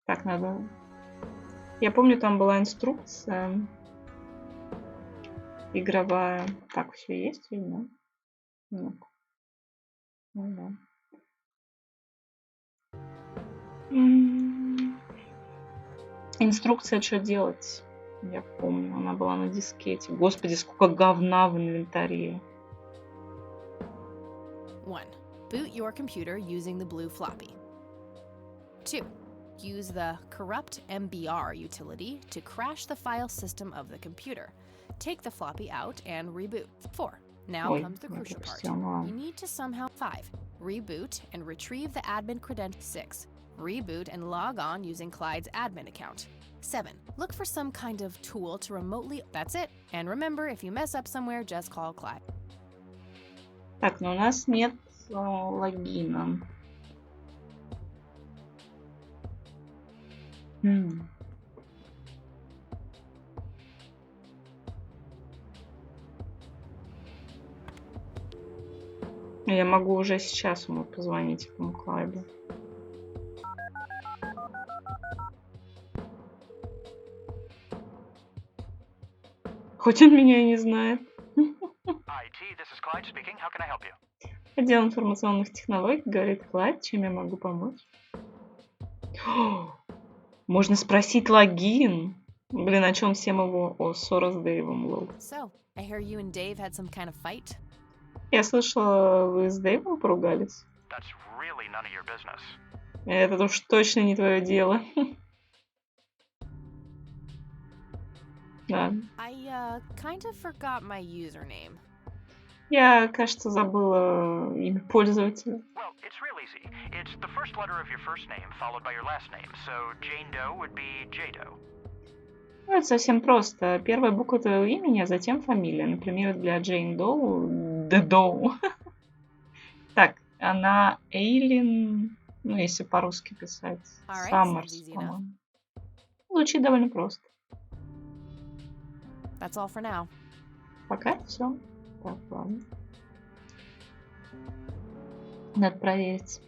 Так, надо... Я помню, там была инструкция игровая. Так, все есть, видно? Ну, да. Инструкция, что делать. Я помню, она была на дискете. Господи, сколько говна в инвентаре. 1. Boot your computer using the blue floppy. 2. Use the corrupt MBR utility to crash the file system of the computer. Take the floppy out and reboot. 4. Now comes the crucial part. You need to somehow 5. Reboot and retrieve the admin credential. 6. Reboot and log on using Clyde's admin account. 7. Look for some kind of tool to remotely... That's it. And remember, if you mess up somewhere, just call Clyde. Так, но у нас нет логина. Я могу уже сейчас ему позвонить, этому Клайду. Хоть он меня и не знает. Отдел информационных технологий, говорит Клайд, чем я могу помочь? Можно спросить логин. Блин, о чем всем его? О, ссора с Дэйвом, лол. So, I hear you and Dave had some kind of fight? Я слышала, вы с Дэйвом поругались? Really none of your business. Это уж точно не твое дело. Да. I kind of forgot my username. Я, кажется, забыла имя пользователя. Well, it's real easy. It's the first letter of your first name followed by your last name. So Jane Doe would be J-Doe. Ну, это совсем просто. Первая буква твоего имени, а затем фамилия. Например, для Джейн Доу Доу. Так, она Эйлин, ну, если по-русски писать. Саммерс, по-моему. Звучит довольно просто. That's all for now. Пока все. Так, ладно. Надо проверить.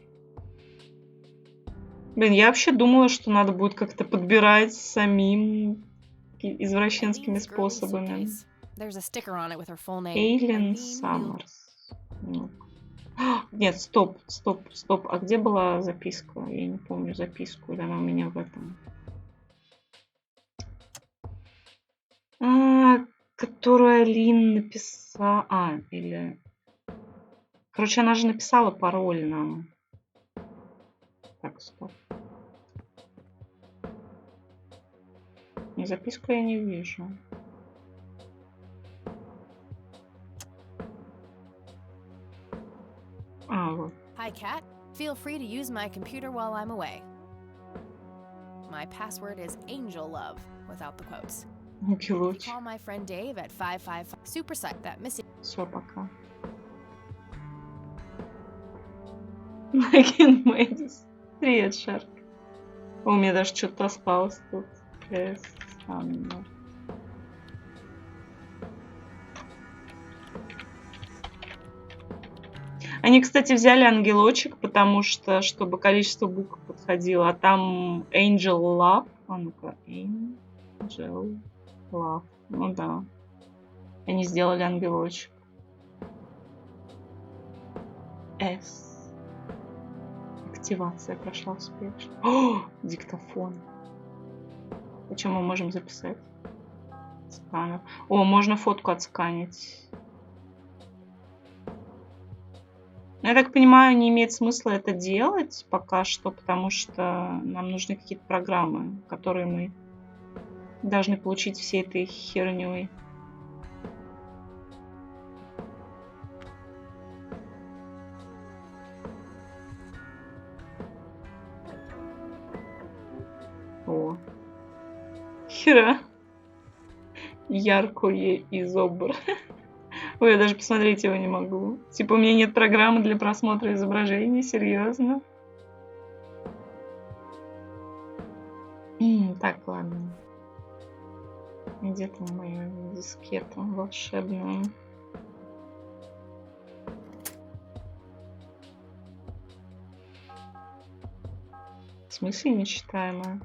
Блин, я вообще думала, что надо будет как-то подбирать самим извращенскими способами. Эйлин Саммерс. Нет, стоп. А где была записка? Я не помню записку. Или она у меня в этом? Которую Алин написала... или... Короче, она же написала пароль нам. Так, стоп. Записку я не вижу. Вот. Hi, Kat. Feel free to use my computer while I'm away. My password is Angel Love, without the quotes. Call my friend Dave at 555 Supersite that missing. Все, пока. Мэгин Мэдис. Привет, Шарк. У меня даже что-то осталось тут. Они, кстати, взяли ангелочек, потому что, чтобы количество букв подходило. А там Angel Love. Ну-ка, Angel Love. Ну да. Они сделали ангелочек. S. Активация прошла успешно. О, диктофон. Почему мы можем записать? Сканер. О, можно фотку отсканить. Я так понимаю, не имеет смысла это делать пока что, потому что нам нужны какие-то программы, которые мы должны получить всей этой херней. О. Хера. Яркое изобр. Ой, я даже посмотреть его не могу. Типа у меня нет программы для просмотра изображений, серьезно. Так, ладно. Где там моя дискета волшебная? смысле нечитаемая?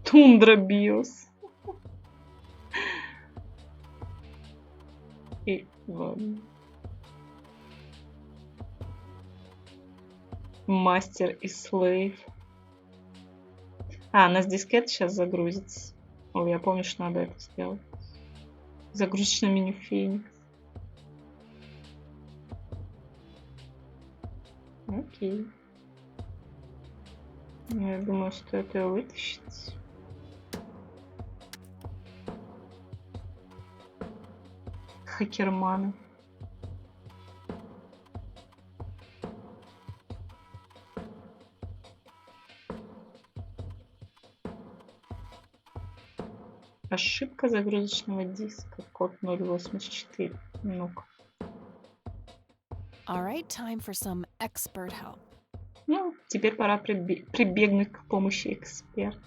Тундра Биос. И ладно. Мастер и слейв. А, у нас дискет сейчас загрузится. Ой, я помню, что надо это сделать. Загрузочное меню Феникс. Окей. Я думаю, стоит ее вытащить. Хакерманы. Ошибка загрузочного диска. Код 084. Ну-ка. All right, time for some expert help. Ну, теперь пора прибегнуть к помощи эксперта.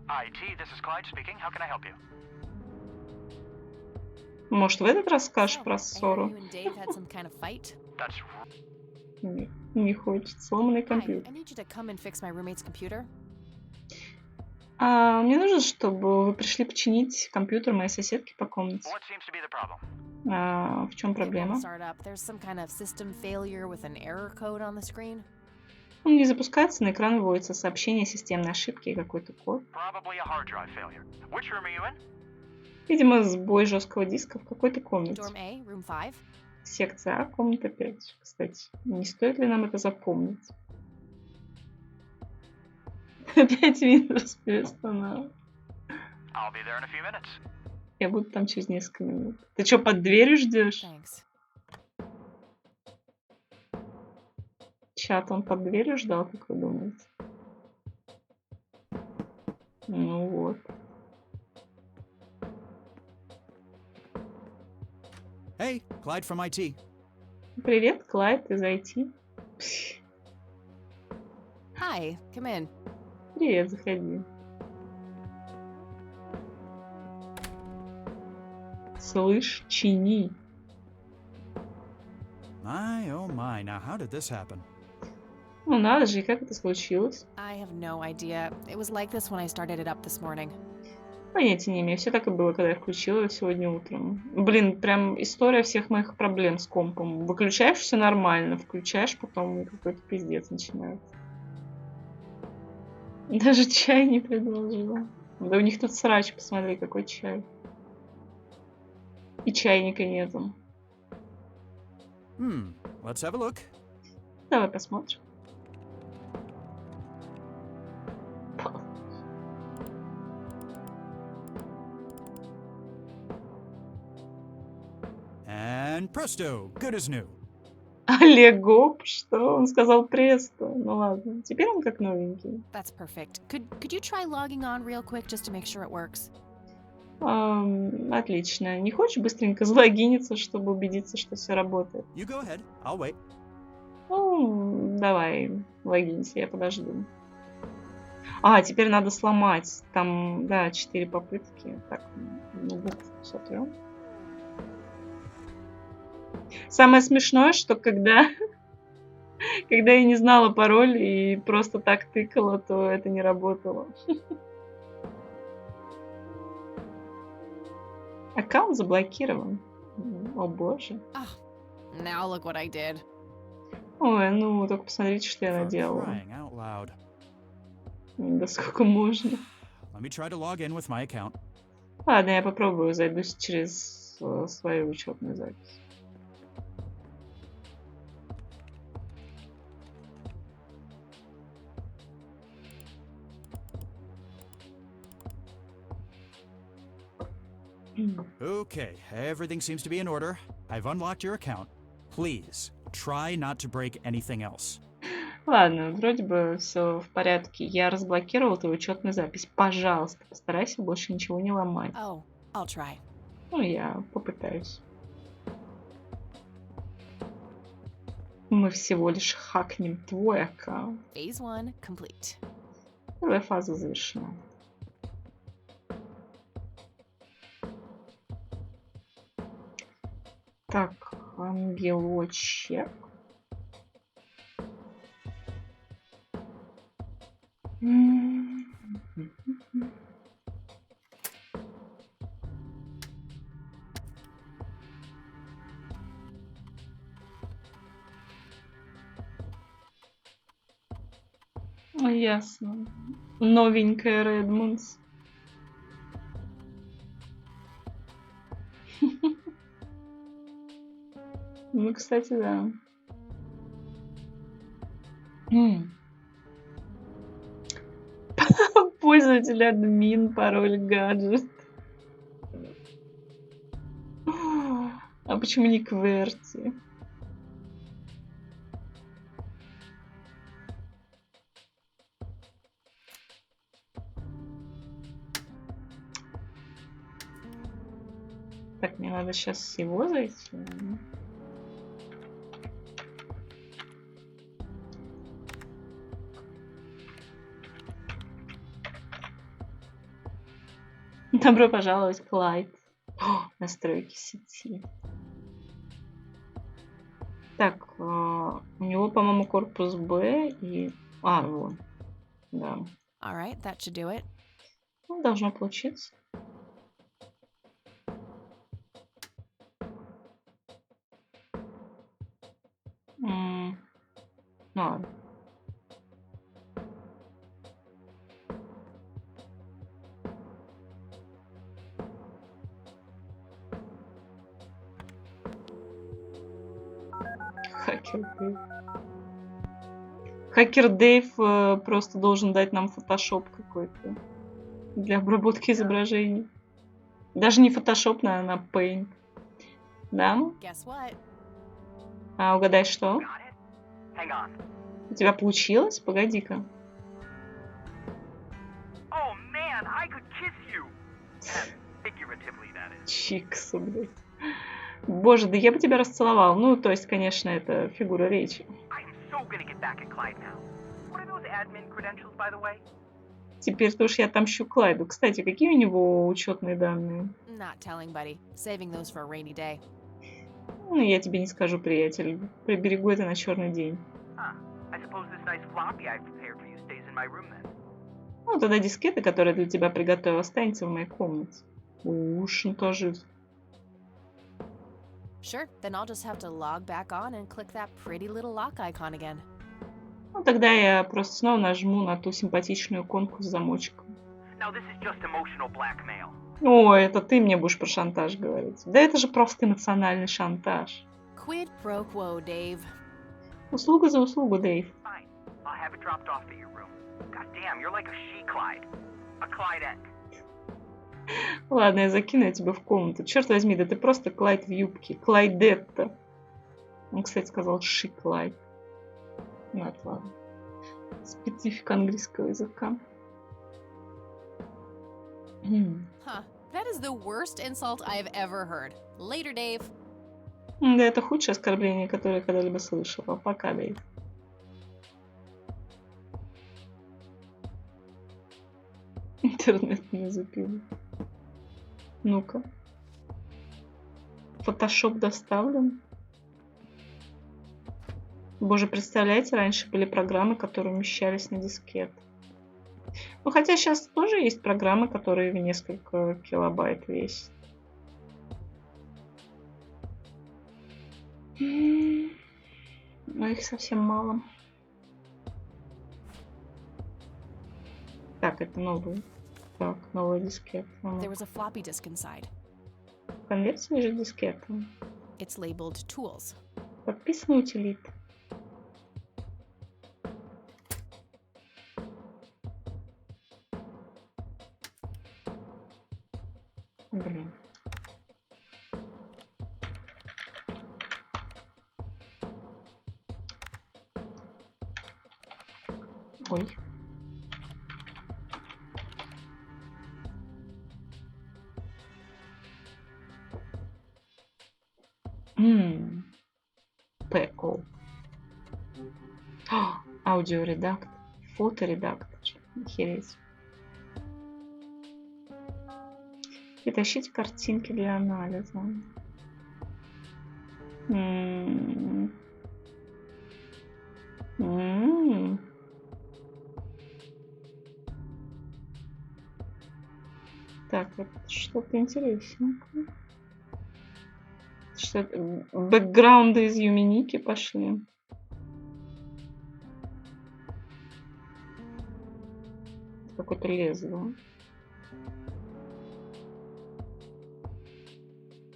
IT, this is Clyde speaking. How can I help you? Может, в этот раз скажешь So, про I hear ссору? you and Dave had some kind of fight. That's Не хочет. Сломанный Hi, компьютер. I need you to come and fix my roommate's computer. Мне нужно, чтобы вы пришли починить компьютер моей соседки по комнате. what seems to be the problem. В чем It won't проблема? start up. There's some kind of system failure with an error code on the screen. Он не запускается, на экран выводится сообщение системной ошибки и какой-то код. Probably a hard drive failure. Which room are you in? Видимо, сбой жесткого диска в какой-то комнате. Dorm A, room 5. Секция А, комната 5. Кстати, не стоит ли нам это запомнить? Опять Windows перестанавливает. I'll be there in a few minutes. Я буду там через несколько минут. Ты что, под дверью ждешь? Thanks. Чат он под дверью ждал, как вы думаете? Ну вот. Hey, Clyde from IT. Привет, Клайд из IT. Hi, come in. Привет, заходи. Слышь, чини. My, oh my, now how did this happen? Ну надо же, и как это случилось? I have no idea. It was like this when I started it up this morning. Понятия не имею. Все так и было, когда я включила его сегодня утром. Блин, прям история всех моих проблем с компом. Выключаешь, все нормально. Включаешь, потом какой-то пиздец начинается. Даже чай не предложила. Да у них тут срач, посмотри, какой чай. И чайника нету. Let's have a look. Давай посмотрим. And presto, good as new. Олегоп, что? Он сказал престо. Ну ладно, теперь он как новенький. That's perfect. Could you try logging on real quick just to make sure it works? Отлично. Не хочешь быстренько залогиниться, чтобы убедиться, что все работает? You go ahead, I'll wait. Ну, давай, логинься, я подожду. Теперь надо сломать. Там, да, 4 попытки. Так, ну, букву сотрем. Самое смешное, что когда я не знала пароль и просто так тыкала, то это не работало. Аккаунт заблокирован. О боже. Now look what I did. Ой, ну только посмотрите, что я For наделала. crying out loud. Да сколько можно. Let me try to log in with my account. Ладно, я попробую, зайдусь через свою учетную запись. Okay, everything seems to be in order. I've unlocked your account. Please, try not to break anything else. Ладно, вроде бы все в порядке. Я разблокировала твою учетную запись. Пожалуйста, постарайся больше ничего не ломать. Oh, I'll try. Ну, я попытаюсь. Мы всего лишь хакнем твой аккаунт. Phase 1 complete. Первая фаза завершена. Так, ангелочек. Ясно. Новенькая Редмондс. Ну, кстати, да. Пользователь админ, пароль гаджет. А почему не QWERTY? Так, мне надо сейчас всего зайти. Добро пожаловать, Клайд. О, настройки сети. Так, у него, по-моему, корпус Б и... А, вот. Да. All right, that should do it. Ну, должно получиться. Ну ладно. Хакер Дэйв. Хакер Дэйв просто должен дать нам фотошоп какой-то для обработки изображений. Даже не фотошоп, наверное, а Paint. Да? Guess what? А угадай, что? Got it? Hang on. У тебя получилось? Погоди-ка. Oh man, I could kiss you. Figuratively, that is. Чиксу, блядь. Боже, да я бы тебя расцеловал. Ну, то есть, конечно, это фигура речи. I am so gonna get back at Clyde now. What are those admin credentials, by the way? Теперь-то уж я отомщу Клайду. Кстати, какие у него учетные данные? Not telling, buddy. Saving those for a rainy day. Ну, я тебе не скажу, приятель. Приберегу это на черный день. Huh. I suppose this nice floppy I've prepared for you stays in my room then. Ну, тогда дискета, которую я для тебя приготовил, останется в моей комнате. Уж, ну тоже... Sure, then I'll just have to log back on and click that pretty little lock icon again. Ну, тогда я просто снова нажму на ту симпатичную иконку с замочком. Now this is just emotional blackmail. О, это ты мне будешь про шантаж говорить. Да это же просто эмоциональный шантаж. Quid pro quo, Dave. Услуга за услугу, Дэйв. Fine. I'll have it dropped off at your room. God damn, you're like a she-Clyde. A Clydette. Ладно, я закину я тебя в комнату. Черт возьми, да ты просто Клайд в юбке. Клайдетта. Он, кстати, сказал ши-Клайд. Ну, это ладно. Специфика английского языка. Huh. That is the worst insult I have ever heard. Later, Dave. Да, это худшее оскорбление, которое я когда-либо слышала. Пока, Дэйв. Интернет не запил. Ну-ка. Фотошоп доставлен. Боже, представляете, раньше были программы, которые умещались на дискет. Ну, хотя сейчас тоже есть программы, которые в несколько килобайт весят. Но их совсем мало. Так, это новый. Так, новый дискет. There was a floppy disk inside. В конверте лежит дискета. It's labeled Tools. Подписаны утилиты. Блин. Ой. ПО. Аудиоредактор. Фоторедактор. Охереть. Притащить картинки для анализа. Так, это что-то интересненькое. Что-то... Бэкграунды из Юминики пошли. Какое-то лезвие.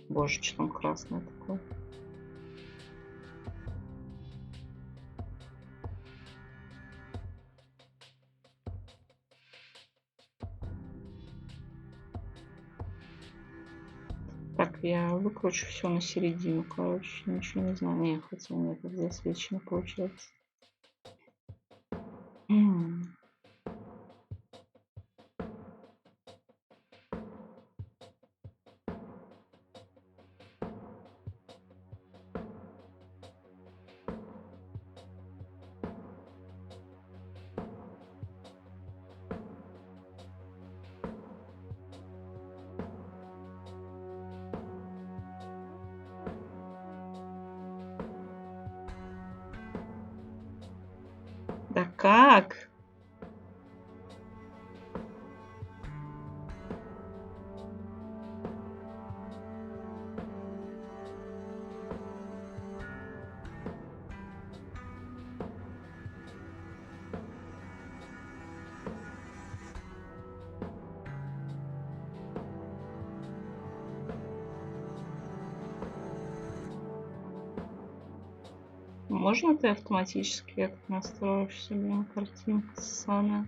Боже, что там красное такое. Так, я выкручу все на середину, короче. Ничего не знаю. Не, хотя нет, это засвечено получается. Да как? Можно ты автоматически это настроишь себе? Картинка ссаная.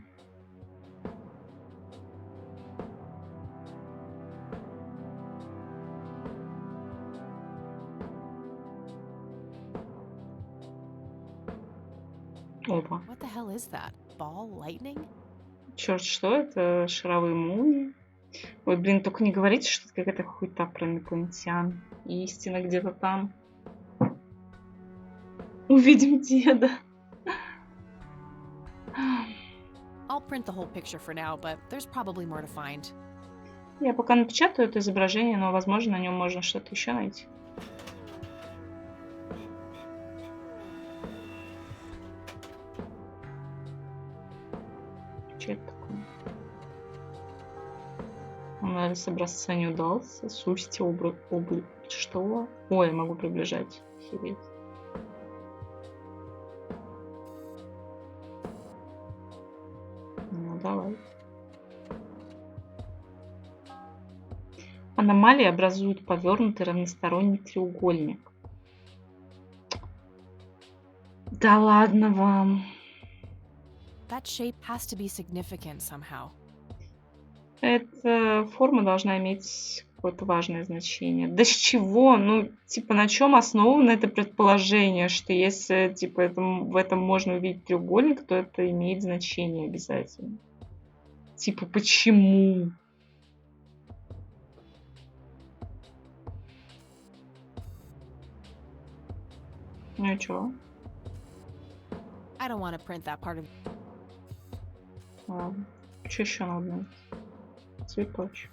Опа. What the hell is that? Ball lightning? Черт, что это? Шаровые молнии? Ой, блин, только не говорите, что это какая-то хуйта про инопланетян. Истина где-то там. Увидим деда. I'll print the whole picture for now, but there's probably more to find. Я пока напечатаю это изображение, но, возможно, на нем можно что-то еще найти. Что это такое? Анализ образца не удался. Сущности область. Что? Ой, я могу приближать. Охереть. Ну, давай. Аномалии образуют повернутый равносторонний треугольник. Да ладно вам. That shape has to be significant somehow. Эта форма должна иметь какое-то важное значение. Да с чего? Ну, типа, на чем основано это предположение, что если, типа, в этом можно увидеть треугольник, то это имеет значение обязательно. Типа, почему? Ну и чё? I don't want to print that part of. Ладно. Что еще надо? Цветочек.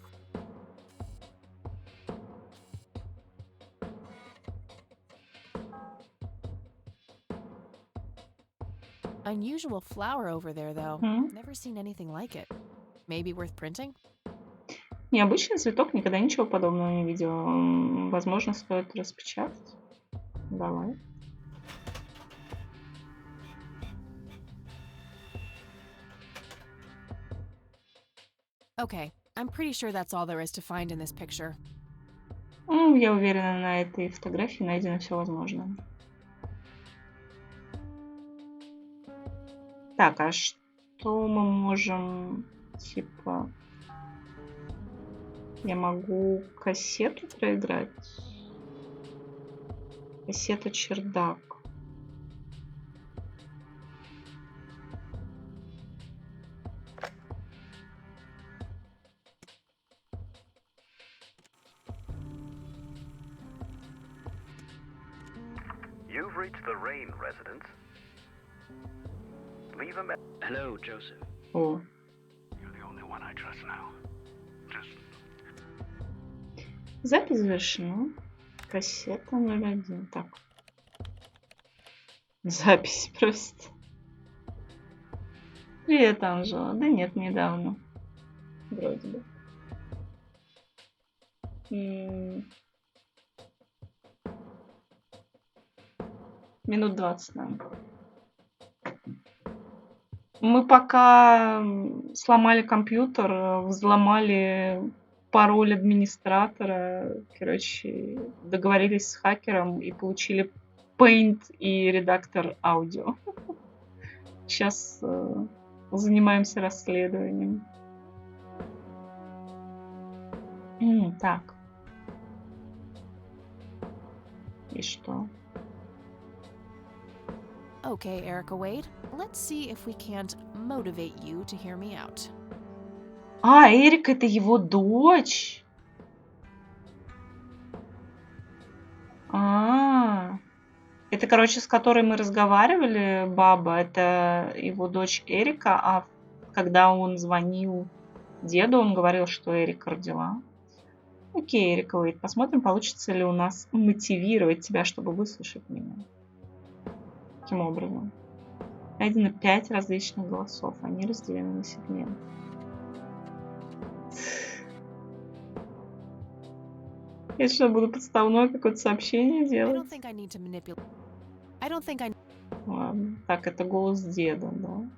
Unusual flower over there, though. Never seen anything like it. Maybe worth printing? Необычный цветок, никогда ничего подобного не видела. Возможно, стоит распечатать. Давай. Okay, I'm pretty sure that's all there is to find in this picture. Я уверена, на этой фотографии найдено все возможное. Так, а что мы можем, типа... Я могу кассету проиграть? Кассета чердак. You've reached the Rain residence. Leave a me- Hello, Joseph. О. You're the only one I trust now. Just Запись завершена. Кассета 01. Так. Запись просто. Привет, Анжела. Да нет, недавно. Вроде бы. Минут 20, наверное. Мы пока сломали компьютер, взломали пароль администратора, короче, договорились с хакером и получили Paint и редактор аудио. Сейчас занимаемся расследованием. Так. И что? Okay, Erica Wade, let's see if we can't motivate you to hear me out. А, Эрика, это его дочь? Это, короче, с которой мы разговаривали, баба, это его дочь Эрика, а когда он звонил деду, он говорил, что Эрика родила. Окей, Эрика Уэйт, посмотрим, получится ли у нас мотивировать тебя, чтобы выслушать меня. Каким образом? Найдено 5 различных голосов, они разделены на сегменты. Я что, буду подставное какое-то сообщение I делать? don't think I need to manipulate. I don't think I. Ладно. Так, это голос деда, да?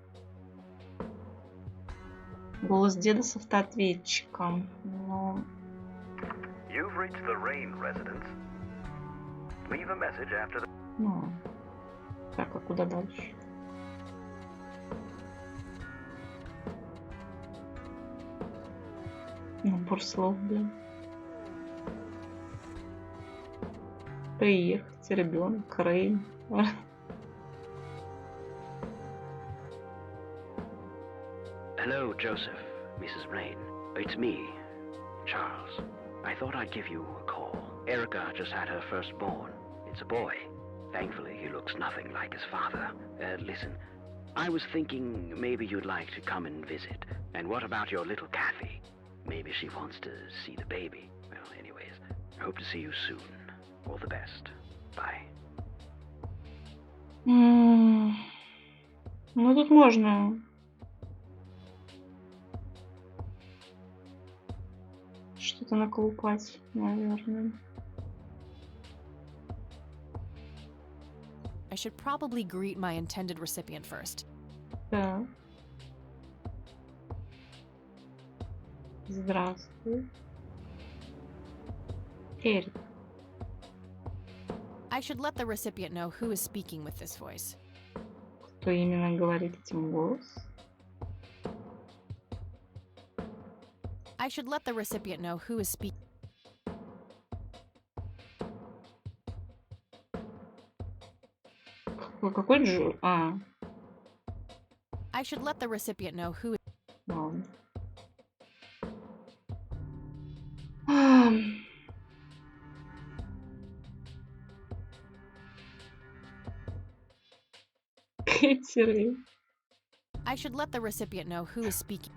Голос деда с автоответчиком. Но... You've reached the Rain residence. Leave a message after the... Ну, так, а куда дальше? Набор слов, блин. Приехать, ребенок, Рейн. Hello, Joseph, Mrs. Rain. It's me, Charles. I thought I'd give you a call. Erica just had her firstborn. It's a boy. Thankfully, he looks nothing like his father. Listen, I was thinking maybe you'd like to come and visit. And what about your little Kathy? Maybe she wants to see the baby. Well, anyways, I hope to see you soon. All the best. Bye. Ну, тут можно... Что-то наколупать, наверное. I should probably greet my intended recipient first. Да. Здравствуй. Эрик. I should let the recipient know who is speaking with this voice. Кто именно говорит этим голос? I should let the recipient know who is speaking. Какой Джо? А, I should let the recipient know who. ладно. Кэти Рэй. I should let the recipient know who is speaking.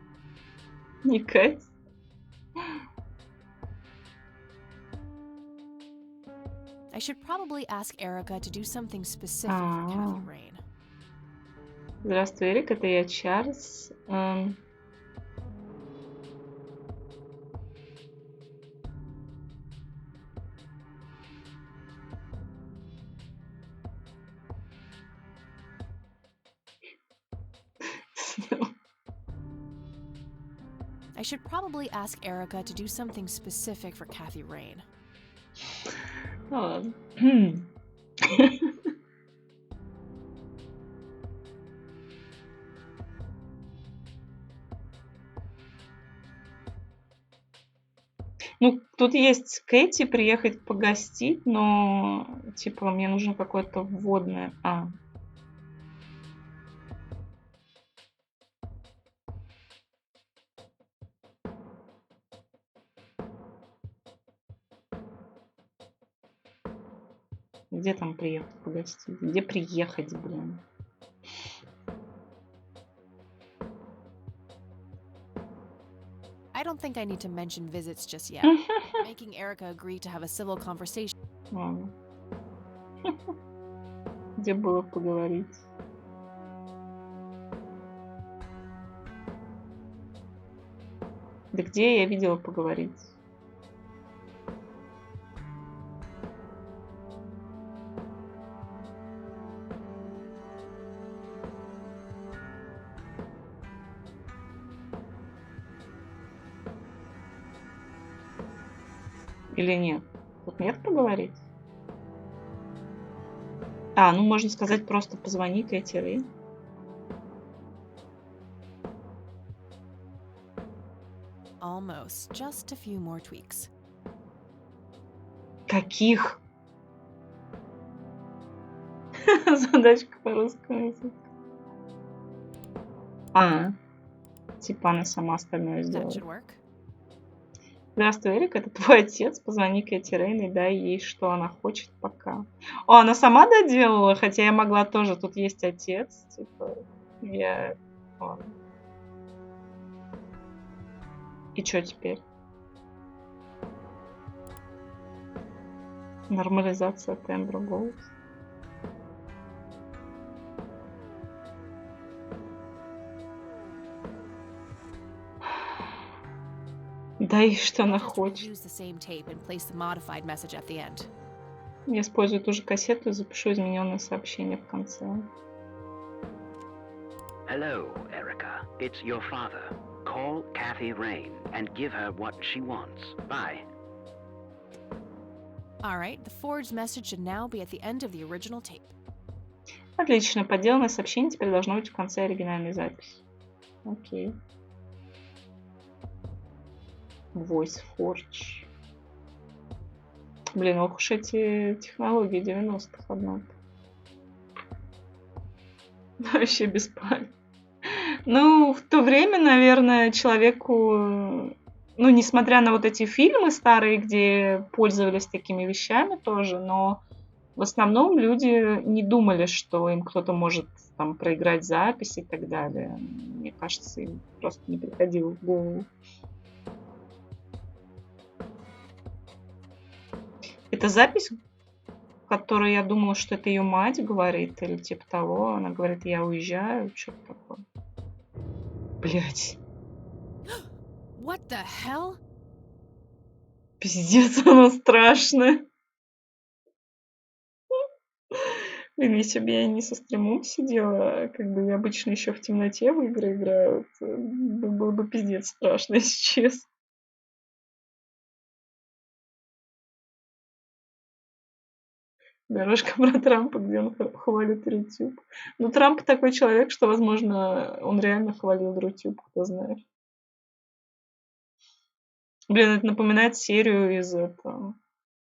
Не Кэти. I should probably ask Erica to do something specific for Kathy Rain. Здравствуй, Эрик, это я, Чарльз. I should probably ask Erica to do something specific for Kathy Rain. Ну ладно. Ну, тут есть Кэти, приехать погостить, но, типа, мне нужно какое-то вводное... Где там приехать погостить? Где приехать, блин? I don't think I need to mention visits just yet. Making Erica agree to have a civil conversation. Ладно. Где было поговорить? Да где я видела поговорить? Или нет? Тут нет поговорить? А, ну можно сказать просто позвони Кэти. Almost. Just a few more tweaks. Каких? Задачка по русскому языку. А, типа она сама остальное That сделала. should work. Здравствуй, Эрик, это твой отец. Позвони Кэти Рейн и дай ей, что она хочет пока. О, она сама доделала, хотя я могла тоже. Тут есть отец. Типа, я... Ладно. И что теперь? Нормализация тембра голоса. Да и что она Just хочет. reuse the same tape and place the modified message at the end. Я использую ту же кассету и запишу измененное сообщение в конце. Hello, Erica. It's your father. Call Kathy Rain and give her what she wants. Bye. Alright, the forged message should now be at the end of the original tape. Отлично, подделанное сообщение теперь должно быть в конце оригинальной записи. Окей. Voice Forge. Блин, ох уж эти технологии 90-х, однако. Вообще бесполезно. Ну, в то время, наверное, человеку... Ну, несмотря на вот эти фильмы старые, где пользовались такими вещами тоже, но в основном люди не думали, что им кто-то может там проиграть запись и так далее. Мне кажется, им просто не приходило в голову. Это запись, в которой я думала, что это ее мать говорит, или типа того. Она говорит, я уезжаю, что-то такое. Блять. What the hell? Пиздец, она страшная. Блин, если бы я не со стримом сидела, как бы я обычно еще в темноте в игры играю, было бы пиздец страшно, если честно. Дорожка про Трампа, где он хвалит Рутюб. Ну, Трамп такой человек, что, возможно, он реально хвалил Рутюб, кто знает. Блин, это напоминает серию из этого,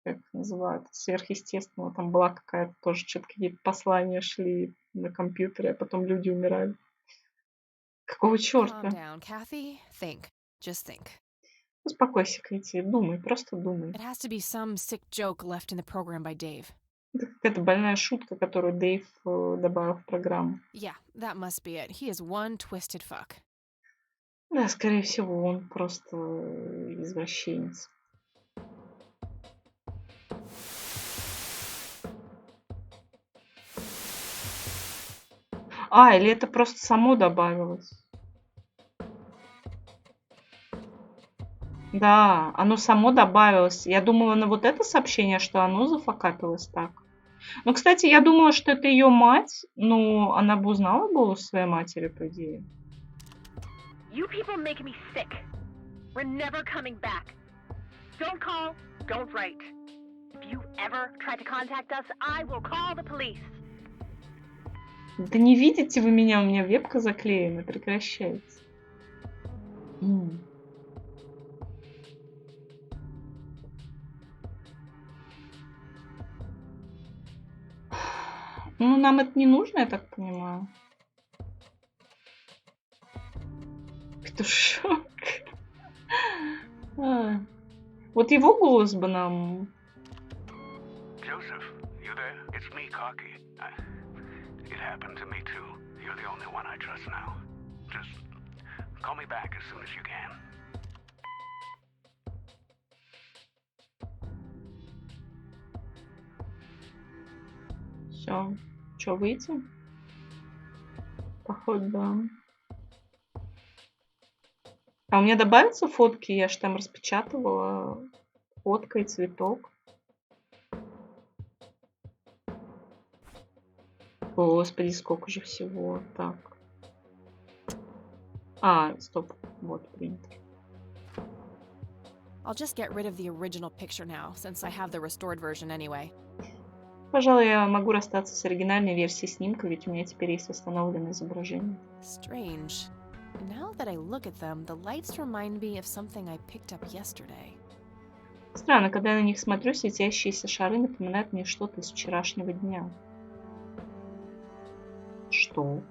как называют, сверхъестественного. Там была какая-то тоже, что-то какие-то послания шли на компьютере, а потом люди умирали. Какого Calm черта? down, Kathy. Think. Just think. Успокойся, Кэти, думай, просто думай. It has to be some sick joke left in the program by Dave. Это какая-то больная шутка, которую Дэйв добавил в программу. Yeah, that must be it. He is one twisted fuck. Да, скорее всего, он просто извращенец. А, или это просто само добавилось? Да, оно само добавилось. Я думала на вот это сообщение, что оно зафакапилось так. Ну, кстати, я думала, что это ее мать. Ну, она бы узнала голос своей матери, по идее. You people make me sick. We're never coming back. Don't call, don't write. If you ever try to contact us, I will call the police. Да не видите вы меня, у меня вебка заклеена, прекращайте. Ну, нам это не нужно, я так понимаю. Петушок. А. Вот его голос бы нам... Joseph, you there? It's me, Cocky. It happened to me too. You're the only one I trust now. Just call me back as soon as you can. Все. Че, выйти? Походу, да. А у меня добавятся фотки? Я же там распечатывала. Фотка и цветок. Господи, сколько же всего. Так. Стоп. Вот, принтер. I'll just get rid of the original picture now, since I have the restored version anyway. Пожалуй, я могу расстаться с оригинальной версией снимка, ведь у меня теперь есть восстановленное изображение. Strange. Now that I look at them, the lights remind me of something I picked up yesterday. Странно, когда я на них смотрю, светящиеся шары напоминают мне что-то из вчерашнего дня. Что?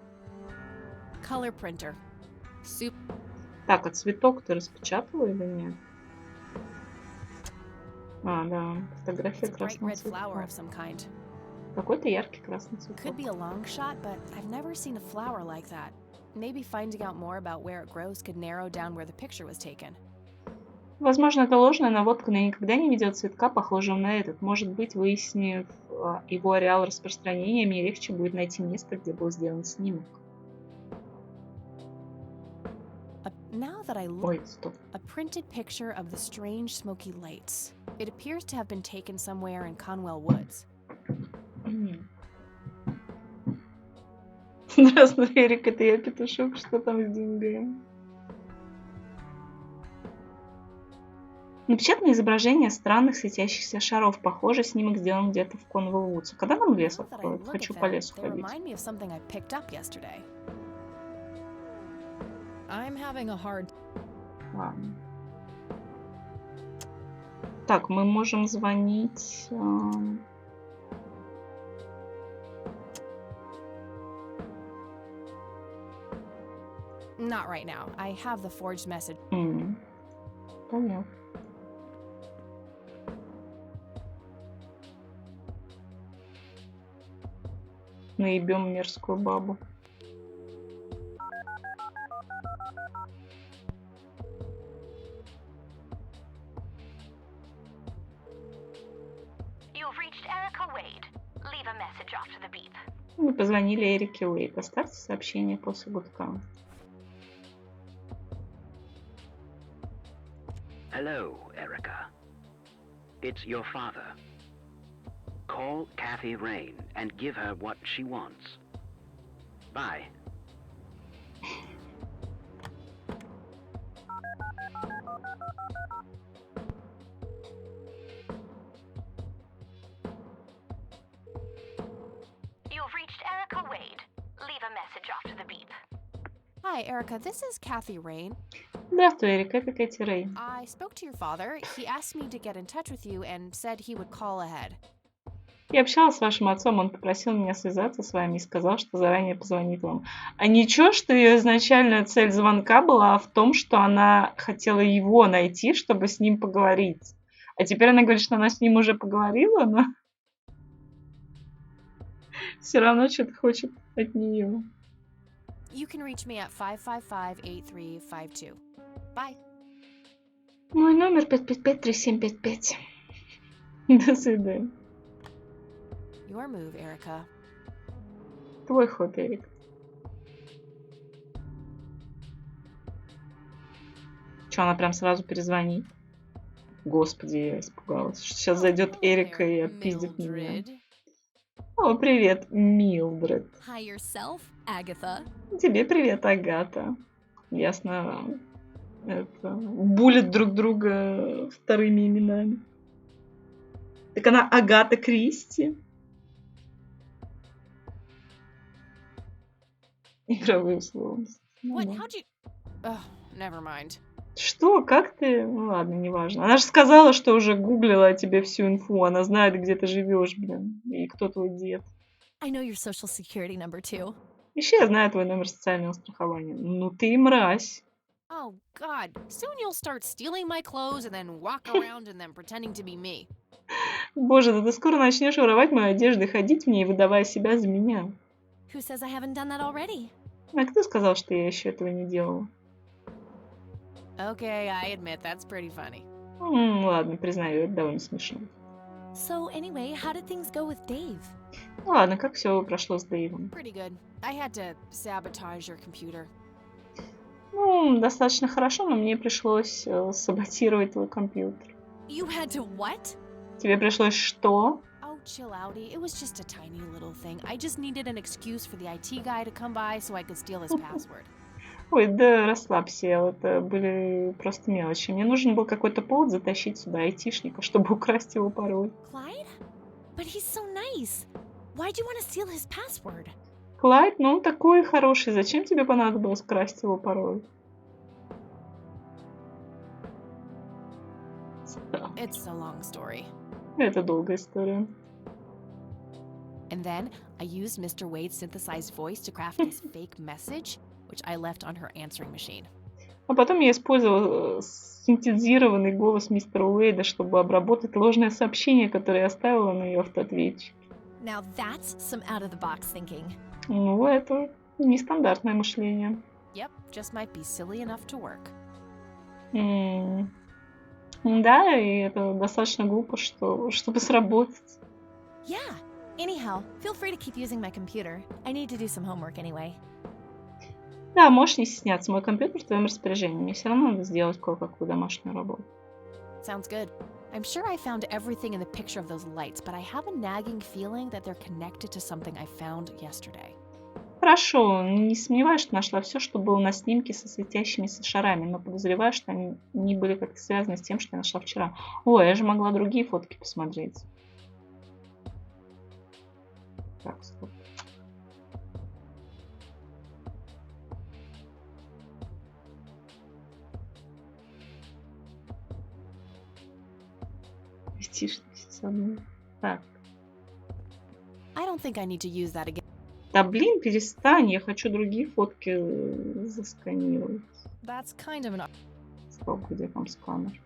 Color printer. Soup. Так, а цветок ты распечатала или нет? Да, фотография It's a bright красного red flower цветка. of some kind. Какой-то яркий красный цветок. Could be a long shot, but I've never seen a flower like that. Maybe finding out more about where it grows could narrow down where the picture was taken. Возможно, это ложная наводка, но я никогда не видела цветка, похожего на этот. Может быть, выяснив его ареал распространения, мне легче будет найти место, где был сделан снимок. Now that I look, Ой, стоп. a printed picture of the strange smoky lights. It appears to have been taken somewhere in Conwell Woods. Здравствуй, Эрик, это я, петушок. Что там с деньгами? Напечатанное изображение странных светящихся шаров. Похоже, снимок сделан где-то в Конвелл Вудс. Когда нам лес Now that I откроют? look Хочу at по them, лесу they ходить. remind me of something I picked up yesterday. I'm having a hard. Ладно. Так, мы можем звонить... Not right now. I have the forged message. Понятно. Наебем мерзкую бабу. You've reached Erica Wade. Leave a message after the beep. Мы позвонили Эрике Уэйт. Оставьте сообщение после гудка. Hello, Erica. It's your father. Call Kathy Rain and give her what she wants. Bye. You've reached Erica Wade. Leave a message after the beep. Hi, Erica. This is Kathy Rain. Здравствуй, Эрик, это Кэти Рэй. I spoke to your father. He asked me to get in touch with you and said he would call ahead. Я общалась с вашим отцом, он попросил меня связаться с вами и сказал, что заранее позвонит вам. А ничего, что ее изначальная цель звонка была в том, что она хотела его найти, чтобы с ним поговорить. А теперь она говорит, что она с ним уже поговорила, но все равно что-то хочет от нее. You can reach me at 555-8352. Bye. Мой номер 555-3755. До свидания. Your move, Erica. Твой ход, Эрик. Че, она прям сразу перезвонит? Господи, я испугалась. Сейчас зайдет Эрика и отпиздит меня. О, привет, Милдред. Hi yourself, Agatha. Тебе привет, Агата. Ясно, это, булят друг друга вторыми именами. Так она Агата Кристи. Игровые условности. Ну What? да. How'd you? Oh, never mind. Что? Как ты? Ну ладно, неважно. Она же сказала, что уже гуглила о тебе всю инфу. Она знает, где ты живешь, блин. И кто твой дед. I know your social security number too. Еще я знаю твой номер социального страхования. Ну ты и мразь. Oh God! Soon you'll start stealing my clothes and then walk around in them pretending to be me. Боже, да ты скоро начнешь воровать мою одежду и ходить в ней, выдавая себя за меня. Who says I haven't done that already? А кто сказал, что я еще этого не делала? Okay, I admit that's pretty funny. Ладно, признаю, это довольно смешно. So anyway, how did things go with Dave? Ну ладно, как все прошло с Дэйвом? Pretty good. I had to sabotage your computer. Ну, достаточно хорошо, но мне пришлось саботировать твой компьютер. You had to what? Тебе пришлось что? Oh, chill outie. It was just a tiny little thing. I just needed an excuse for the IT guy to come by so I could steal his password. Ой, да расслабься, это были просто мелочи. Мне нужен был какой-то повод затащить сюда айтишника, чтобы украсть его пароль. Clyde? But he's so nice. Why'd you want to steal his password? Клайд, ну он такой хороший, зачем тебе понадобилось красть его пароль? It's a long story. Это долгая история. And then I used Mr. Wade's synthesized voice to craft this fake message, which I left on her answering machine. А потом я использовал синтезированный голос мистера Уэйда, чтобы обработать ложное сообщение, которое я оставила на ее автоответчике. Now that's some out-of-the-box thinking. Ну, это нестандартное мышление. Yep, just might be silly enough to work. Да, и это достаточно глупо, чтобы сработать. Yeah. Anyhow, feel free to keep using my computer. I need to do some homework anyway. Да, можешь не стесняться, мой компьютер в твоем распоряжении. Мне все равно надо сделать кое-какую домашнюю работу. Sounds good. I'm sure I found everything in the picture of those lights, but I have a nagging feeling that they're connected to something I found yesterday. Хорошо, не сомневаюсь, что нашла все, что было на снимке со светящимися шарами, но подозреваю, что они не были как-то связаны с тем, что я нашла вчера. Ой, я же могла другие фотки посмотреть. Так, стоп. Так. I don't think I need to use that again. Да блин, перестань, я хочу другие фотки засканировать. That's kind of an... Стоп, где там сканер?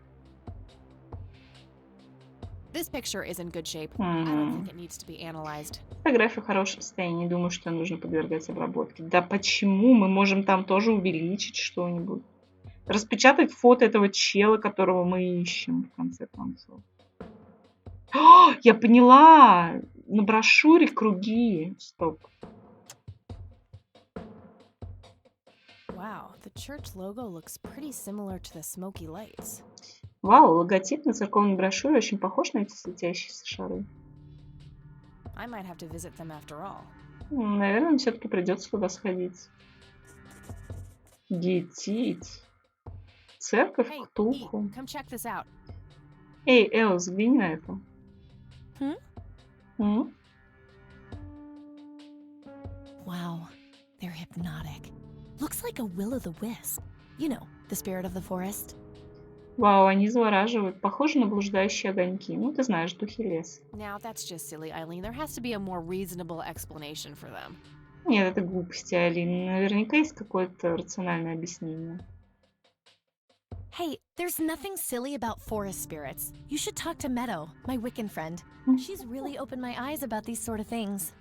This picture is in good shape. I don't think it needs to be analyzed. Фотография в хорошем состоянии, не думаю, что ее нужно подвергать обработке. Да почему? Мы можем там тоже увеличить что-нибудь. Распечатать фото этого чела, которого мы ищем, в конце концов. О, я поняла! На брошюре круги. Стоп. Wow, the church logo looks pretty similar to the smoky lights. Вау, логотип на церковной брошюре очень похож на эти светящиеся шары. I might have to visit them after all. Наверное, все-таки придется туда сходить. Гетить. Церковь Hey, Ктулху. come check this out. Эй, Эл, взгляни на это. Wow, they're hypnotic. Looks like a will-o'-the-wisp. You know, the spirit of the forest. Вау, они завораживают. Похожи на блуждающие огоньки. Ну, ты знаешь, духи леса. Now, that's just silly, Eileen. There has to be a more reasonable explanation for them. Нет, это глупости, Алин. Наверняка есть какое-то рациональное объяснение. Hey, there's nothing silly about forest spirits. You should talk to Meadow, my Wiccan friend. She's really opened my eyes about these sort of things.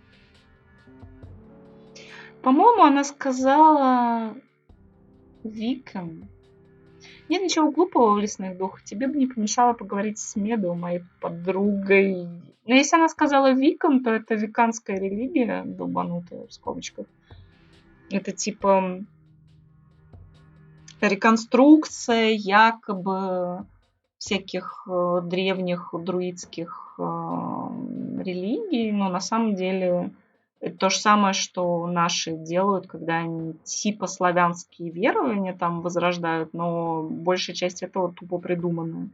По-моему, она сказала... Викон. Нет ничего глупого в лесных духах. Тебе бы не помешало поговорить с Медоу, моей подругой. Но если она сказала Викон, то это виканская религия, долбанутая в скобочках. Это типа реконструкция якобы всяких древних друидских религий. Но на самом деле это то же самое, что наши делают, когда они типа славянские верования там возрождают, но большая часть этого тупо придуманная.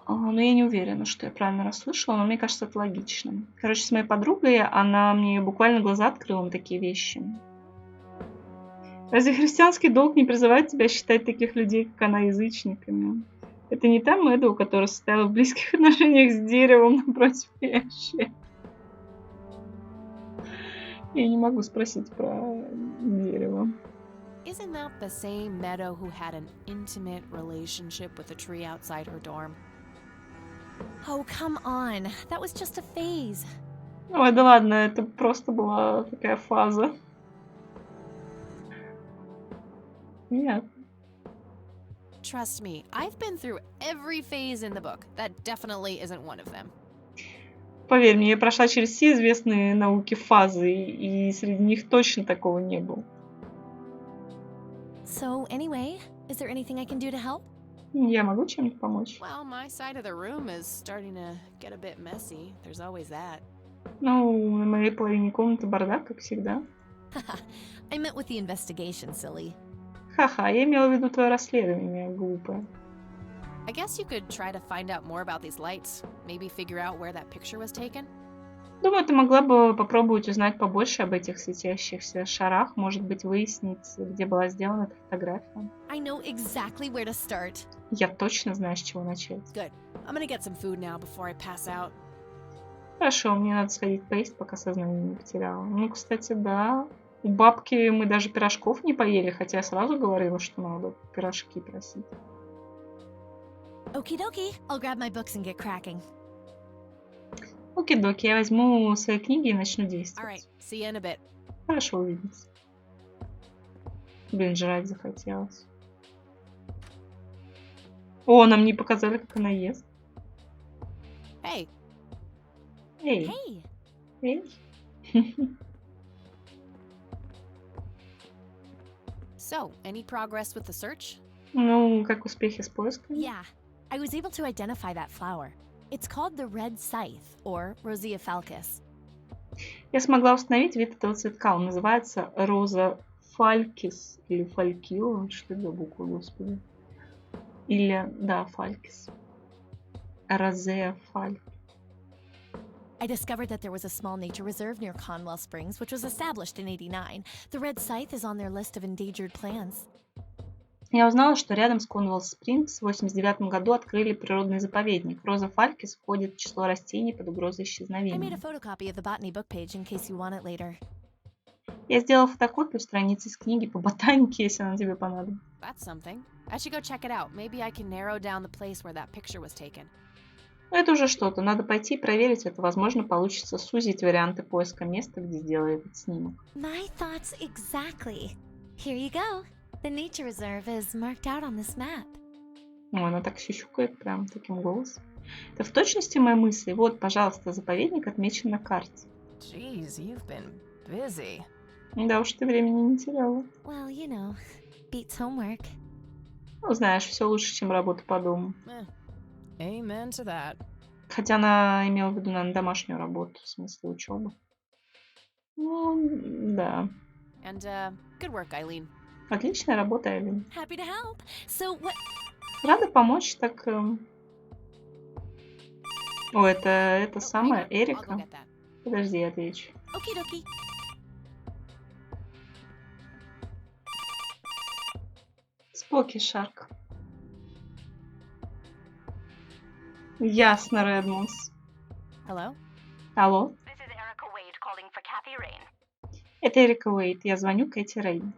Но я не уверена, что я правильно расслышала, но мне кажется, это логично. Короче, с моей подругой, она мне буквально глаза открыла на такие вещи. Разве христианский долг не призывает тебя считать таких людей, как она, язычниками? Это не та Мэдоу, которая состояла в близких отношениях с деревом напротив Ящи. Я не могу спросить про дерево. Isn't that the same Meadow who had an intimate relationship with a tree outside her dorm? Oh, come on. That was just a phase. Ой, да ладно, это просто была такая фаза. Нет. Trust me, I've been through every phase in the book. That definitely isn't one of them. Поверь мне, я прошла через все известные науке фазы, и среди них точно такого не было. So, anyway, is there anything I can do to help? Я могу чем-то помочь? Well, my side of the room is starting to get a bit messy. There's always that. Ну, на моей половине комнаты бардак, как всегда. I meant with the investigation, silly. Ха-ха, я имела в виду твое расследование, глупое. I guess you could try to find out more about these lights. Maybe figure out where that picture was taken. Думаю, ты могла бы попробовать узнать побольше об этих светящихся шарах, может быть, выяснить, где была сделана эта фотография. I know exactly where to start. Я точно знаю, с чего начать. Good. I'm gonna get some food now before I pass out. Хорошо, мне надо сходить поесть, пока сознание не потеряла. Ну, кстати, да. У бабки мы даже пирожков не поели, хотя я сразу говорила, что надо пирожки просить. Okie dokie, I'll grab my books and get cracking. Окей-доки, я возьму свои книги и начну All right. действовать. See you in a bit. Хорошо, увидимся. Блин, жрать захотелось. О, нам не показали, как она ест. Hey. Эй, Hey, эй. So, any progress with the search? Ну, как успехи с поиском? yeah. I was able to identify that flower. It's called the red scythe, or Rosea falcus. Я смогла установить вид этого цветка. Он называется роза фалькис или фалькио. Что это за буква, господи? Или, да, фалькис. Розея фаль. I discovered that there was a small nature reserve near Conwell Springs, which was established in '89. The red scythe is on their list of endangered plants. Я узнала, что рядом с Конвелл Спрингс в 1989 году открыли природный заповедник. Роза фалькис входит в число растений под угрозой I made a исчезновения. photocopy of the botany book page in case you want it later. Я сделала фотокопию страницы из книги по ботанике, если она тебе понадобится. That's something. I should go check it out. Maybe I can narrow down the place where that picture was taken. Но это уже что-то. Надо пойти и проверить это. Возможно, получится сузить варианты поиска места, где сделали этот снимок. My thoughts exactly. Here you go. The nature reserve is marked out on this map. Ой, она так щущукает прям таким голосом. Это в точности мои мысли. Вот, пожалуйста, заповедник отмечен на карте. Jeez, you've been busy. Да уж, ты времени не теряла. Well, you know, beats homework. Ну, знаешь, все лучше, чем работа по дому. Amen to that. Хотя она имела в виду, наверное, домашнюю работу, в смысле учебы. Ну, да. And good work, Eileen. Отличная работа, Эллен. Happy to help. So what? Рада помочь, так... О, это самая Hang on, I'll go Эрика. get that. Подожди, я отвечу. Okie dokie. Споки Шарк. Ясно, Редмонс. Hello? Алло, This is Erica Wade calling for Kathy Rain. это Эрика Уэйт. Я звоню Кэти Рейн.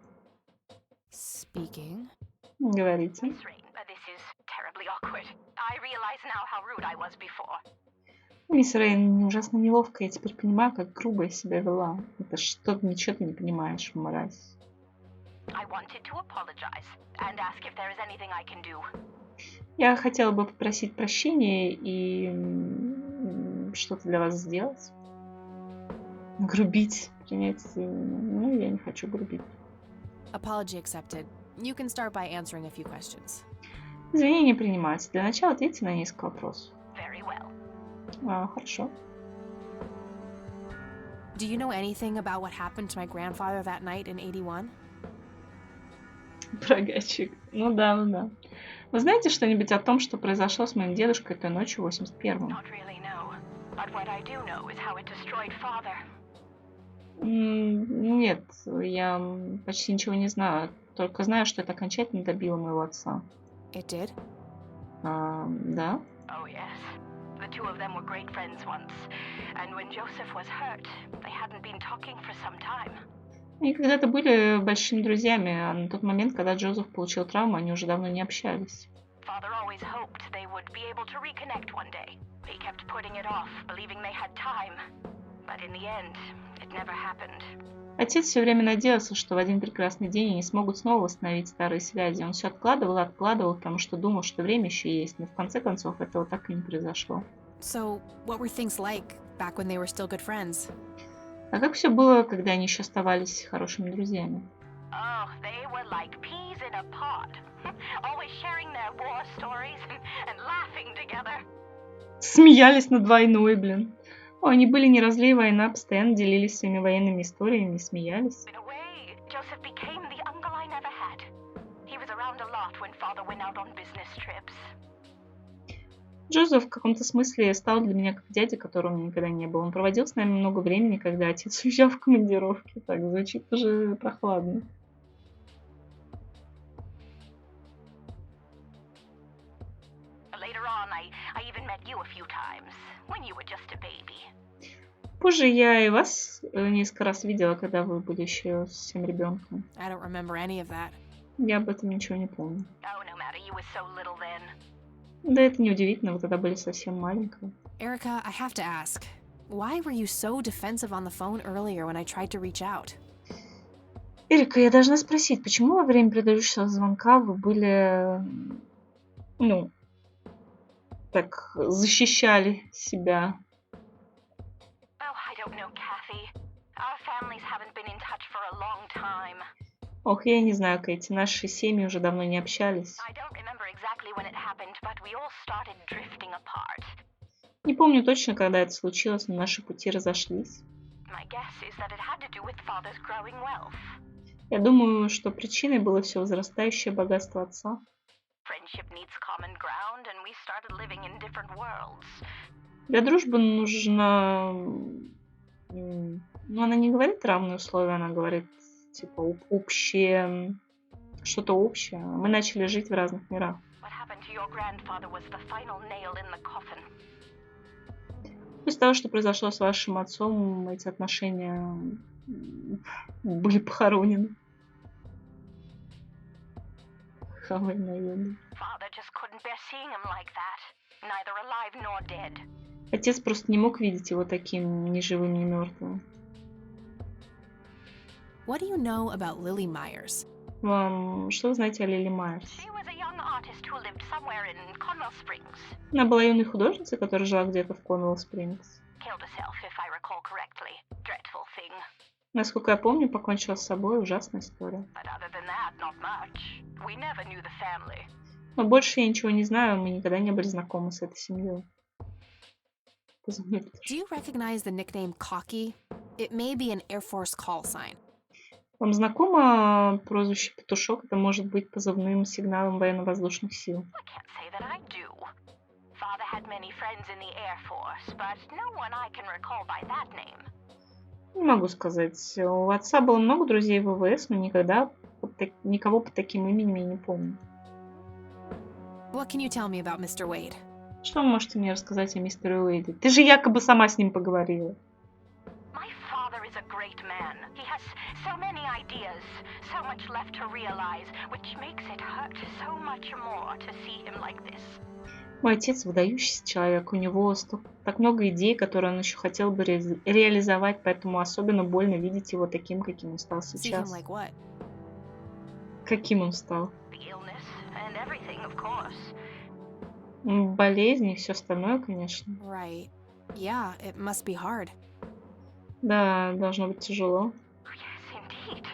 Speaking. Говорите. Miss Rain, this is terribly awkward. I realize now how rude I was before. Мисс Рейн, мне ужасно неловко. Я теперь понимаю, как грубо я себя вела. Это что, ничего ты не понимаешь, мразь. I wanted to apologize and ask if there is anything I can do. Я хотела бы попросить прощения и что-то для вас сделать. Грубить, принять... Ну, я не хочу грубить. Apology accepted. You can start by answering a few questions. Извинения принимаются. Для начала ответьте на несколько вопросов. Very well. Хорошо. Do you know anything about what happened to my grandfather that night in 81? Прогачик. Ну да, ну да. Вы знаете что-нибудь о том, что произошло с моим дедушкой той ночью в 81-м? Not really, no. But what I do know is how it destroyed father. Нет, я почти ничего не знаю. Только знаю, что это окончательно добило моего отца. It did? Да. Oh, yes. The two of them were great friends once. And when Joseph was hurt, they hadn't been talking for some time. Они когда-то были большими друзьями, а на тот момент, когда Джозеф получил травму, они уже давно не общались. Father always hoped they would be able to reconnect one day. He kept putting it off, believing they had time. But But in the end, it never happened. Отец все время надеялся, что в один прекрасный день они смогут снова восстановить старые связи. Он все откладывал и откладывал, потому что думал, что время еще есть, но в конце концов этого так и не произошло. So, what were things like back when they were still good friends? А как все было, когда они еще оставались хорошими друзьями? Oh, they were like peas in a pod. Always sharing their war stories and laughing together. Смеялись над войной, блин. О, они были не разлей война, постоянно делились своими военными историями и смеялись. In a way, Joseph became the uncle I never had. He was around a lot when father went out on business trips. Джозеф в каком-то смысле стал для меня как дядя, которого у меня никогда не было. Он проводил с нами много времени, когда отец уезжал в командировки. Так, звучит уже прохладно. Later on, I even met you a few times, when you were just a baby. Позже я и вас несколько раз видела, когда вы были еще совсем ребенком. I don't remember any of that. Я об этом ничего не помню. Oh, no matter, you were so little then. Да это неудивительно, вы тогда были совсем маленькой. Erica, I have to ask, why were you so defensive on the phone earlier when I tried to reach out? Эрика, я должна спросить, почему во время предыдущего звонка вы были, так, защищали себя? Oh, I don't know, Kathy. Our families haven't been in touch for a long time. Ох, я не знаю, Кэти, наши семьи уже давно не общались. I don't remember exactly when it happened, but we all started drifting apart. Не помню точно, когда это случилось, но наши пути разошлись. My guess is that it had to do with father's growing wealth. Я думаю, что причиной было все возрастающее богатство отца. Friendship needs common ground, and we started living in different worlds. Для дружбы нужно... она не говорит равные условия, она говорит, типа, общее... Что-то общее. Мы начали жить в разных мирах. What happened to your grandfather was the final nail in the coffin. После того, что произошло с вашим отцом, эти отношения были похоронены. Хавай, наверное. Father just couldn't bear seeing him like that, neither alive nor dead. Отец просто не мог видеть его таким ни живым, ни мертвым. What do you know about Lily Myers? Что вы знаете о Лили Майерс? She was a young artist who lived somewhere in Conwell Springs. Она была юной художницей, которая жила где-то в Конвелл Спрингс. Killed herself, if I recall correctly. Dreadful thing. Насколько я помню, покончила с собой. Ужасная история. But other than that, not much. We never knew the family. Но больше я ничего не знаю, мы никогда не были знакомы с этой семьей. Do you recognize the nickname Cocky? It may be an Air Force call sign. Вам знакомо прозвище Петушок? Это может быть позывным сигналом военно-воздушных сил. I can't say that I do. Father had many friends in the Air Force, but no one I can recall by that name. Не могу сказать. У отца было много друзей в ВВС, но никого под таким именем я не помню. What can you tell me about Mr. Wade? Что вы можете мне рассказать о мистере Уэйде? Ты же якобы сама с ним поговорила. My father is a great man. He has so many ideas, so much left to realize, which makes it hurt so much more to see him like this. Мой отец выдающийся человек. У него так много идей, которые он еще хотел бы реализовать, поэтому особенно больно видеть его таким, каким он стал See him сейчас. like what? Каким он стал? The illness and everything, of course. Болезни и все остальное, конечно. Right. Yeah, it must be hard. Да, должно быть тяжело. Yes, indeed.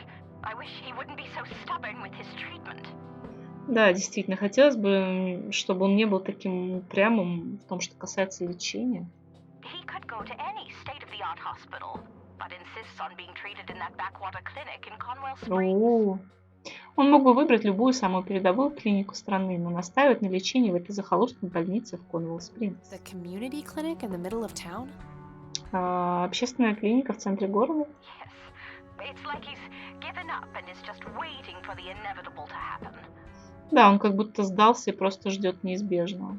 I wish he wouldn't be so stubborn with his treatment. Да, действительно, хотелось бы, чтобы он не был таким упрямым в том, что касается лечения. He could go to any state-of-the-art hospital, but insists on being treated in that backwater clinic in Conwell Springs. Он мог бы выбрать любую самую передовую клинику страны, но настаивает на лечении в этой захолустной больнице в Конвелл Спрингс. The community clinic in the middle of town? Общественная клиника в центре города? Yes. It's like he's given up and is just waiting for the inevitable to happen. Да, он как будто сдался и просто ждет неизбежного.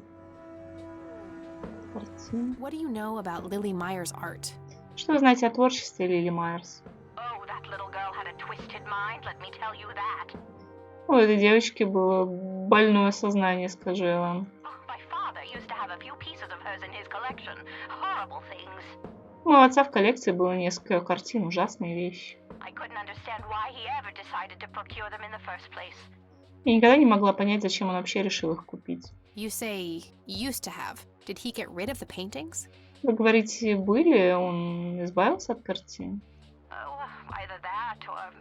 Картина. What do you know about Lily Myers' art? Что вы знаете о творчестве Лили Майерс? Oh, that little girl had a twisted mind, let me tell you that. У этой девочки было больное сознание, скажу я вам. Oh, my father used to have a few pieces of hers in his collection. Horrible things. У отца в коллекции было несколько картин, ужасные вещи. I couldn't understand why he ever decided to procure them in the first place. Я никогда не могла понять, зачем он вообще решил их купить. You say used to have. Did he get rid of the paintings? Вы говорите, были, он избавился от картин? Oh, either that or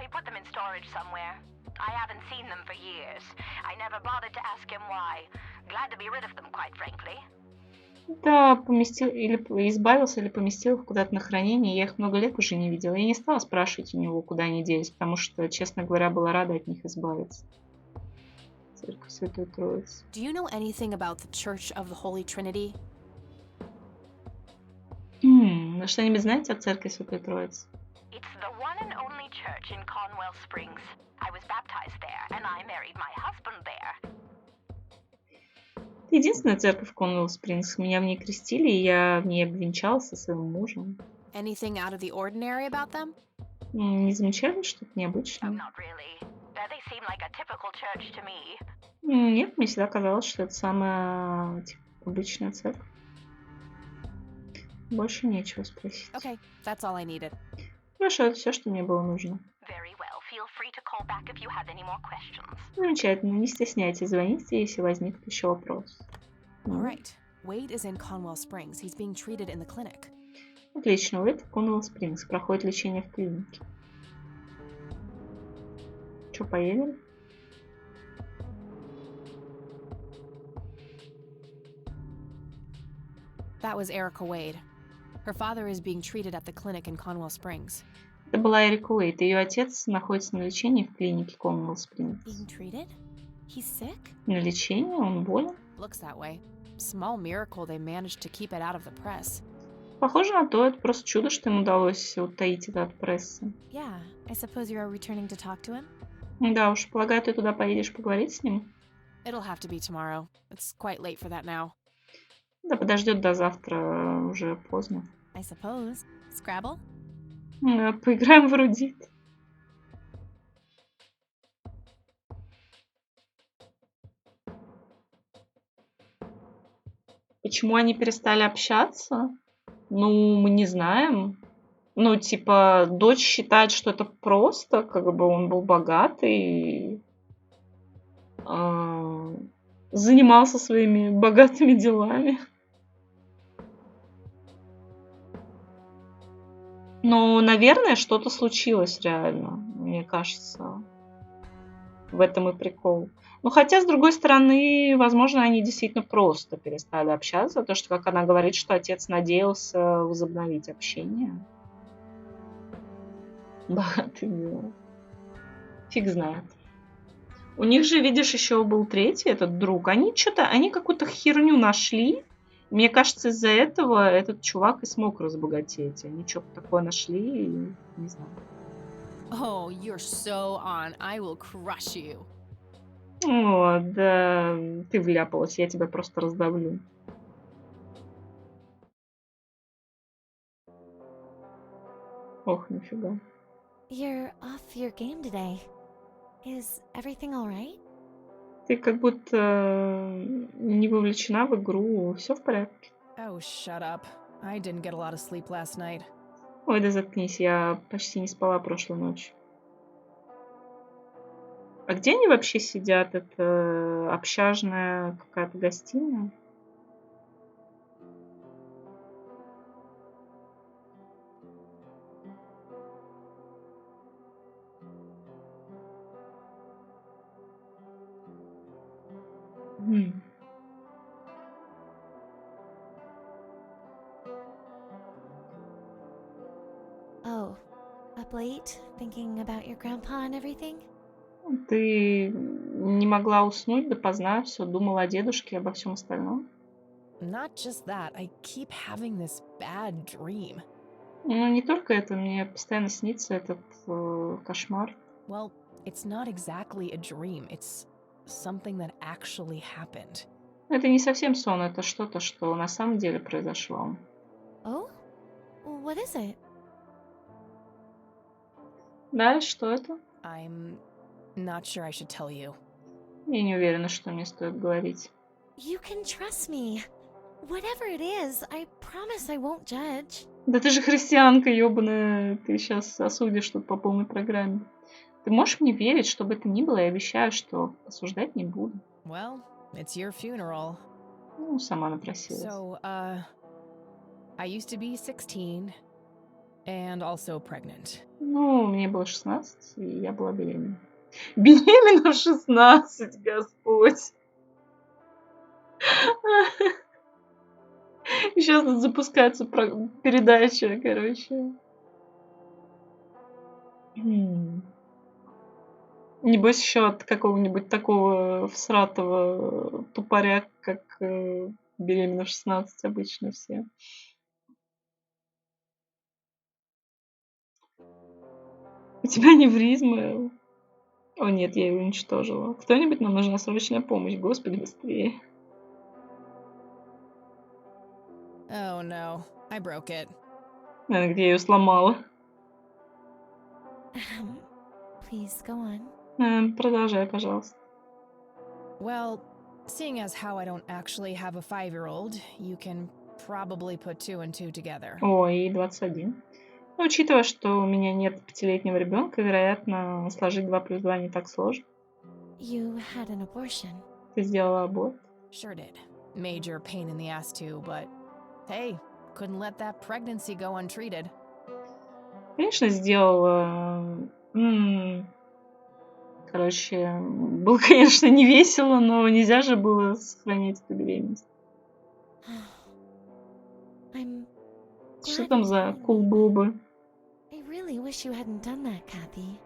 he put them in storage somewhere. I haven't seen them for years. I never bothered to ask him why. Glad to be rid of them, quite frankly. Да, поместил или избавился, или поместил их куда-то на хранение. Я их много лет уже не видела. Я не стала спрашивать у него, куда они делись, потому что, честно говоря, была рада от них избавиться. Церковь Святой Троицы. Do you know anything about the Church of the Holy Trinity? Ну, что-нибудь знаете о Церкви Святой Троицы? It's the one and only church in Conwell Springs. I was baptized there, and I married my husband there. Единственная церковь в Конвелл Спрингс. Меня в ней крестили, и я в ней обвенчалась со своим мужем. Anything out of the ordinary about them? Не замечали что-то Oh, необычное? not really. They seem like a typical church to me. Нет, мне всегда казалось, что это самая обычная церковь. Больше нечего спросить. Okay, that's all I needed. Хорошо, это все, что мне было нужно. Very well. Feel free to call back if you have any more questions. Замечательно, не стесняйтесь, звоните, если возникнут еще вопросы. All right. Wade is in Conwell Springs. He's being treated in the clinic. Отлично, Уэйд в Конвелл Спрингс проходит лечение в клинике. Че, поедем? That was Erica Wade. Her father is being treated at the clinic in Conwell Springs. Это была Эрика Уэйд. Ее отец находится на лечении в клинике Конвелл Спрингс. Being treated? He's sick? На лечении? Он болен? Looks that way. Small miracle they managed to keep it out of the press. Похоже на то, это просто чудо, что им удалось утаить это от прессы. Yeah, I suppose you're returning to talk to him? Да уж, полагаю, ты туда поедешь поговорить с ним? It'll have to be tomorrow. It's quite late for that now. Да подождет до завтра, уже поздно. I suppose. Scrabble? Поиграем в эрудит. Почему они перестали общаться? Ну, мы не знаем. Ну, типа, дочь считает, что это просто, как бы он был богатый, занимался своими богатыми делами. Но, наверное, что-то случилось реально, мне кажется. В этом и прикол. Ну, хотя, с другой стороны, возможно, они действительно просто перестали общаться. То, что, как она говорит, что отец надеялся возобновить общение. Богатый дела. Фиг знает. У них же, видишь, еще был третий, этот друг. Они какую-то херню нашли. Мне кажется, из-за этого этот чувак и смог разбогатеть. Они что-то такое нашли, и не знаю. Oh, you're so on. I will crush you. О, да, ты вляпалась, я тебя просто раздавлю. Ох, нифига. You're off your game today. Is everything alright? Ты как будто не вовлечена в игру. Все в порядке. Oh, shut up. I didn't get a lot of sleep last night. Ой, да заткнись, я почти не спала прошлой ночью. А где они вообще сидят? Это общажная какая-то гостиная? Oh, up late, thinking about your grandpa and everything? Ты не могла уснуть допоздна, все думала о дедушке и обо всем остальном? Not just that, I keep having this bad dream. Ну, не только это, мне постоянно снится этот кошмар. Well, it's not exactly a dream. It's something that actually happened. Это не совсем сон, это что-то, что на самом деле произошло. Oh? What is it? Да, что это? I'm not sure I should tell you. Я не уверена, что мне стоит говорить. You can trust me. Whatever it is, I promise I won't judge. Да ты же христианка, ёбаная. Ты сейчас осудишь тут по полной программе. Ты можешь мне верить, что бы это ни было, я обещаю, что осуждать не буду. Well, it's your funeral. Ну, сама напросилась. So, I used to be 16 and also pregnant. Ну, мне было 16, и я была беременна. Беременна в 16, Господь. Сейчас тут запускается передача, короче. Небось еще от какого-нибудь такого всратого тупоря, как беременна в 16 обычно все. У тебя аневризма? О нет, я его уничтожила. Кто-нибудь, нам нужна срочная помощь. Господи, быстрее. Oh no, I broke it. Где я ее сломала? Please go on. Продолжай, пожалуйста. Well, seeing as how I don't actually have a 5-year-old, you can probably put 2 and 2 together. О, ей 21. Но учитывая, что у меня нет 5-летнего ребенка, вероятно, сложить 2 плюс 2 не так сложно. You had an abortion. Ты сделала аборт? Sure did. Major pain in the ass too, but hey, couldn't let that pregnancy go untreated. Конечно, сделала. Короче, было, конечно, не весело, но нельзя же было сохранять эту беременность. I'm Что glad там you за didn't. кулбобы? I really wish you hadn't done that, Kathy.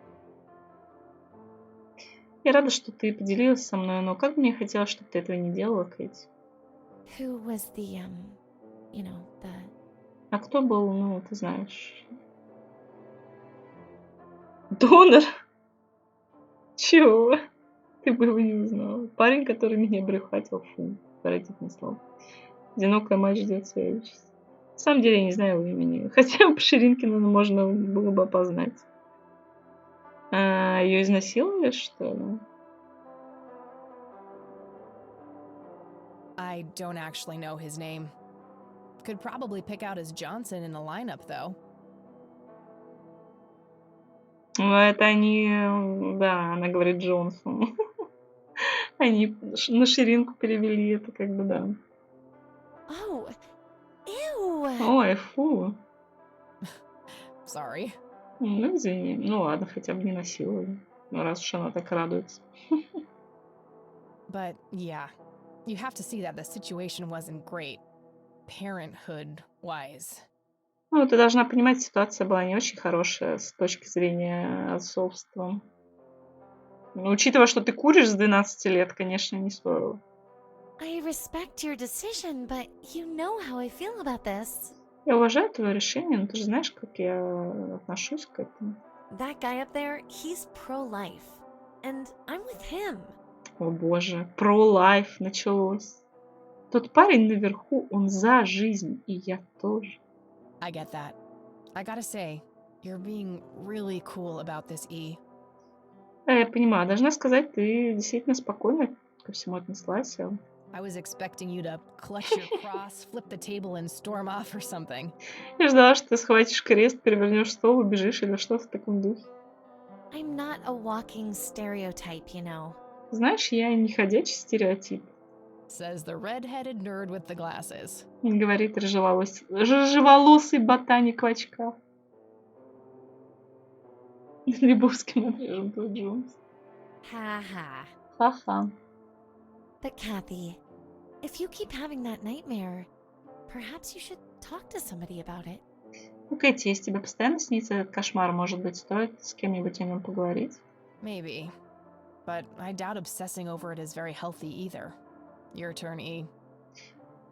Я рада, что ты поделилась со мной, но как бы мне хотелось, чтобы ты этого не делала, Кэти. Who was the the А кто был, ну, ты знаешь... Донор? Чего? Ты бы его не узнала. Парень, который меня брюхатил, фу, отвратительное слово. Одинокая мать ждет своей участи. На самом деле, я не знаю его имени. Хотя по Ширинкину можно было бы опознать. Ее изнасиловали, что ли? I don't actually know his name. Could probably pick out his Johnson in the lineup, though. Ну, это они... Да, она говорит Джонсон. Они на Ширинку перевели это, как бы, да. Oh, ew! Ой, фу. Sorry. Ну, извини. Ну, ладно, хотя бы не насиловали. Ну, раз уж она так радуется. But yeah, you have to see that the situation wasn't great, parenthood-wise. Ну, ты должна понимать, ситуация была не очень хорошая с точки зрения отцовства. Ну, учитывая, что ты куришь с 12 лет, конечно, не здорово. I respect your decision, but you know how I feel about this. Я уважаю твое решение, но ты же знаешь, как я отношусь к этому. That guy up there, he's pro-life. And I'm with him. О боже, про-лайф началось. Тот парень наверху, он за жизнь, и я тоже. I get that. I gotta say, you're being really cool about this, E. Я понимаю, должна сказать, ты действительно спокойно ко всему отнеслась. I was expecting you to clutch your cross, flip the table, and storm off or something. Я ждала, что ты схватишь крест, перевернешь стол, убежишь или что-то в таком духе. I'm not a walking stereotype, you know. Знаешь, я не ходячий стереотип. Says the red-headed nerd with the glasses. Говорит рыжеволосый ботаник в очках. Лебовским отрежем твой Джонс. Ha-ha. Ха-ха. But Kathy, if you keep having that nightmare, perhaps you should talk to somebody about it. Ну, Кэти, если тебе постоянно снится этот кошмар, может быть, стоит с кем-нибудь о нем поговорить? Maybe. But I doubt obsessing over it is very healthy either. Your turn, E.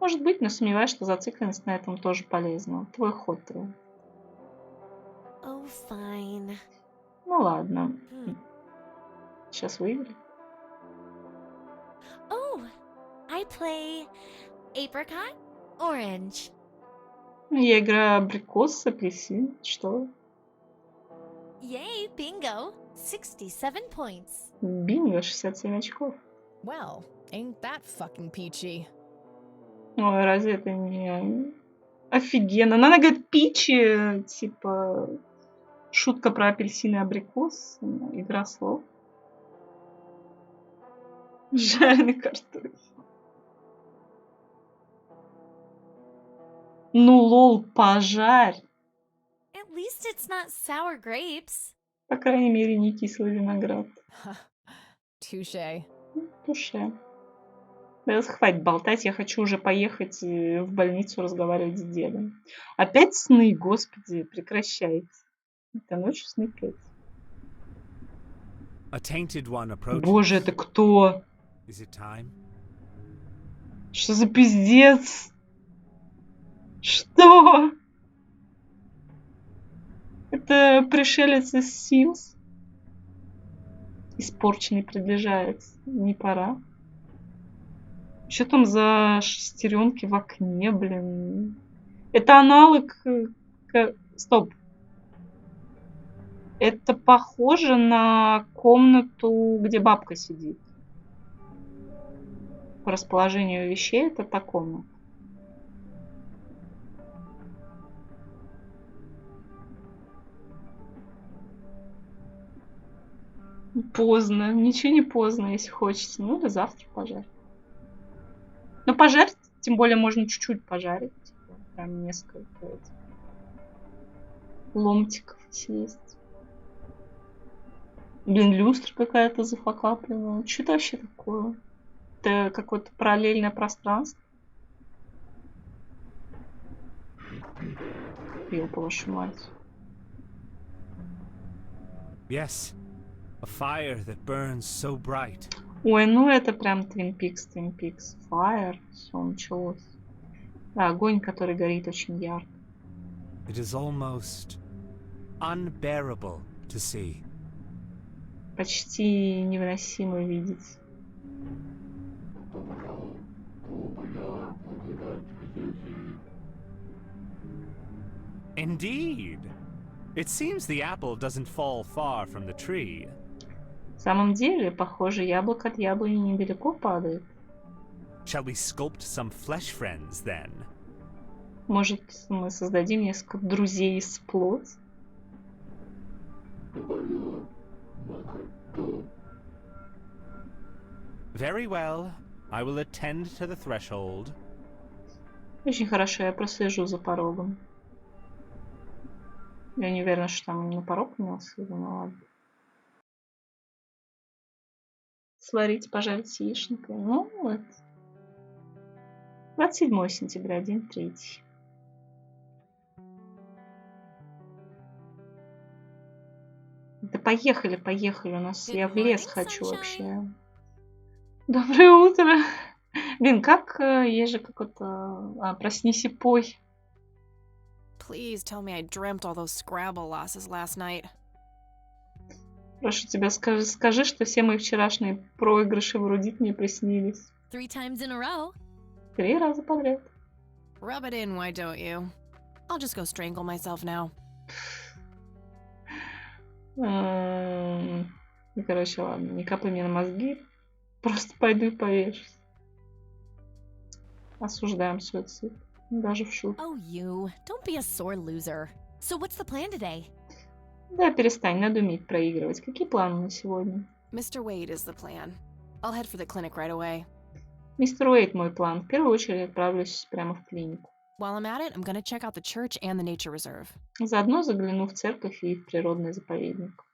Может быть, но сомневаюсь, что зацикленность на этом тоже полезна. Твой ход, Тру. Oh, fine. Ну ладно. Сейчас выиграю. Oh, I play apricot orange. Я играю абрикос, апельсин. Что? Yay, bingo. 67 points. Бинго, 67 очков. Well, ain't that fucking peachy? Ой, разве это не Офигенно. Но она говорит пичи, типа шутка про апельсин и абрикос. Игра слов. Жареный картофель. Ну, лол, пожарь. At least it's not sour grapes. По крайней мере, не кислый виноград. Touche. Туше. Да, хватит болтать, я хочу уже поехать в больницу разговаривать с дедом. Опять сны, господи, прекращайте. Это ночью сны опять. A tainted one approaches. Боже, это кто? Is it time? Что за пиздец? Что? Это пришелец из Sims? Испорченный приближается. Не пора. Что там за шестеренки в окне, блин? Это аналог... Стоп. Это похоже на комнату, где бабка сидит. По расположению вещей это та комната. Поздно. Ничего не поздно, если хочется. Ну, или завтра пожарь. Ну, пожарить, тем более можно чуть-чуть пожарить. Типа, прям несколько этих ломтиков съесть. Блин, люстра какая-то зафакапленная. Что это вообще такое? Это какое-то параллельное пространство? Ёпа вашу мать. Yes. A fire that burns so bright. Ой, ну это прям Twin Peaks. Fire. Все началось. Да, огонь, который горит очень ярко. It is almost unbearable to see. Почти невыносимо видеть. Indeed. It seems the apple doesn't fall far from the tree. В самом деле, похоже, яблоко от яблони недалеко падает. Shall we sculpt some flesh friends then? Может, мы создадим несколько друзей из плоти? Very well. I will attend to the threshold. Очень хорошо, я прослежу за порогом. Я не уверена, что там именно порог имелся в виду, но ладно. Сварить, пожарить яичникой. Ну, вот. 27 сентября, день 3. Да поехали, поехали. У нас я в лес хочу вообще. Доброе утро. Блин, как есть же какой-то... проснись и пой. Please tell me I dreamt all those Scrabble losses last night. Прошу тебя, скажи, что все мои вчерашние проигрыши в Эрудит мне приснились. 3 times in a row. 3 раза подряд. Rub it in, why don't you? I'll just go strangle myself now. Ну, короче, ладно, не капай мне на мозги. Просто пойду и повешусь. Осуждаем суицид. Даже в шутку. Oh, you. Don't be a sore loser. So what's the plan today? Да, перестань, надо уметь проигрывать. Какие планы на сегодня? Mr. Wade is the plan. I'll head for the clinic right away. Мистер Уэйт мой план. В первую очередь отправлюсь прямо в клинику. While I'm at it, I'm gonna check out the church and the nature reserve. Заодно загляну в церковь и в природный заповедник.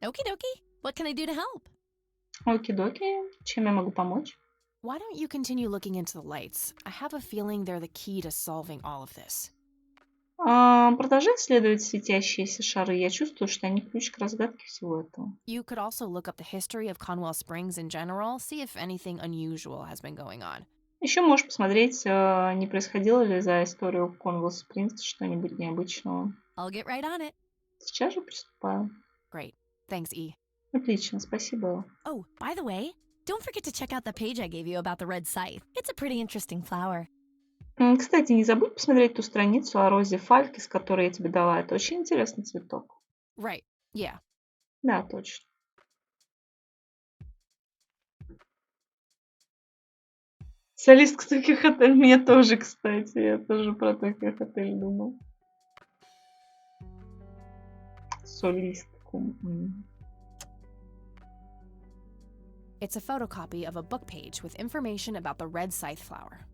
Okie dokie. What can I do to help? Оки-доки. Чем я могу помочь? Why don't you continue looking into the lights? I have a feeling they're the key to solving all of this. Продолжай исследовать светящиеся шары. Я чувствую, что они ключ к разгадке всего этого. You could also look up the history of Conwell Springs in general, see if anything unusual has been going on. Еще можешь посмотреть, не происходило ли за историю Конвелл Спрингс что-нибудь необычного. I'll get right on it. Сейчас же приступаю. Great. Thanks, E. Отлично, спасибо. Oh, by the way, don't forget to check out the page I gave you about the red scythe. It's a pretty interesting flower. Кстати, не забудь посмотреть ту страницу о розе фалькис, которую я тебе дала. Это очень интересный цветок. Right. Yeah. Да, точно. Солистка Токио Хотель. Мне тоже, кстати. Я тоже про Токио Хотель думал. Солистку. It's a photocopy of a book page with information about the red scythe flower.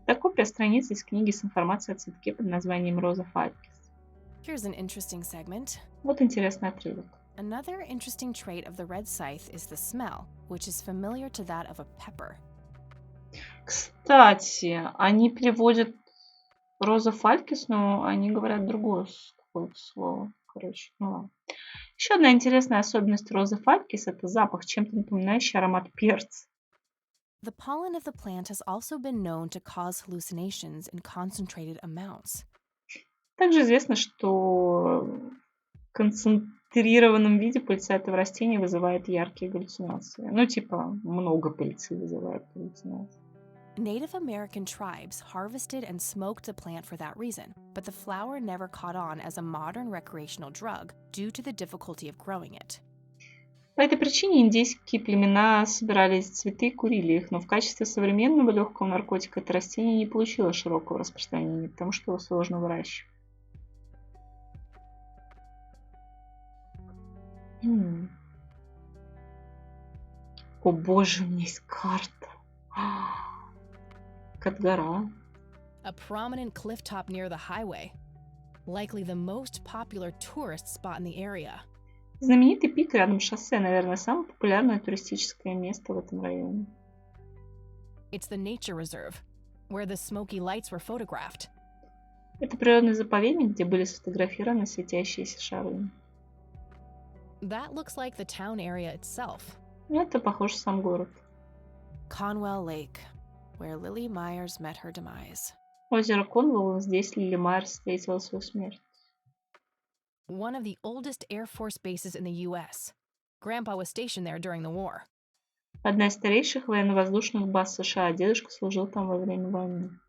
Это копия страницы из книги с информацией о цветке под названием Роза Фалькис. Here's an interesting segment. Вот интересный отрывок. Another interesting trait of the red scythe is the smell, which is familiar to that of a pepper. Кстати, они переводят Роза Фалькис, но они говорят другое какое-то слово. Короче, ну ладно. Еще одна интересная особенность Розы Фалькис – это запах, чем-то напоминающий аромат перца. The pollen of the plant has also been known to cause hallucinations in concentrated amounts. Также известно, что в концентрированном виде пыльца этого растения вызывает яркие галлюцинации. Ну, типа, много пыльцы вызывает галлюцинации. Native American tribes harvested and smoked the plant for that reason, but the flower never caught on as a modern recreational drug due to the difficulty of growing it. По этой причине индейские племена собирали эти цветы и курили их, но в качестве современного легкого наркотика это растение не получило широкого распространения, потому что его сложно выращивать. О боже, у меня есть карта. Катгара. A prominent cliff top near the highway, likely the most popular tourist spot in the area. Знаменитый пик рядом с шоссе, наверное, самое популярное туристическое место в этом районе. It's the nature reserve, where the smoky lights were photographed. Это природный заповедник, где были сфотографированы светящиеся шары. That looks like the town area itself. Это похож сам город. Conwell Lake, where Lily Myers met her demise. Озеро Конвелл, здесь Лили Майерс встретила свою смерть. One of the oldest Air Force bases in the U.S. Grandpa was stationed there during the war. Одна из старейших военно-воздушных баз США. Дедушка служил там во время войны.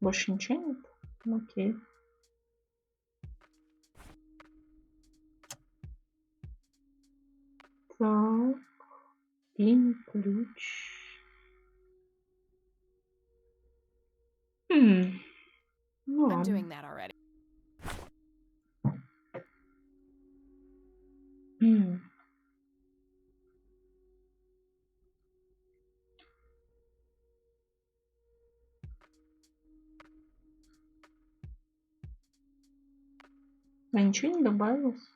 Больше ничего нет? Окей. Так. Пин, ключ. Ну I'm ладно. doing that already. А ничего не добавилось?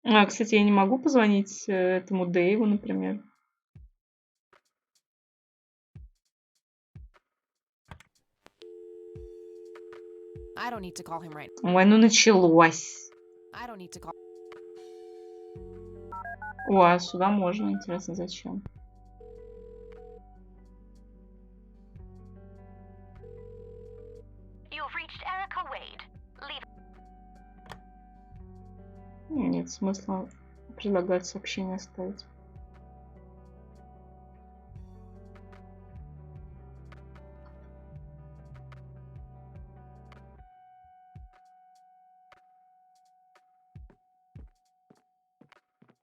А, кстати, я не могу позвонить этому Дэйву, например. I don't need to call him right. Ой, ну началось. I don't need to call. О, а сюда можно. Интересно, зачем? You've reached Erica Wade. Leave. Нет смысла предлагать сообщение оставить.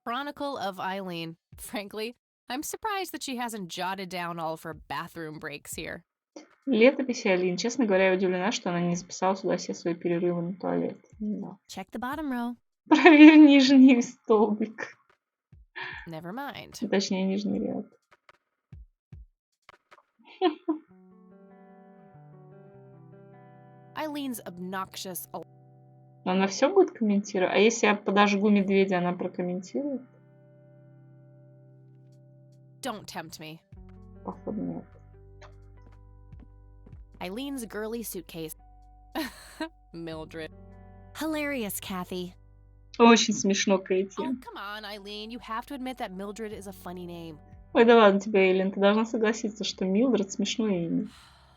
Chronicle of Eileen. Frankly, I'm surprised that she hasn't jotted down all of her bathroom breaks here. Летопись Алин. Честно говоря, я удивлена, что она не записала сюда все свои перерывы на туалет. Да. Check the bottom row. Проверь нижний столбик. Never mind. Точнее, нижний ряд. Eileen's obnoxious. Она все будет комментировать? А если я подожгу медведя, она прокомментирует? Don't tempt me. Походу, нет. Eileen's girly suitcase. Mildred. Hilarious, Kathy. Очень смешно, Кэти. Oh, come on, Eileen. You have to admit that Mildred is a funny name. Ой, да ладно тебе, Эйлин. Ты должна согласиться, что Милдред смешное имя.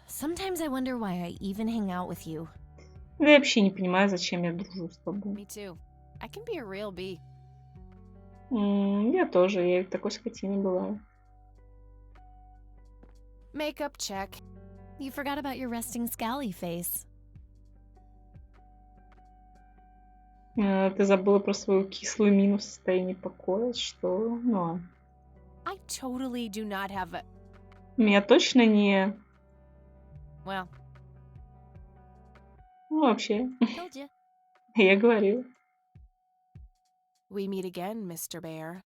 Sometimes I wonder why I even hang out with you. Да я вообще не понимаю, зачем я дружу с тобой. Me too. I can be a real bee. Я тоже. Я ведь такой скотиной бываю. Makeup check. You forgot about your resting scally face. Ты забыла про свою кислую мину в состоянии покоя, что... Ну ладно. I totally do not have a. У меня точно не... Well, Ну, вообще, Told you. я говорила. we meet again, Mr. Bear.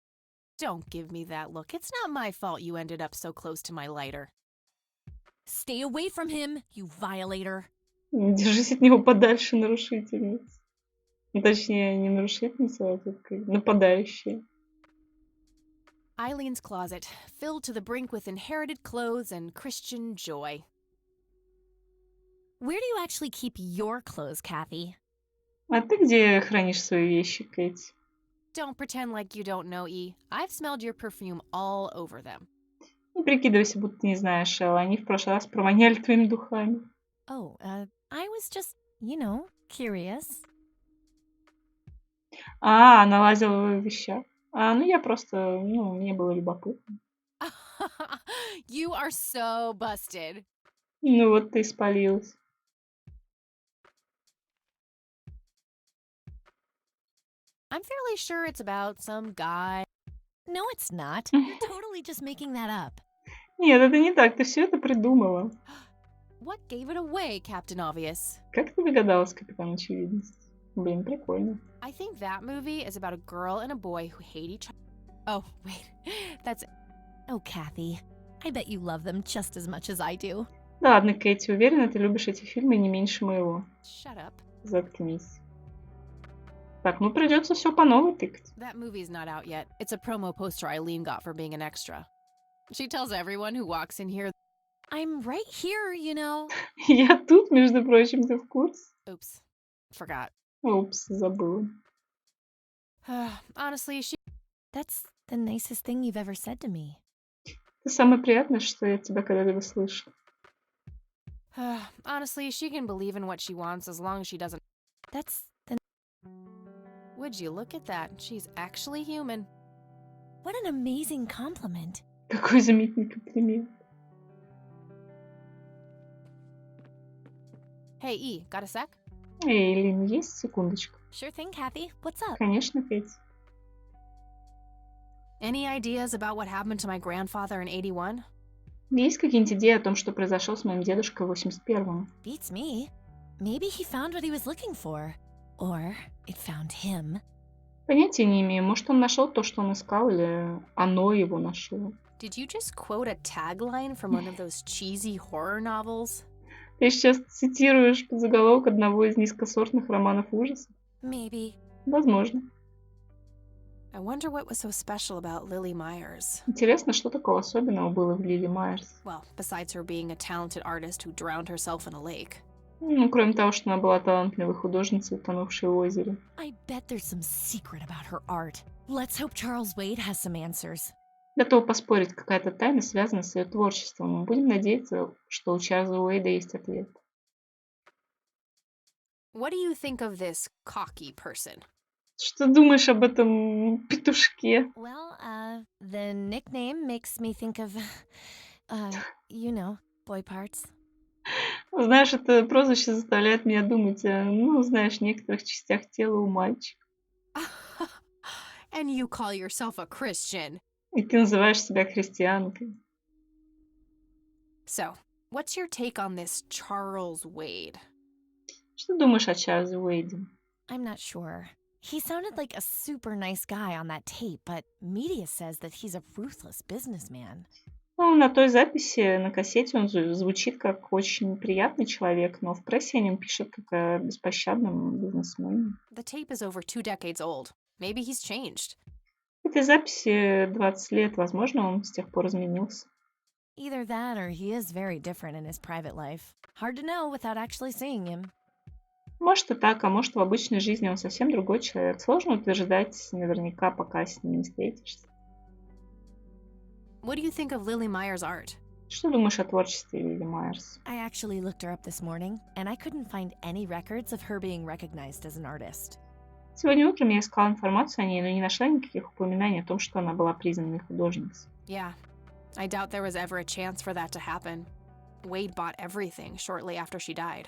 Don't give me that look. It's not my fault you ended up so close to my lighter. Stay away from him, you violator. Держись от него подальше, нарушительница. Ну, точнее, не нарушительница, а тут как нападающая. Eileen's closet, filled to the brink with inherited clothes and Christian joy. Where do you actually keep your clothes, Kathy? А ты где хранишь свои вещи, Кэти? Don't pretend like you don't know, E. I've smelled your perfume all over them. Не прикидывайся, будто не знаешь, Элла. Они в прошлый раз провоняли твоими духами. Oh, I was just, curious. А, она лазила в вещах. Ну я просто, мне было любопытно. You are so busted. Ну вот ты спалилась. I'm fairly sure it's about some guy. No, it's not. You're totally just making that up. Нет, это не так, ты все это придумала. What gave it away, Captain Obvious? Как ты догадалась, капитан Очевидность? Блин, прикольно. I think that movie is about a girl and a boy who hate each other. Oh, wait. That's... Oh, Kathy. I bet you love them just as much as I do. Да ладно, Кэти, уверена, ты любишь эти фильмы не меньше моего. Shut up. Заткнись. Так, придется все по новой тыкать. That movie's not out yet. It's a promo poster Eileen got for being an extra. She tells everyone who walks in here... I'm right here, Я тут, между прочим, ты в курсе? Oops. Forgot. Упс, забыла. Honestly, she... That's the nicest thing you've ever said to me. Это самое приятное, что я от тебя когда-либо слышал. Honestly, she can believe in what she wants as long as she doesn't... That's the... Would you look at that? She's actually human. What an amazing compliment. Какой изумительный комплимент. Hey, E, got a sec? Эй, Лин, есть секундочку? Sure thing, Kathy. What's up? Конечно, Кэти. Any ideas about what happened to my grandfather in 81? Есть какие-нибудь идеи о том, что произошло с моим дедушкой в 81-м? Beats me. Maybe he found what he was looking for. Or it found him. Понятия не имею. Может, он нашел то, что он искал, или оно его нашло. Did you just quote a tagline from one of those cheesy horror novels? Ты сейчас цитируешь подзаголовок одного из низкосортных романов ужасов? Maybe. Возможно. I wonder what was so special about Lily Myers. Интересно, что такого особенного было в Лили Майерс? Well, besides her being a talented artist who drowned herself in a lake. Кроме того, что она была талантливой художницей, утонувшей в озере. I bet there's some secret about her art. Let's hope Charles Wade has some answers. Готова поспорить, какая-то тайна связана с ее творчеством. Будем надеяться, что у Чарльза Уэйда есть ответ. What do you think of this cocky person? Что думаешь об этом петушке? Well, the nickname makes me think of, boy parts. Знаешь, это прозвище заставляет меня думать о, некоторых частях тела у мальчика. And you call yourself a Christian. И ты называешь себя христианкой. So, what's your take on this Charles Wade? Что думаешь о Чарльзе Уэйде? I'm not sure. He sounded like a super nice guy on that tape, but media says that he's a ruthless businessman. На той записи на кассете он звучит как очень приятный человек, но в прессе о нем пишут как о беспощадном бизнесмене. The tape is over 2 decades old. Maybe he's changed. Этой записи 20 лет, возможно, он с тех пор изменился. Either that or he is very different in his private life. Hard to know without actually seeing him. Может и так, а может в обычной жизни он совсем другой человек. Сложно утверждать наверняка, пока с ним не встретишься. What do you think of Lily Myers' art? Что думаешь о творчестве Лили Майерс? I actually looked her up this morning, and I couldn't find any records of her being recognized as an artist. Сегодня утром я искала информацию о ней, но не нашла никаких упоминаний о том, что она была признанной художницей. Yeah, I doubt there was ever a chance for that to happen. Wade bought everything shortly after she died.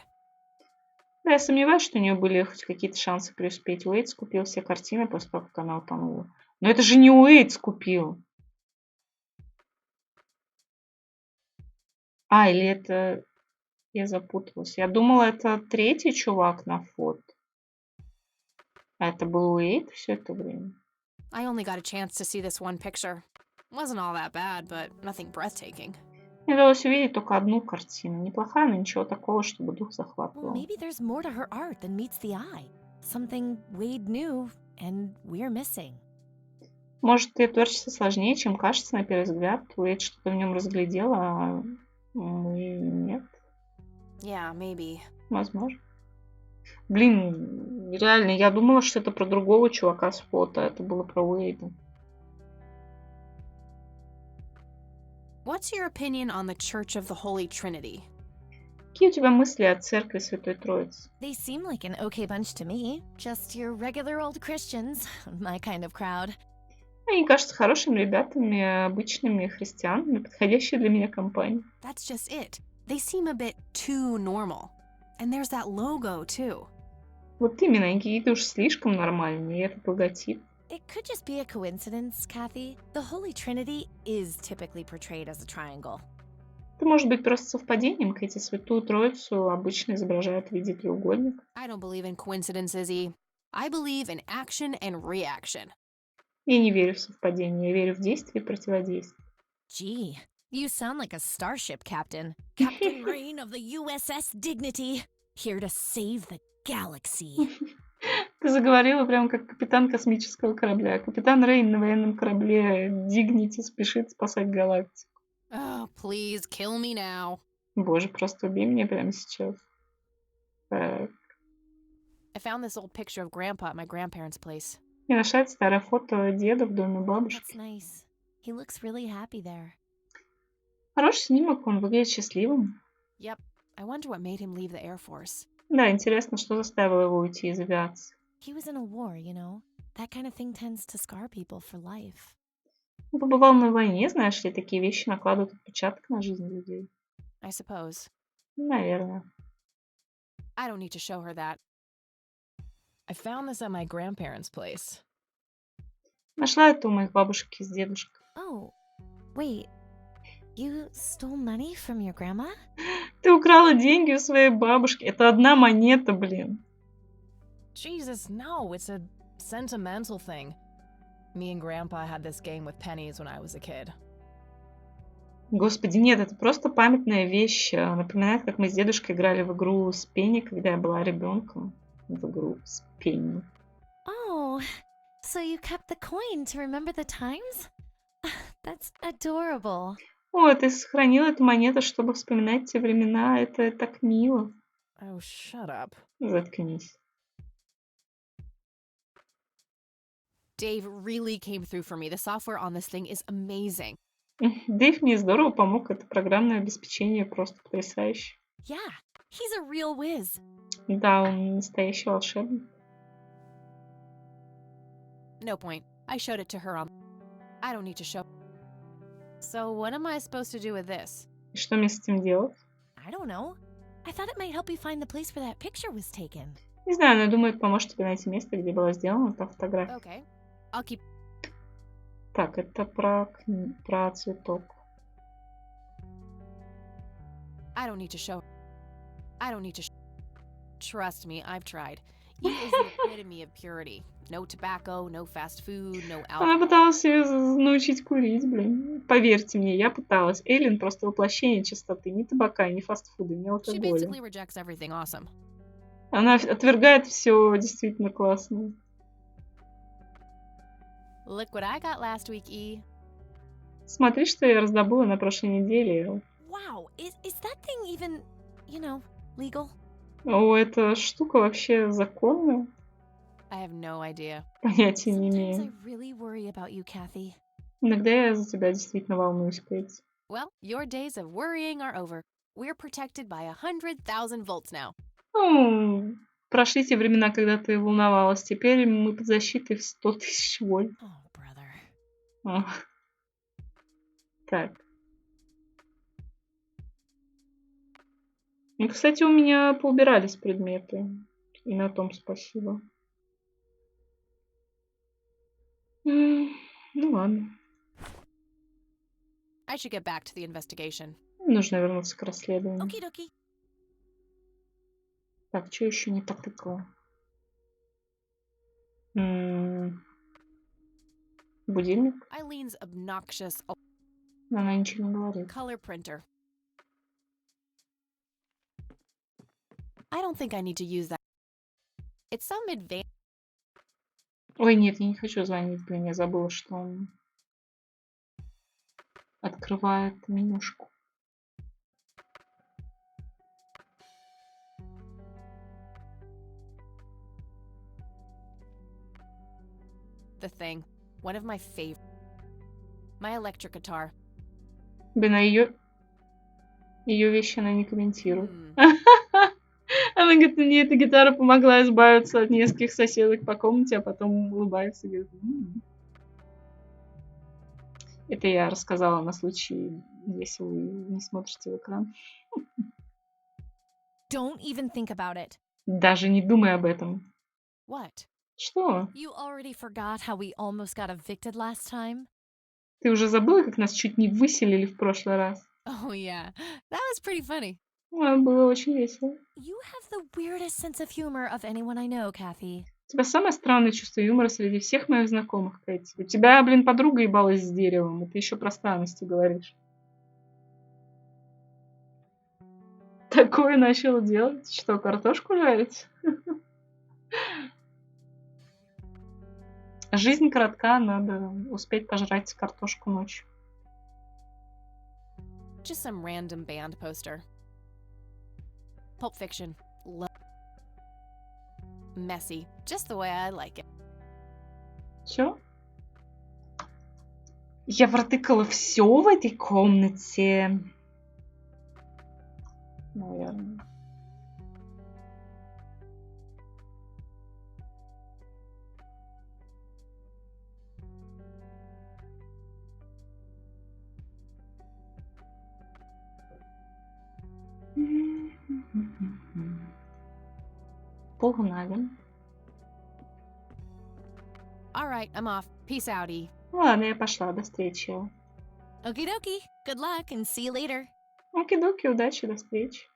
Да, я сомневаюсь, что у нее были хоть какие-то шансы преуспеть. Уэйд скупил все картины после того, как она утонула. Но это же не Уэйд скупил. А, или это... Я запуталась. Я думала, это третий чувак на фото. А это был Уэйд все это время. I only got a chance to see this one picture. Wasn't all that bad, but nothing breathtaking. Мне удалось увидеть только одну картину. Неплохая, но ничего такого, чтобы дух Well, захватывал. maybe there's more to her art than meets the eye. Something Wade knew and we're missing. Может, ее творчество сложнее, чем кажется на первый взгляд. Уэйд что-то в нем разглядел, а мы нет. Yeah, maybe. Возможно. Блин, реально, я думала, что это про другого чувака с фото, а это было про Уэйда. What's your opinion on the Church of the Holy Trinity? Какие у тебя мысли о церкви Святой Троицы? They seem like an okay bunch to me. Just your regular old Christians, my kind of crowd. Они кажутся хорошими ребятами, обычными христианами, подходящей для меня компанией. That's just it. They seem a bit too normal. And there's that logo, too. Вот именно, они какие-то уж слишком нормальные, и этот логотип. It could just be a coincidence, Kathy. The Holy Trinity is typically portrayed as a triangle. Это может быть просто совпадением, Кэти Святую Троицу обычно изображают в виде треугольника. I don't believe in coincidences, E. I believe in action and reaction. Я не верю в совпадение, я верю в действие и противодействие. Gee, you sound like a starship captain. Captain Rain of the USS Dignity, here to save the galaxy. Ты заговорила прям как капитан космического корабля. Капитан Рейн на военном корабле Дигнити спешит спасать галактику. Oh, please kill me now. Боже, просто убей меня прямо сейчас. Так. I found this old picture of Grandpa at my grandparents' place. Я нашла это старое фото деда в доме That's бабушки. nice. He looks really happy there. Хороший снимок, он выглядит счастливым. Yep. I wonder what made him leave the Air Force. Да, интересно, что заставило его уйти из авиации. He was in a war, you know. That kind of thing tends to scar people for life. Он побывал на войне, знаешь ли, такие вещи накладывают отпечаток на жизнь людей. I suppose. Наверное. I don't need to show her that. I found this at my grandparents' place. Нашла это у моих бабушки с дедушкой. Oh, wait. You stole money from your grandma? Ты украла деньги у своей бабушки. Это одна монета, блин. Jesus, no, it's a sentimental thing. Me and Grandpa had this game with pennies when I was a kid. Господи, нет, это просто памятная вещь. Напоминает, как мы с дедушкой играли в игру с Пенни, когда я была ребенком. В игру с Пенни. Oh, so you kept the coin to remember the times? That's adorable. О, ты сохранила эту монету, чтобы вспоминать те времена. Это так мило. Oh, shut up. Заткнись. Dave really came through for me. The software on this thing is amazing. Дэйв мне здорово помог. Это программное обеспечение просто потрясающе. Yeah, he's a real whiz. Да, он настоящий волшебник. No point. I showed it to her on... I don't need to show... So what am I supposed to do with this? И что мне с этим делать? I don't know. I thought it might help you find the place where that picture was taken. Не знаю, но я думаю, это поможет тебе найти место, где была сделана та фотография. Okay. I'll keep... Так, это про цветок. I don't need to show... I don't need to... Trust me, I've tried. E is the epitome of purity. No tobacco, no fast food, no Она alcohol. пыталась ее научить курить, блин. Поверьте мне, я пыталась. Эйлин просто воплощение чистоты. Ни табака, ни фастфуда, ни She алкоголя. basically rejects everything awesome. Она отвергает все действительно классное. Look what I got last week, E. Смотри, что я раздобыла на прошлой неделе. Wow, is that thing even, you know, legal? О, эта штука вообще законная? I have no idea. Понятия не Sometimes I имею. really worry about you, Kathy. Иногда я за тебя действительно волнуюсь, Кэти. Well, your days of worrying are over. We're protected by 100,000 volts now. Ну, прошли те времена, когда ты волновалась. Теперь мы под защитой в 100 тысяч вольт. Oh, brother. А. Так. Ну, кстати, у меня поубирались предметы. И на том спасибо. Ну ладно. I should get back to the investigation. Нужно вернуться к расследованию. Okie-dokie. Так, что еще не потыкала? Будильник? Eileen's obnoxious Она ничего не говорит. color printer. I don't think I need to use that. It's some advanced. Ой, нет, я не хочу звонить, блин, я забыла, что он открывает менюшку. The thing. One of my favorite. My electric guitar. Блин, а ее вещи она не комментирует. Hmm. Она говорит, мне эта гитара помогла избавиться от нескольких соседок по комнате, а потом улыбается и говорит, Это я рассказала на случай, если вы не смотрите в экран. Don't even think about it. Даже не думай об этом. What? Что? You already forgot how we almost got evicted last time? Ты уже забыла, как нас чуть не выселили в прошлый раз? Oh yeah, that was pretty funny. Было очень весело. You have the weirdest sense of humor of anyone I know, Kathy. У тебя самое странное чувство юмора среди всех моих знакомых, Кэти. У тебя, блин, подруга ебалась с деревом, и ты еще про странности говоришь. Такое начал делать? Что, картошку жарить? Жизнь коротка, надо успеть пожрать картошку ночью. Just some random band poster. Pulp Fiction. Messy. Just the way I like it. Чё? Я протыкала все в этой комнате. Наверное. Погнали. Alright, I'm off. Peace outie. Ладно, я пошла. До встречи. Okie dokie. Good luck and see you later. Оки-доки, удачи, до встречи.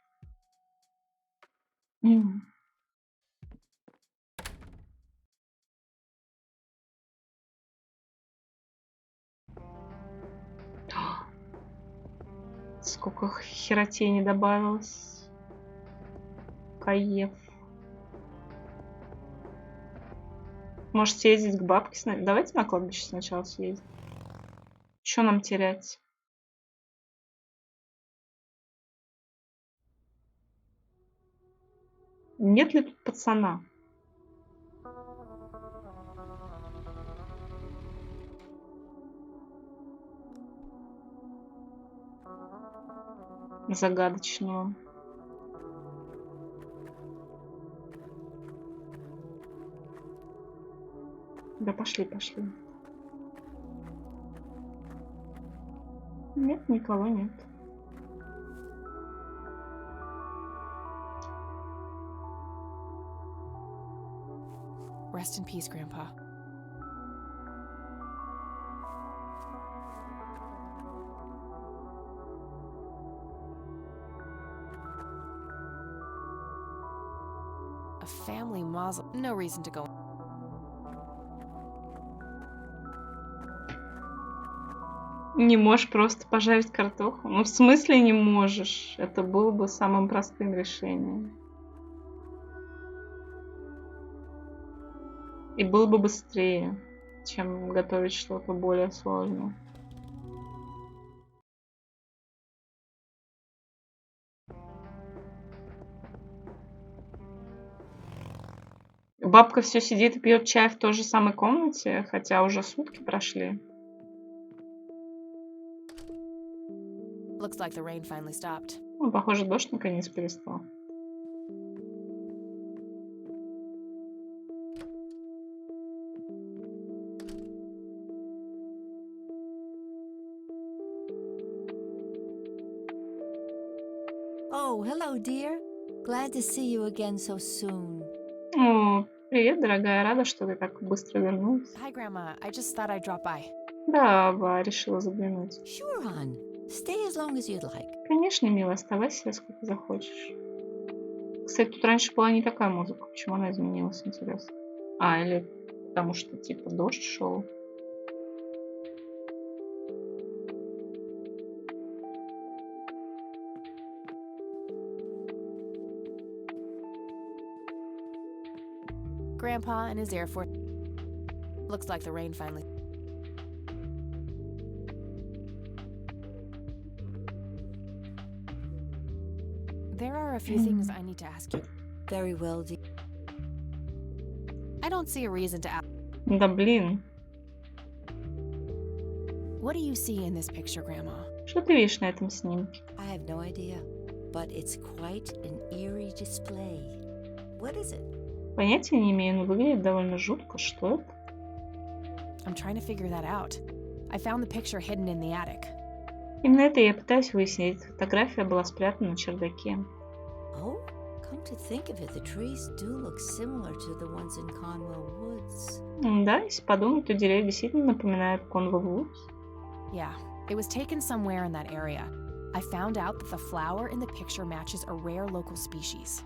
Сколько херотени добавилось. Каев. Может съездить к бабке? Давайте на кладбище сначала съездим. Что нам терять? Нет ли тут пацана? Загадочного. Да пошли. Нет, никого нет. Rest in peace, Grandpa. A family mausoleum. No reason to go. Не можешь просто пожарить картоху? Ну, в смысле не можешь? Это было бы самым простым решением. И было бы быстрее, чем готовить что-то более сложное. Бабка все сидит и пьет чай в той же самой комнате, хотя уже сутки прошли. Looks like the rain finally stopped. Ну, похоже, дождь наконец перестал. Oh, hello, dear. Glad to see you again so soon. О, привет, дорогая. Рада, что ты так быстро вернулась. Hi, Grandma. I just thought I'd drop by. Да, Ба, решила заглянуть. Sure, hon. Stay as long as you'd like. Конечно, милая, оставайся сколько захочешь. Кстати, тут раньше была не такая музыка. Почему она изменилась, интересно? Или потому что, типа, дождь шел. Grandpa and his Air Force. Looks like the rain finally. There are a few things I need to ask you. Very well, dear. I don't see a reason to ask. Да блин. What do you see in this picture, Grandma? Что ты видишь на этом снимке? I have no idea, but it's quite an eerie display. What is it? Понятия не имею, но выглядит довольно жутко. Что это? I'm trying to figure that out. I found the picture hidden in the attic. Именно это я пытаюсь выяснить. Фотография была спрятана на чердаке. Oh, come to think of it, the trees do look similar to the ones in Conwell Woods. Да, если подумать, то деревья действительно напоминают Conwell Woods. Yeah, it was taken somewhere in that area. I found out that the flower in the picture matches a rare local species.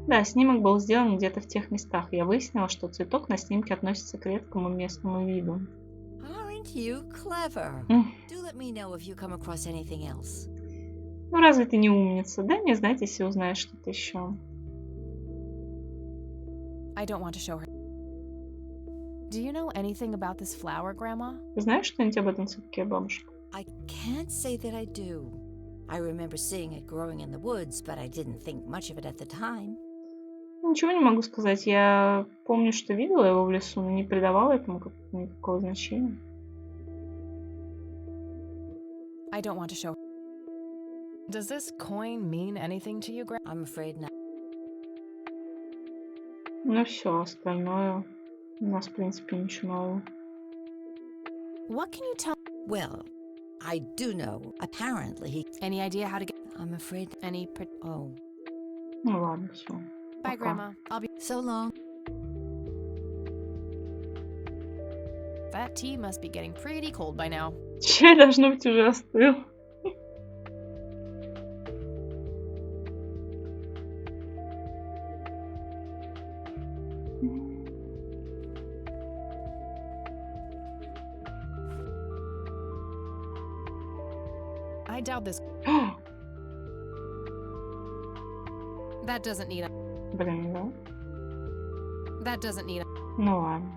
Да, снимок был сделан где-то в тех местах. Я выяснила, что цветок на снимке относится к редкому местному виду. Aren't you clever? Do let me know if you come across anything else. Ну разве ты не умница? Дай мне знать, если узнаешь что-то еще. I don't want to show her. Do you know anything about this flower, Grandma? Ты знаешь что-нибудь об этом цветке, бабушка? I can't say that I do. I remember seeing it growing in the woods, but I didn't think much of it at the time. Ничего не могу сказать. Я помню, что видела его в лесу, но не придавала этому никакого значения. I don't want to show. Does this coin mean anything to you, Grandma? I'm afraid not. Ну все, остальное у нас, в принципе, ничего нового. What can you tell? Well, I do know. Apparently he... Any idea how to get... I'm afraid... Any... Oh. Ну ладно, все. Bye, Grandma. I'll be... So long. That tea must be getting pretty cold by now. Чай, должно быть, уже остыл. I doubt this. That doesn't need a... Блин, да? That doesn't need a... Ну ладно.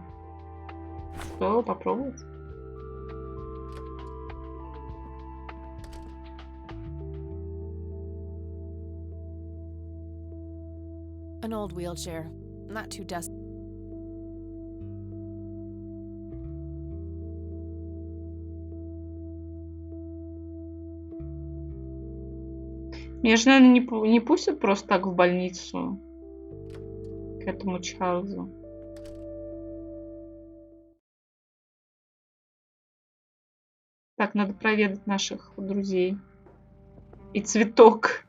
Стоило попробовать. An old wheelchair. Not too dusty. Меня же, наверное, не пустят просто так в больницу к этому Чарльзу. Так, надо проведать наших друзей. И цветок.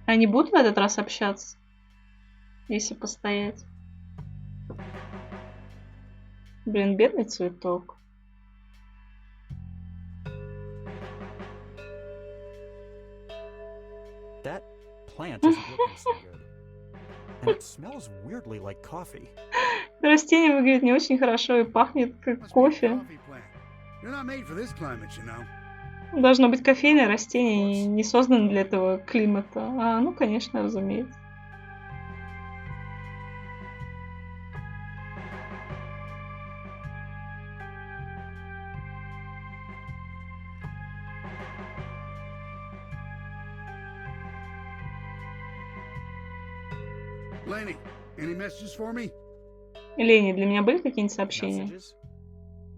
Они будут в этот раз общаться? Если постоять? Блин, бедный цветок. That plant isn't looking so good. And it smells weirdly like coffee. Растение выглядит не очень хорошо и пахнет как кофе. Должно быть кофейное растение, не создано для этого климата. Ну, конечно, разумеется. Lenny, any messages for me? Ленни, для меня были какие-нибудь сообщения?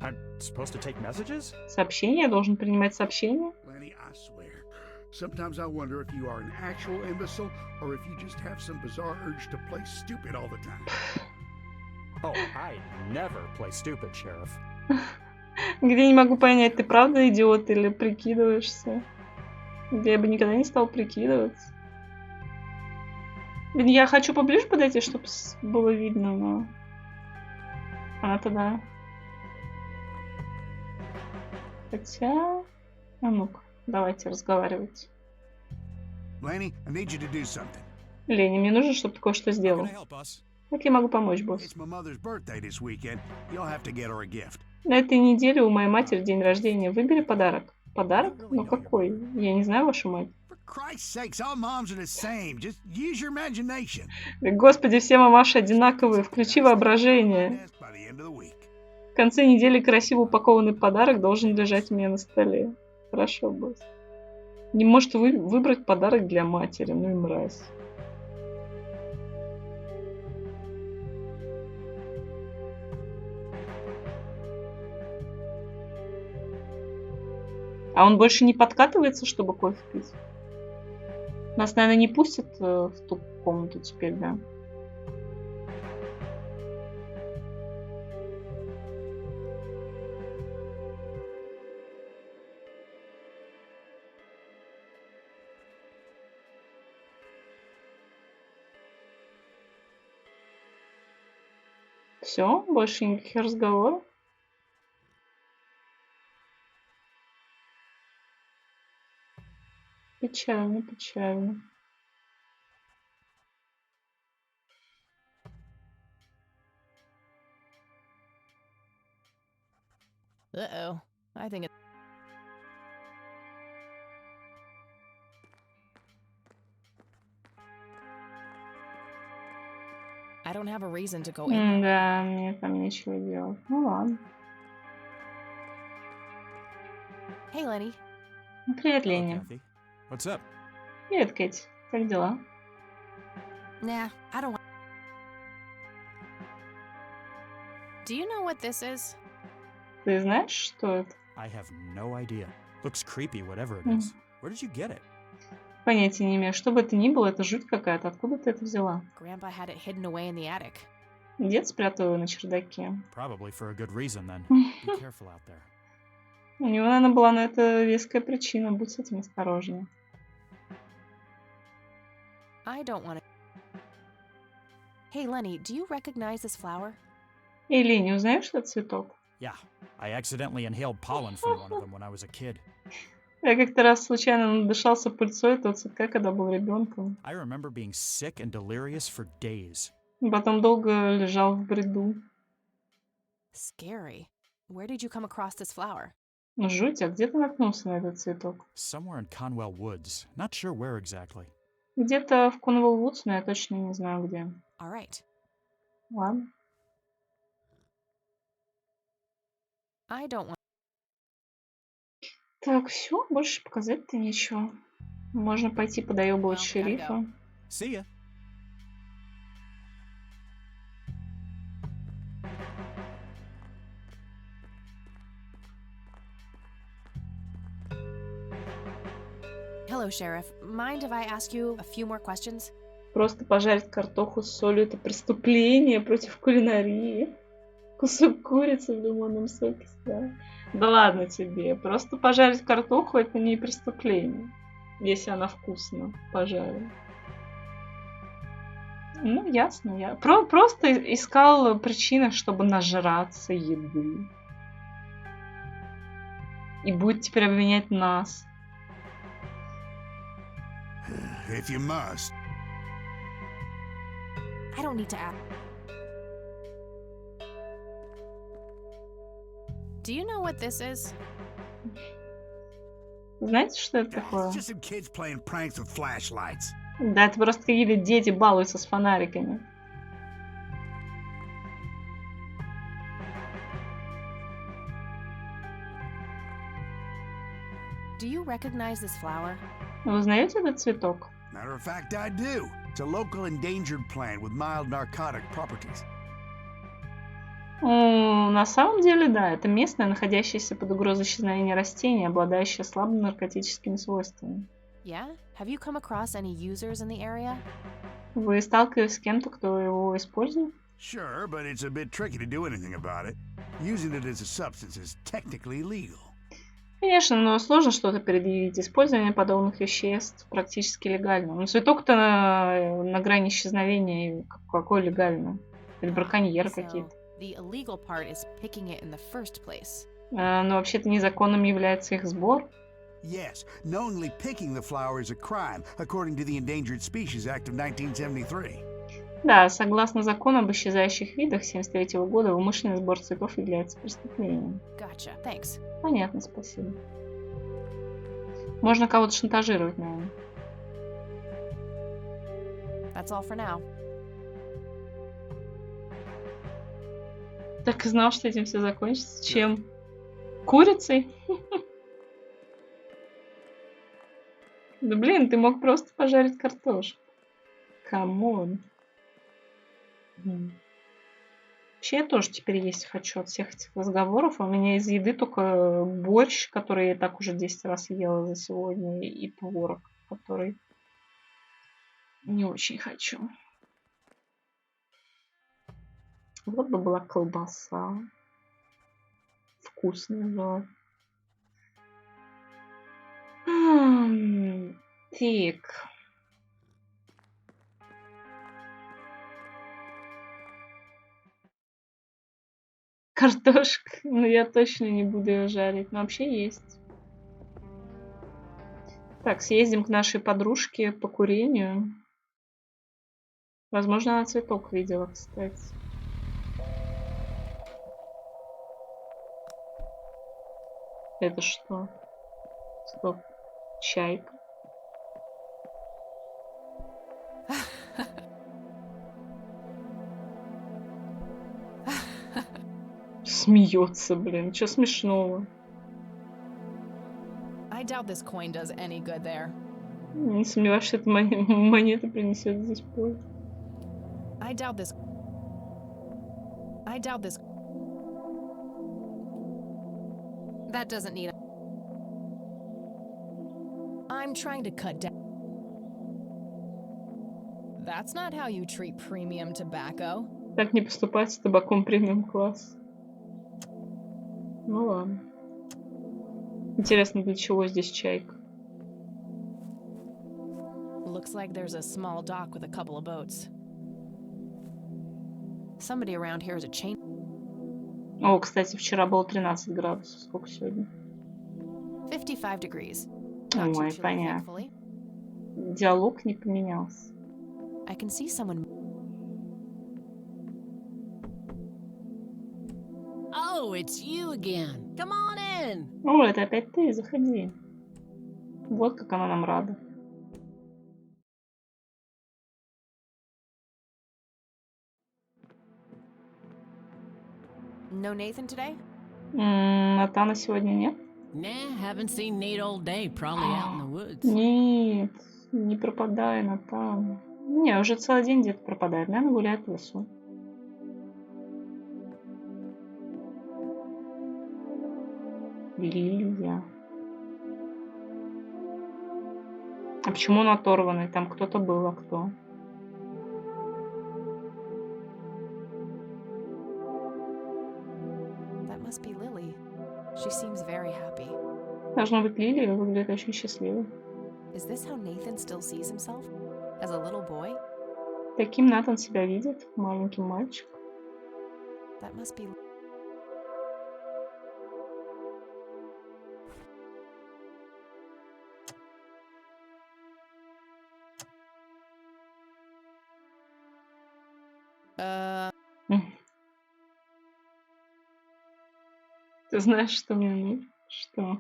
I'm supposed to take messages? Сообщения? Я должен принимать сообщения? Lenny, I swear. Sometimes I wonder if you are an actual imbecile or if you just have some bizarre urge to play stupid all the time. Oh, I never play stupid, Sheriff. Где не могу понять, ты правда идиот или прикидываешься? Где я бы никогда не стал прикидываться. Блин, я хочу поближе подойти, чтобы было видно, но... Она тогда... Хотя... А ну-ка, давайте разговаривать. Lanny, I need you to do something. Ленни, мне нужно, чтобы ты кое-что сделал. Как я могу помочь, босс? It's my mother's birthday this weekend. You'll have to get her a gift. На этой неделе у моей матери день рождения. Выбери подарок. Подарок? Ну какой? Я не знаю вашу мать. For Christ's sakes, all moms are the same. Just use your imagination. Господи, все мамаши одинаковые. Включи воображение. By the end of the week. В конце недели красиво упакованный подарок должен лежать у меня на столе. Хорошо, босс. Не может выбрать подарок для матери. Ну и мразь. А он больше не подкатывается, чтобы кофе пить? Нас, наверное, не пустят в ту комнату теперь, да? Все, больше никаких разговоров. Печально, печально. Uh-oh. I think it... I don't have a reason to go in. Да, мне там нечего делать. Ну ладно. Hey, Lenny. Привет, Ленни. What's up? Привет, Кэти. Как дела? Nah, I don't want... Do you know what this is? Ты знаешь, что это? I have no idea. Looks creepy, whatever it is. Where did you get it? Понятия не имею. Что бы это ни было, это жуть какая-то. Откуда ты это взяла? Grandpa had it hidden away in the attic. Дед спрятал его на чердаке. Probably for a good reason, then. Be careful out there. У него, наверное, была на это веская причина. Будь с этим осторожнее. I don't want to... Hey, Lenny, do you recognize this flower? Эй, Ленни, узнаешь этот цветок? Yeah, I accidentally inhaled pollen from one of them when I was a kid. Я как-то раз случайно надышался пыльцой этого цветка, когда был ребенком. I remember being sick and delirious for days. Потом долго лежал в бреду. Scary. Where did you come across this flower? Ну, жуть, а где ты наткнулся на этот цветок? Somewhere in Conwell Woods. Not sure where exactly. Где-то в Конвелл Вудс, но я точно не знаю где. All right. Ладно. I don't want... Так, все, больше показать-то нечего. Можно пойти подоебывать шерифа. See ya. Hello, Sheriff. Mind if I ask you a few more questions? Просто пожарить картоху с солью — это преступление против кулинарии. Кусок курицы в лимонном соке, да. Да ладно тебе. Просто пожарить картоху — это не преступление. Если она вкусно пожарена. Ну, ясно. Я просто искал причины, чтобы нажраться еды. И будет теперь обвинять нас. If you must. I don't need to ask. Do you know what this is? Знаете, что это такое? It's just some kids playing pranks with flashlights. Да, это просто какие-то дети балуются с фонариками. Do you recognize this flower? Вы узнаете этот цветок? Matter of fact, I do. It's a local endangered plant with mild narcotic properties. На самом деле, да, это местное, находящееся под угрозой исчезновения растение, обладающее слабыми наркотическими свойствами. Yeah? Have you come across any users in the area? Вы сталкивались с кем-то, кто его использует? Sure, but it's a bit tricky to do anything about it. Using it as a substance is technically illegal. Конечно, но сложно что-то предъявить. Использование подобных веществ практически легально. Но цветок-то на грани исчезновения. Какой легально? Это браконьеры какие-то. The illegal part is picking it in the first place. Но вообще-то незаконным является их сбор. Yes, knowingly picking the flower is a crime, according to the Endangered Species Act of 1973. Да, согласно закону об исчезающих видах 1973 года, умышленный сбор цветов является преступлением. Gotcha. Thanks. Понятно, спасибо. Можно кого-то шантажировать, наверное. That's all for now. Так и знал, что этим все закончится. Чем? Курицей? Да блин, ты мог просто пожарить картошку. Камон. Вообще я тоже теперь есть хочу от всех этих разговоров. У меня из еды только борщ, который я так уже 10 раз ела за сегодня, и творог, который не очень хочу. Вот бы была колбаса. Вкусная была. Так. Картошка. Но я точно не буду ее жарить. Но вообще есть. Так, съездим к нашей подружке по курению. Возможно, она цветок видела, кстати. Это что? Стоп. Чайка. Смеется, блин. Чё смешного? I doubt this coin does any good there. Не сомневаюсь, что эта монета принесет здесь пользу. I doubt this. That doesn't need. I'm trying to cut down. That's not how you treat premium tobacco. Так не поступать с табаком премиум класс. Ну ладно. Интересно, для чего здесь чайка? Looks like there's a small dock with a couple of boats. Somebody around here is a chain. О, кстати, вчера было 13 градусов. Сколько сегодня? 55 degrees. Ой, понятно. Диалог не поменялся. I can see someone. Oh, it's you again. Come on in. О, это опять ты, заходи. Вот как она нам рада. No Nathan today? Натана сегодня нет? Nah, haven't seen Nate all day. Probably out in the woods. Нет, не пропадай, Натан. Не, уже целый день где-то пропадает. Наверное, гуляет в лесу. Лилия. А почему он оторванный? Там кто-то был, а кто? That must be Lily. She seems very happy. Должно быть, Лилия выглядит очень счастливой. Is this how Nathan still sees himself? As a little boy? Таким Натан себя видит, маленький мальчик. That must be. Ты знаешь, что мне нужно? Что?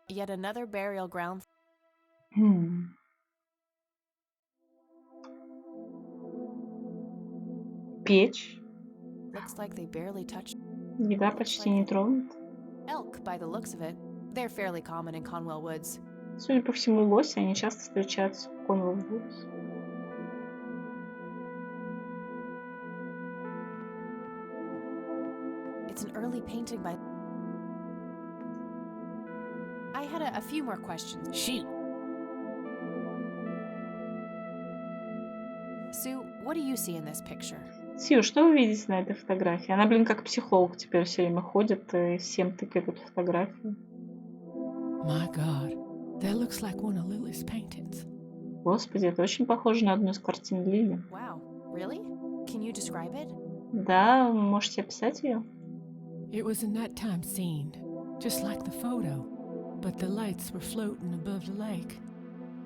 Yet another burial ground. Печь. Looks like they barely touched. Еда почти не тронута. Elk, by the looks of it. They're fairly common in Conwell Woods. Судя по всему, лоси, они часто встречаются в Conwell Woods. It's an early painting by. I had a few more questions. Shoot. Sue, what do you see in this picture? Сью, что вы видите на этой фотографии? Она, блин, как психолог теперь все время ходит и всем тыкает эту фотографию. My God, that looks like one of Lily's paintings. Господи, это очень похоже на одну из картин Лили. Wow, really? Can you describe it? Да, можете описать ее? It was a nighttime scene, just like the photo, but the lights were floating above the lake.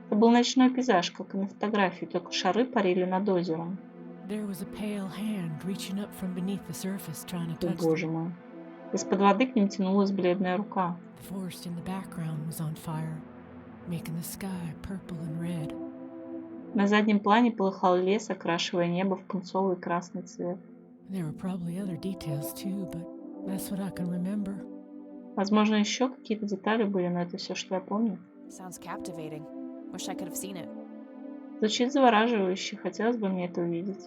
Это был ночной пейзаж, как и на фотографии, только шары парили над озером. There was a pale hand reaching up from beneath the surface, trying to О, touch боже мой. Из-под воды к ним тянулась бледная рука. The forest in the background was on fire, making the sky purple and red. На заднем плане полыхал лес, окрашивая небо в пунцовый красный цвет. There were probably other details too, but that's what I can remember. Возможно, еще какие-то детали были, но это все, что я помню. Sounds captivating. Wish I could have seen it. Звучит завораживающе, хотелось бы мне это увидеть.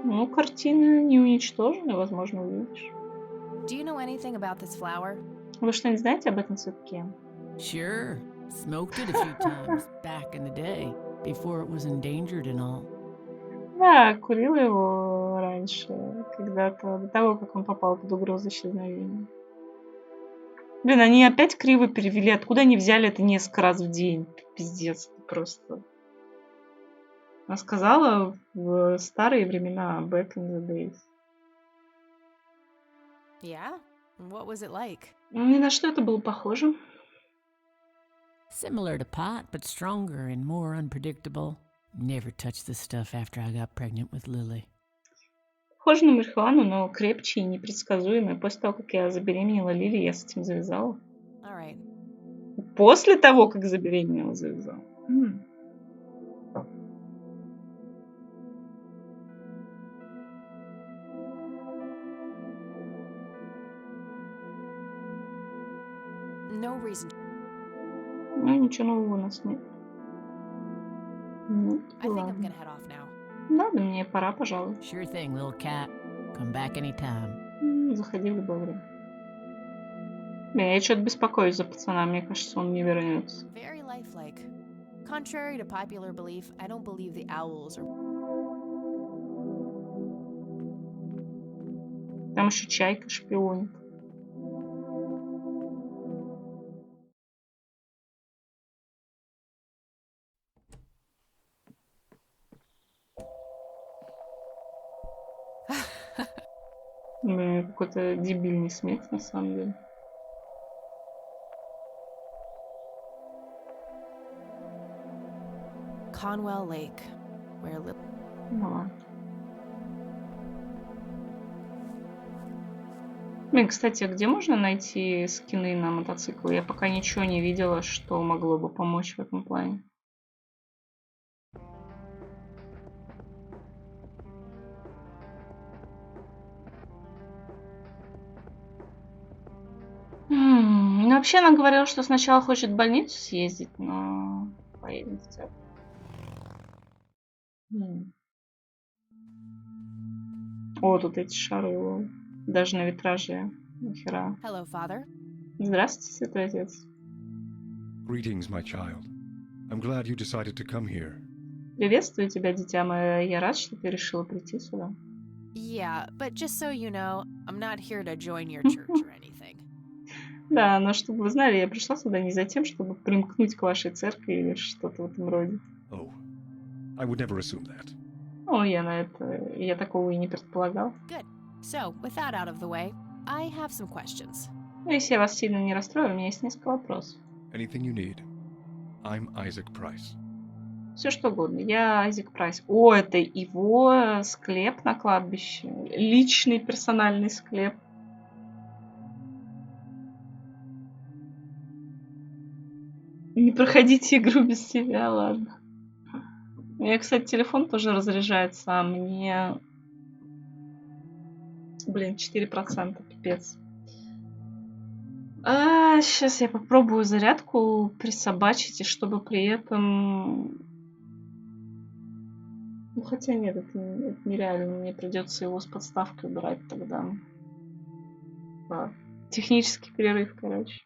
Ну, картина не уничтожена, возможно, увидишь. Do you know anything about this flower? Вы что-нибудь знаете об этом цветке? Sure, smoked it a few times back in the day, before it was endangered and all. Да, курила его раньше, когда-то, до того, как он попал под угрозу исчезновения. Блин, они опять криво перевели. Откуда они взяли это несколько раз в день? Пиздец, просто. Она сказала в старые времена, back in the days. Yeah? What was it like? Ни на что это было похоже. Similar to pot, but stronger and more unpredictable. Never touched this stuff after I got pregnant with Lily. Похоже на марихуану, но крепче и непредсказуемый. После того, как я забеременела Лили, я с этим завязала. All right. После того, как забеременела, завязала. No reason. Ну, ничего нового у нас нет. Ну, I think I'm ладно. gonna head off now. Ладно, мне пора, пожалуй. Sure thing, little cat. Come back anytime. Заходи в любое время. Блин, я что-то беспокоюсь за пацана. Мне кажется, он не вернется. Very lifelike. Contrary to popular belief, I don't believe the owls are. Там еще чайка шпионит. Блин, какой-то дебильный смех, на самом деле. Conwell Lake, where Lily. Ну ладно. Блин, кстати, а где можно найти скины на мотоцикл? Я пока ничего не видела, что могло бы помочь в этом плане. Ну, вообще она говорила, что сначала хочет в больницу съездить, но поедем в церковь. О, тут эти шары, лол. Даже на витраже. Нихера. Hello, Father. Здравствуйте, Святой Отец. Greetings, my child. I'm glad you decided to come here. Приветствую тебя, дитя мое. Я рад, что ты решила прийти сюда. Yeah, but just so you know, I'm not here to join your church or anything. Да, но чтобы вы знали, я пришла сюда не за тем, чтобы примкнуть к вашей церкви или что-то в этом роде. Oh, I would never assume that. О, я такого и не предполагал. Good. So, with that out of the way, I have some questions. Ну, если я вас сильно не расстрою, у меня есть несколько вопросов. Anything you need. I'm Isaac Price. Все что угодно. Я Айзек Прайс. О, это его склеп на кладбище. Личный персональный склеп. Не проходите игру без себя, ладно. У меня, кстати, телефон тоже разряжается, а мне... Блин, 4%, пипец. Сейчас я попробую зарядку присобачить, и чтобы при этом... Ну, хотя нет, это нереально. Мне придется его с подставкой брать тогда. Технический перерыв, короче.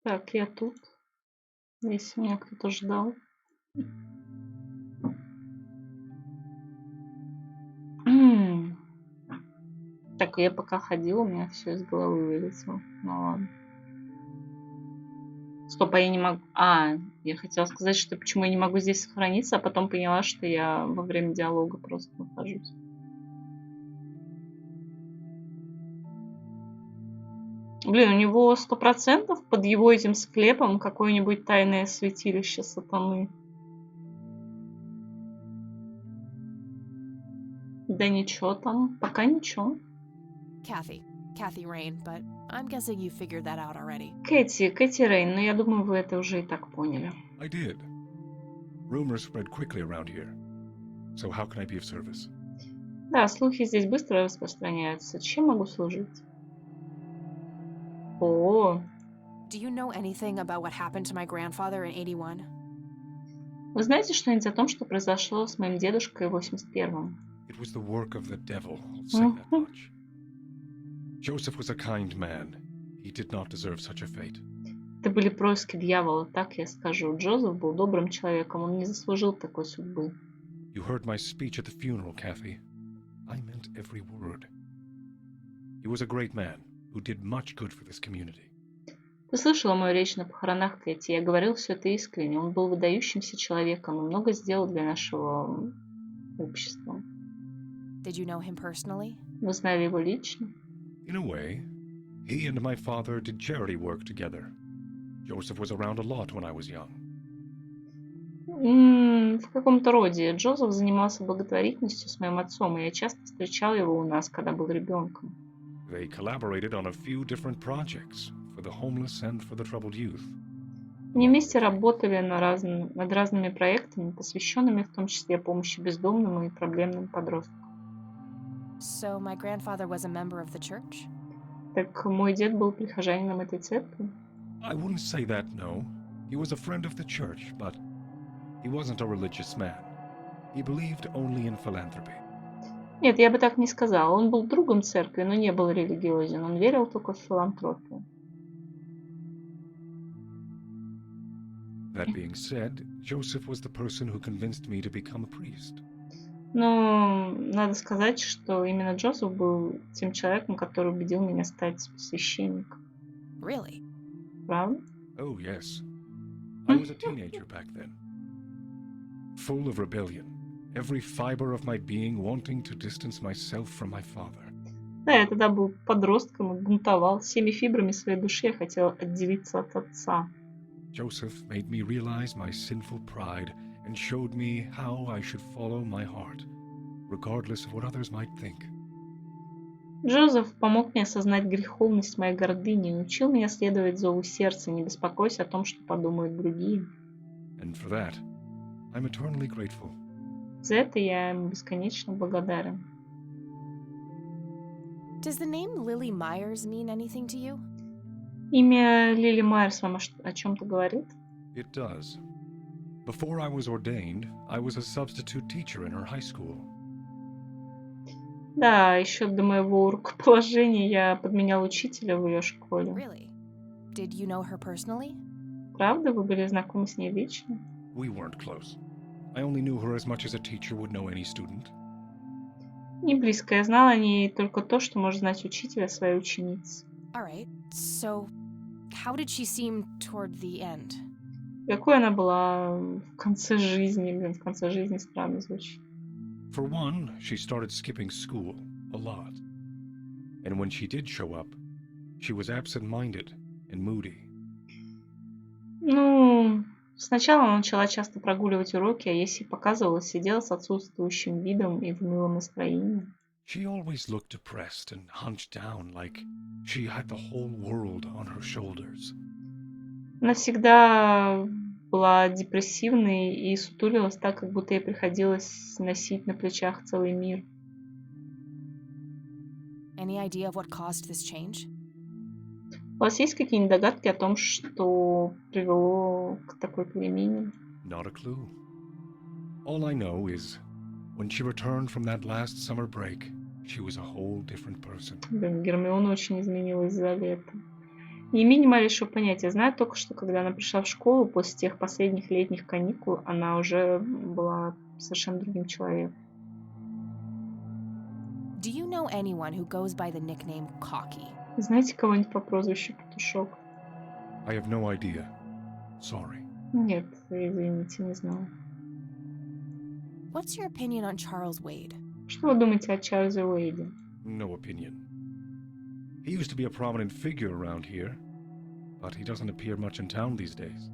Так, я тут. Если меня кто-то ждал. Так, я пока ходила, у меня все из головы вылетело. Ну ладно. Стоп, а я не могу... я хотела сказать, что почему я не могу здесь сохраниться, а потом поняла, что я во время диалога просто нахожусь. Блин, у него 100% под его этим склепом какое-нибудь тайное святилище сатаны. Да ничего там, пока ничего. Kathy Rain, but I'm guessing you figured that out already. Кэти Рейн, но я думаю, вы это уже и так поняли. I did. Rumors spread quickly around here. So how can I be of service? Да, слухи здесь быстро распространяются. Чем могу служить? О. Do you know anything about what happened to my grandfather in 81? Вы знаете что-нибудь о том, что произошло с моим дедушкой в 81-м? It was the work of the devil, I'll say that much. Joseph was a kind man. He did not deserve such a fate. Это были происки дьявола, так я скажу. Джозеф был добрым человеком, он не заслужил такой судьбы. You heard my speech at the funeral, Kathy. I meant every word. He was a great man who did much good for this community. Ты слышала мою речь на похоронах, Кэти? Я говорил все это искренне. Он был выдающимся человеком и много сделал для нашего общества. Did you know him personally? Вы знали его лично? In a way, he and my father did charity work together. Joseph was around a lot when I was young. В каком-то роде. Джозеф занимался благотворительностью с моим отцом, и я часто встречал его у нас, когда был ребенком. They collaborated on a few different projects for the homeless and for the troubled youth. Они вместе работали над разными проектами, посвященными в том числе помощи бездомным и проблемным подросткам. So my grandfather was a member of the church? Так мой дед был прихожанином этой церкви? I wouldn't say that, no. He was a friend of the church, but he wasn't a religious man. He believed only in philanthropy. Нет, я бы так не сказала. Он был другом церкви, но не был религиозен. Он верил только в филантропию. That being said, Joseph was the person who convinced me to become a priest. Но надо сказать, что именно Джозеф был тем человеком, который убедил меня стать священником. Really? Правда? Oh, yes. I was a teenager back then. Full of rebellion. Every fiber of my being wanting to distance myself from my father. Да, я тогда был подростком и бунтовал. Всеми фибрами своей души я хотел отделиться от отца. Joseph made me realize my sinful pride and showed me how I should follow my heart, regardless of what others might think. Джозеф помог мне осознать греховность моей гордыни и научил меня следовать зову сердца, не беспокойся о том, что подумают другие. And for that, I'm eternally grateful. За это я ему бесконечно благодарен. Does the name Lily Myers mean anything to you? Имя Лили Майерс вам о чем-то говорит? It does. Before I was ordained, I was a substitute teacher in her high school. Да, еще до моего рукоположения я подменял учителя в ее школе. Really? Did you know her personally? Правда? Вы были знакомы с ней лично? We weren't close. I only knew her as much as a teacher would know any student. Не близко. Я знала о ней только то, что может знать учитель о своей ученице. All right. So, how did she seem toward the end? Какой она была в конце жизни? Блин, в конце жизни странно звучит. For one, she started skipping school a lot. And when she did show up, she was absent-minded and moody. Ну, сначала она начала часто прогуливать уроки, а если показывала, сидела с отсутствующим видом и в унылом настроении. She always looked depressed and hunched down like she had the whole world on her shoulders. Она всегда была депрессивной и сутулилась так, как будто ей приходилось носить на плечах целый мир. Any idea of what caused this change? У вас есть какие-нибудь догадки о том, что привело к такой перемене? Not a clue. All I know is, when she returned from that last summer break, she was a whole different person. Блин, Гермиона очень изменилась за лето. Не имею ни малейшего понятия. Знаю только, что когда она пришла в школу после тех последних летних каникул, она уже была совершенно другим человеком. Do you know anyone who goes by the nickname Cocky? Знаете кого-нибудь по прозвищу Петушок? I have no idea. Sorry. Нет, извините, не знаю. What's your opinion on Charles Wade? Что вы думаете о Чарльзе Уэйде? No opinion. He used to be a prominent figure around here, but he doesn't appear much in town these days.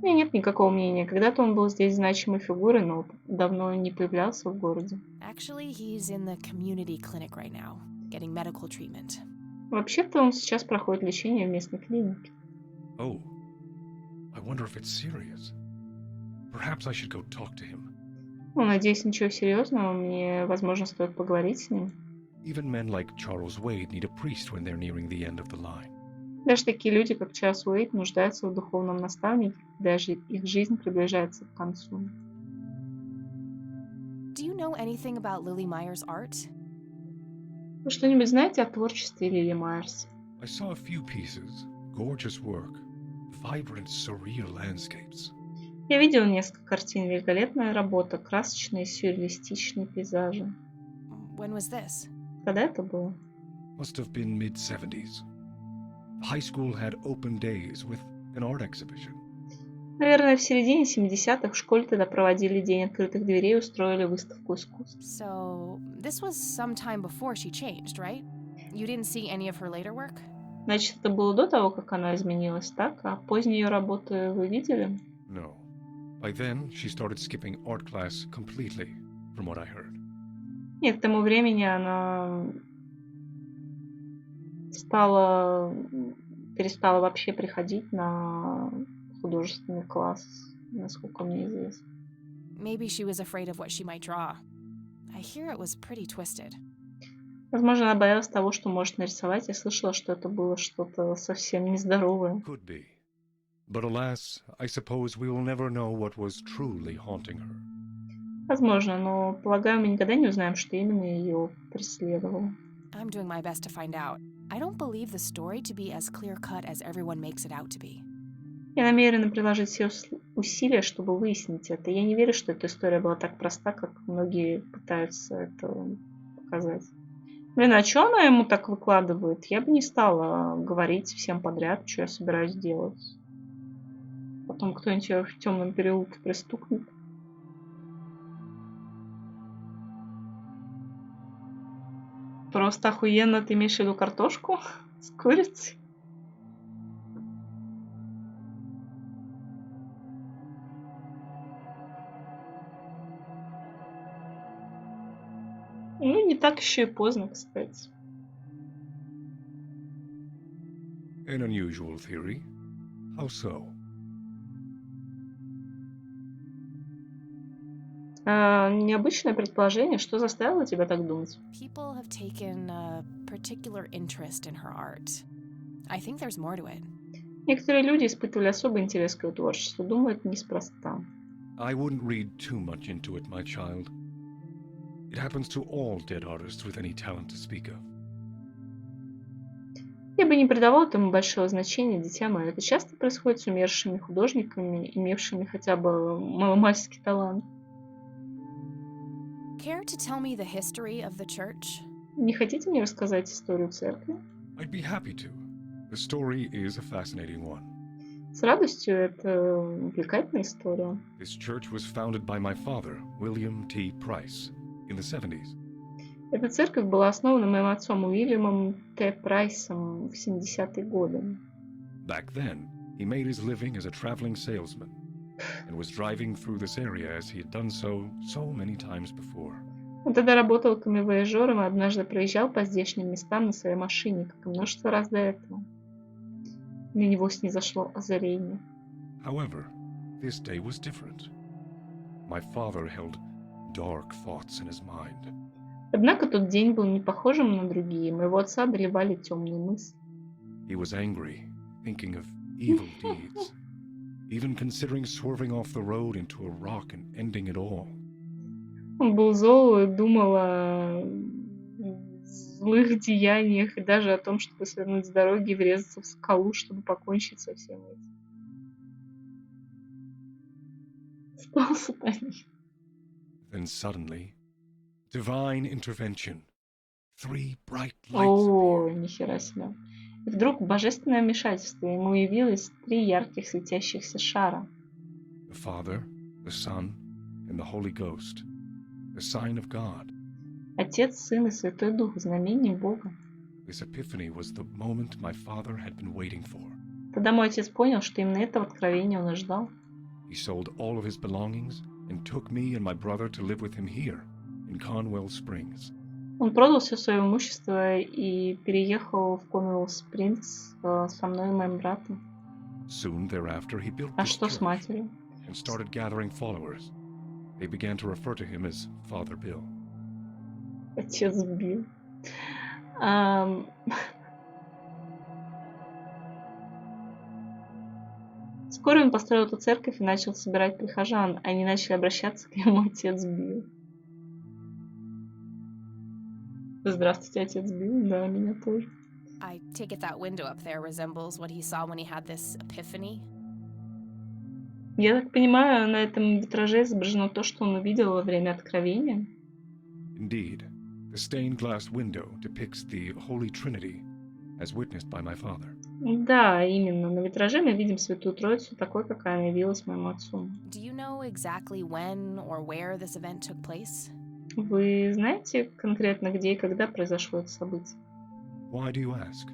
У меня нет никакого мнения. Когда-то он был здесь значимой фигурой, но давно не появлялся в городе. Actually, he's in the community clinic right now, getting medical treatment. Вообще-то он сейчас проходит лечение в местной клинике. Oh, I wonder if it's serious. Perhaps I should go talk to him. Ну, надеюсь, ничего серьезного. Мне, возможно, стоит поговорить с ним. Even men like Charles Wade need a priest when they're nearing the end of the line. Даже такие люди, как Чарльз Уэйд, нуждаются в духовном наставнике, даже их жизнь приближается к концу. Do you know anything about Lily Meyer's art? Вы что-нибудь знаете о творчестве Лили Майерс? I saw a few pieces. Gorgeous work. Vibrant, surreal landscapes. Я видел несколько картин. Великолепная работа, красочные, сюрреалистичные пейзажи. When was this? Когда это было? Must have been mid-70s. High school had open days with an art exhibition. Наверное, в середине 70-х в школе тогда проводили День открытых дверей и устроили выставку искусств. So, this was some time before she changed, right? You didn't see any of her later work? Значит, это было до того, как она изменилась, так? А поздние ее работы вы видели? No. By then, she started skipping art class completely, from what I heard. Нет, к тому времени она перестала вообще приходить на художественный класс, насколько мне известно. Maybe she was afraid of what she might draw. I hear it was pretty twisted. Возможно, она боялась того, что может нарисовать. Я слышала, что это было что-то совсем нездоровое. Could be. But alas, I suppose we will never know what was truly haunting her. Возможно, но, полагаю, мы никогда не узнаем, что именно ее преследовало. I'm doing my best to find out. I don't believe the story to be as clear-cut as everyone makes it out to be. Я намерена приложить все усилия, чтобы выяснить это. Я не верю, что эта история была так проста, как многие пытаются это показать. Блин, а что она ему так выкладывает? Я бы не стала говорить всем подряд, что я собираюсь делать. Потом кто-нибудь ее в темном переулке пристукнет. Просто охуенно, ты имеешь в виду картошку с курицей? Ну, не так еще и поздно, кстати. An unusual theory. How so? Необычное предположение. Что заставило тебя так думать? People have taken a particular interest in her art. I think there's more to it. Некоторые люди испытывали особый интерес к ее творчеству. Думаю, это неспроста. I wouldn't read too much into it, my child. It happens to all dead artists with any talent to speak of. Я бы не придавал этому большого значения, дитя мое. Это часто происходит с умершими художниками, имевшими хотя бы маломальский талант. Care to tell me the history of the church? Не хотите мне рассказать историю церкви? I'd be happy to. The story is a fascinating one. С радостью, это увлекательная история. This church was founded by my father, William T. Price, in the 70s. Эта церковь была основана моим отцом Уильямом Т. Прайсом в 70-е годы. Back then, he made his living as a traveling salesman and was driving through this area as he had done so many times before. Он тогда работал камевояжером и однажды проезжал по здешним местам на своей машине, как и множество раз до этого. На него снизошло озарение. However, this day was different. My father held dark thoughts in his mind. Однако тот день был не похожим на другие. Моего отца одолевали темные мысли. He was angry, thinking of evil deeds, even considering swerving off the road into a rock and ending it all. Он был зол и думал о злых деяниях и даже о том, чтобы свернуть с дороги и врезаться в скалу, чтобы покончить со всем этим. Спал сатанист. Then suddenly, divine intervention. 3 bright lights О, нихера себе. И вдруг божественное вмешательство. Ему явилось 3 ярких светящихся шара. the Father, the Son, and the Holy Ghost, the sign of God. Отец, Сын и Святой Дух, знамение Бога. This epiphany was the moment my father had been waiting for. Тогда мой отец понял, что именно этого откровения он и ждал. He sold all of his belongings and took me and my brother to live with him here, in Conwell Springs. Он продал все свое имущество и переехал в Конуэлл Спрингс со мной и моим братом. Soon thereafter, he built А this что с church матерью? and started gathering followers. They began to refer to him as Father Bill. Отец Билл. Вскоре он построил эту церковь и начал собирать прихожан. Они начали обращаться к нему отец Билл. Здравствуйте, отец Билл. Да, меня тоже. I take it that window up there resembles what he saw when he had this epiphany. Я так понимаю, на этом витраже изображено то, что он увидел во время откровения. Indeed, the stained glass window depicts the Holy Trinity, as witnessed by my father. Да, именно. На витраже мы видим Святую Троицу такой, какая она явилась моему отцу. Do you know exactly when or where this event took place? Вы знаете конкретно, где и когда произошло это событие? Why do you ask?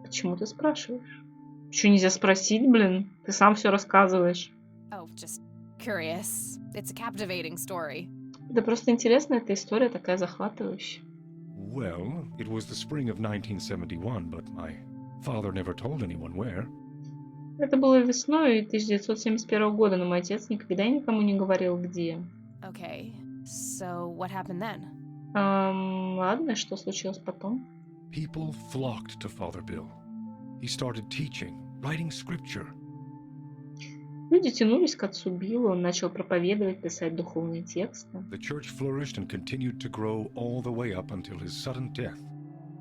Почему ты спрашиваешь? Что нельзя спросить, блин? Ты сам все рассказываешь. Oh, just curious. It's a captivating story. Да просто интересно, эта история такая захватывающая. Well, it was the spring of 1971, but my father never told anyone where. Это было весной 1971 года, но мой отец никогда никому не говорил, где. Okay, so what happened then? Ладно, что случилось потом? People flocked to Father Bill. He started teaching, writing scripture. Люди тянулись к отцу Биллу, он начал проповедовать, писать духовные тексты. The church flourished and continued to grow all the way up until his sudden death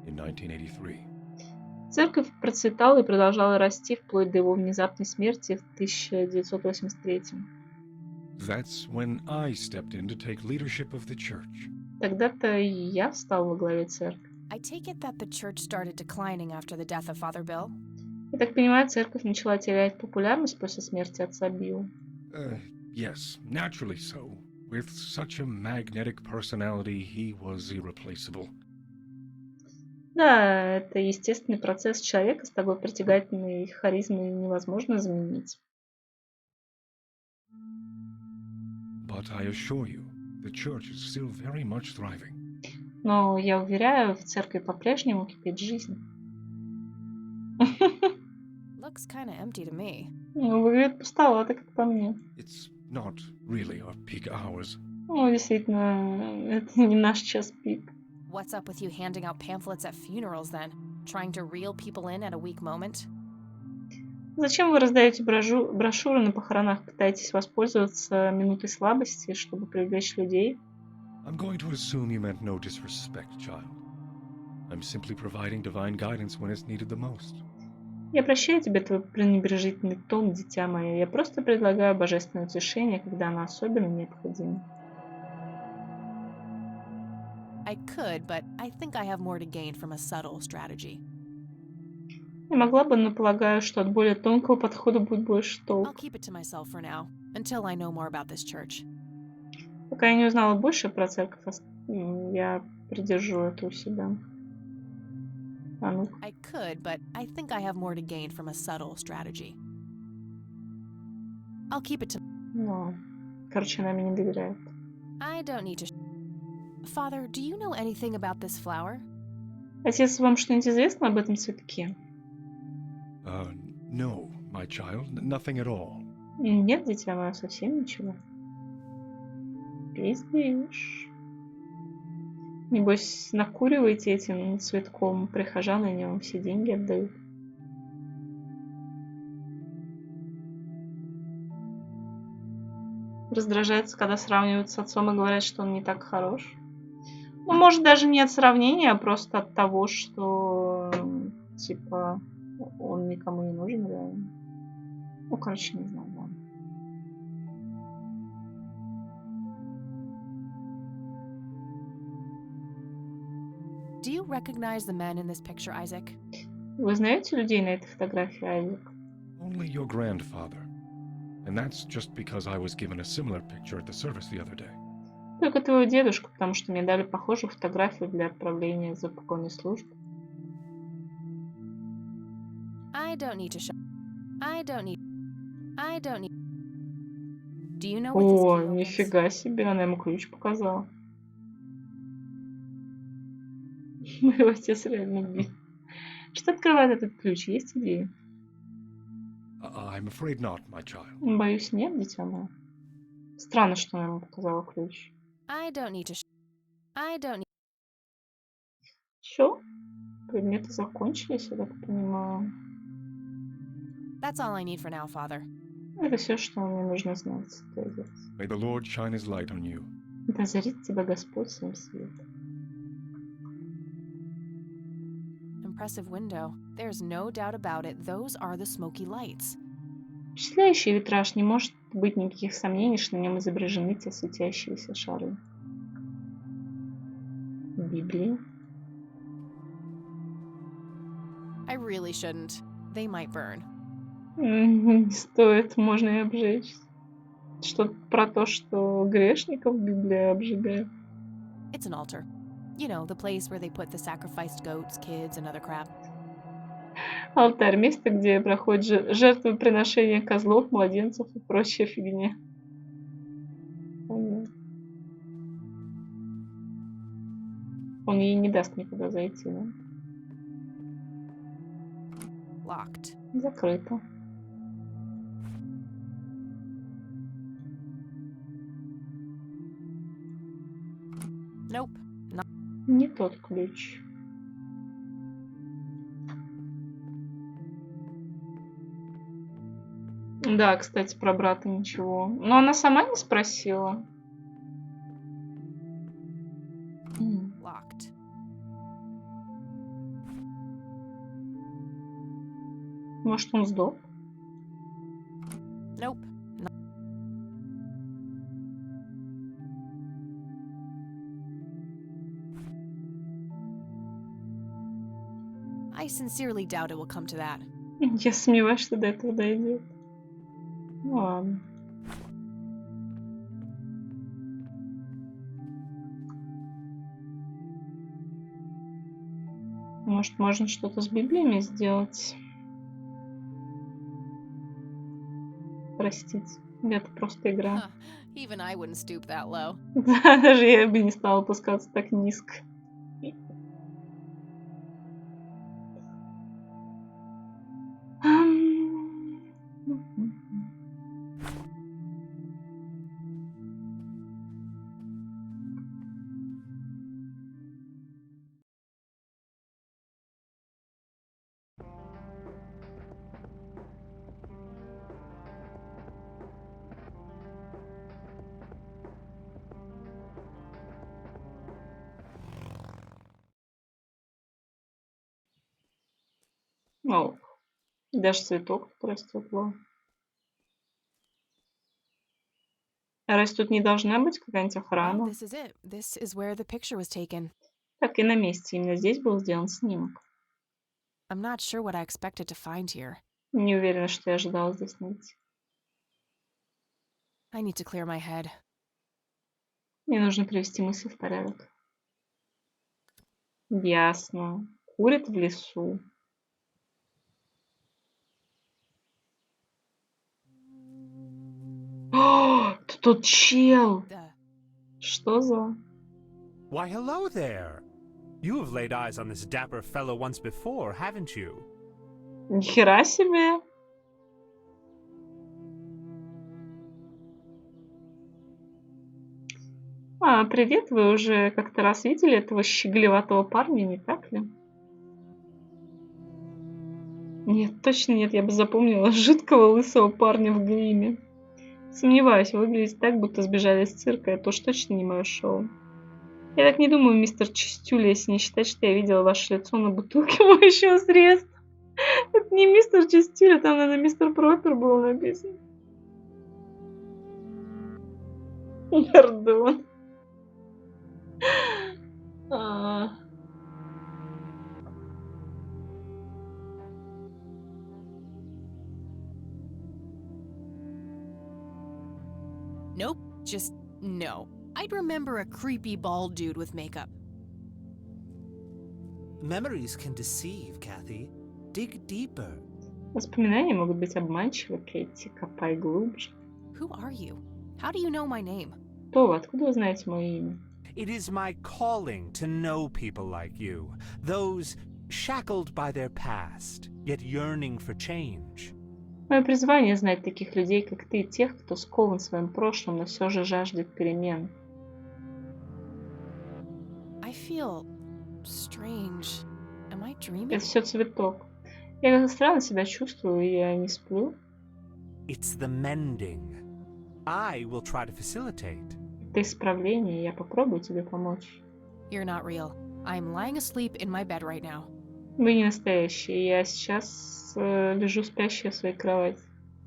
in 1983. Церковь процветала и продолжала расти вплоть до его внезапной смерти в 1983. That's when I stepped in to take leadership of the church. Тогда-то и я встал во главе церкви. I take it that the church started declining after the death of Father Bill? Я так понимаю, церковь начала терять популярность после смерти отца Билла. Yes, naturally so. With such a magnetic personality, he was irreplaceable. Да, это естественный процесс человека с такой притягательной харизмой невозможно заменить. But I assure you, the church is still very much thriving. Но я уверяю, в церкви по-прежнему кипит жизнь. Looks kind of empty to me. Выглядит пустовато, как по мне. It's not really our peak hours. Ну, действительно, это не наш час пик. What's up with you handing out pamphlets at funerals then? Trying to reel people in at a weak moment? Зачем вы раздаете брошюры на похоронах? Пытаетесь воспользоваться минутой слабости, чтобы привлечь людей? I'm going to assume you meant no disrespect, child. I'm simply providing divine guidance when it's needed the most. Я прощаю тебе твой пренебрежительный тон, дитя мое. Я просто предлагаю божественное утешение, когда оно особенно необходимо. I could, but I think I have more to gain from a subtle strategy. Я могла бы, но полагаю, что от более тонкого подхода будет больше I'll толку. keep it to myself for now, until I know more about this church. Пока я не узнала больше про церковь, я придержу это у себя. А ну. I could, but I think I have more to gain from a subtle strategy. I'll keep it to... Ну, короче, она мне не доверяет. I don't need to... Father, do you know anything about this flower? Отец, вам что-нибудь известно об этом цветке? No, my child, nothing at all. Нет, дитя мое, совсем ничего. Пиздишь. Небось, накуриваете этим цветком прихожан, и они вам все деньги отдают. Раздражается, когда сравнивают с отцом и говорят, что он не так хорош. Ну, может, даже не от сравнения, а просто от того, что, типа, он никому не нужен, реально. Ну, короче, не знаю, да. Do you recognize the men in this picture, Isaac? Вы знаете людей на этой фотографии, Айзек? Only your grandfather. And that's just because I was given a similar picture at the service the other day. Только твоего дедушку, потому что мне дали похожую фотографию для отправления за покойной службы. I don't need to show. I don't need. Do you know what this О, key opens? нифига себе, она ему ключ показала. Мой отец реально убит. Что открывает этот ключ? Есть идеи? I'm afraid not, my child. Боюсь, нет, дитя мое. Странно, что она ему показала ключ. I don't need to. I don't need. Все? Предметы закончились, я так понимаю. That's all I need for now, Father. Это все, что мне нужно знать. May the Lord shine his light on you. Да озарит тебя Господь своим светом. Impressive window. There's no doubt about it. Those are the smoky lights. Впечатляющий витраж. Не может быть никаких сомнений, что на нем изображены те светящиеся шары. Библия. I really shouldn't. They might burn. Не стоит, можно и обжечь. Что-то про то, что грешников Библия обжигает. It's an altar. You know, the place where they put the sacrificed goats, kids, and other crap. Алтарь. Место, где проходит жертвоприношение козлов, младенцев и прочая фигня. Он ей не даст никуда зайти, да? Locked. Закрыто. Nope. Not. Не тот ключ. Да, кстати, про брата ничего. Но она сама не спросила. Locked. Может, он сдох? Nope. Not. I sincerely doubt it will come to that. Я сомневаюсь, что до этого дойдет. Ну ладно. Может, можно что-то с Библиями сделать? Простите, это просто игра. Even I wouldn't stoop that low. Даже я бы не стала опускаться так низко. О, даже цветок растет. Раз тут не должна быть какая-нибудь охрана. This is it. This is where the picture was taken. Так и на месте. Именно здесь был сделан снимок. I'm not sure what I expected to find here. Не уверена, что я ожидала здесь найти. I need to clear my head. Мне нужно привести мысли в порядок. Ясно. Курит в лесу. О, тут чел. Что за? Why, hello there. You have laid eyes on this dapper fellow once before, haven't you? Нихера себе. Привет, вы уже как-то раз видели этого щеголеватого парня, не так ли? Нет, точно нет, я бы запомнила жуткого лысого парня в гриме. Сомневаюсь, выглядит так, будто сбежали из цирка, это уж точно не мое шоу. Я так не думаю, мистер Чистюля, если не считать, что я видела ваше лицо на бутылке моющего средства. Это не мистер Чистюля, там, наверное, мистер Пропер было написано. Пардон. Nope, just no. I'd remember a creepy bald dude with makeup. Memories can deceive, Kathy. Dig deeper. Воспоминания могут быть обманчивы, Кэти. Копай глубже. Who are you? How do you know my name? Кто вы? Откуда вы знаете мое имя? It is my calling to know people like you, those shackled by their past, yet yearning for change. Мое призвание знать таких людей, как ты, тех, кто скован своим прошлым, но все же жаждет перемен. I feel strange. Am I dreaming? Это все цветок. Я как-то странно себя чувствую, и я не сплю. It's the mending. I will try to facilitate. Это исправление, и я попробую тебе помочь. You're not real. I'm lying asleep in my bed right now. Вы не настоящие. Я сейчас лежу спящая в своей кровати.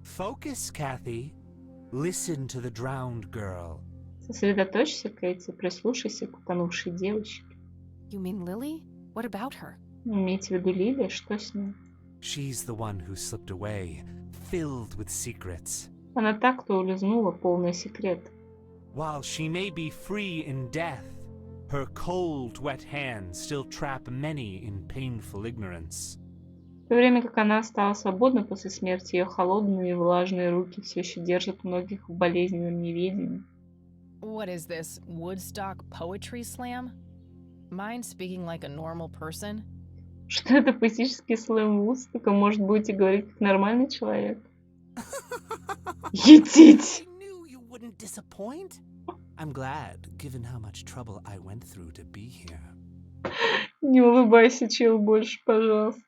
Focus, Kathy. Listen to the drowned girl. Сосредоточься, Кэти, прислушайся к утонувшей девочке. You mean Lily? What about her? Имейте в виду Лилия, что с ней? She's the one who slipped away, filled with secrets. Она та, кто улизнула, полная секретов. While she may be free in death, her cold, wet hands still trap many in painful ignorance. В то время как она стала свободна после смерти, ее холодные и влажные руки все еще держат многих в болезненном неведении. What is this, Woodstock Poetry Slam? Mind speaking like a normal person? Что это поэтический слэм Вудстока? Может, будете говорить как нормальный человек? Едите! I knew you wouldn't disappoint. I'm glad, given how much trouble I went through to be here. Не улыбайся, чел, больше, пожалуйста.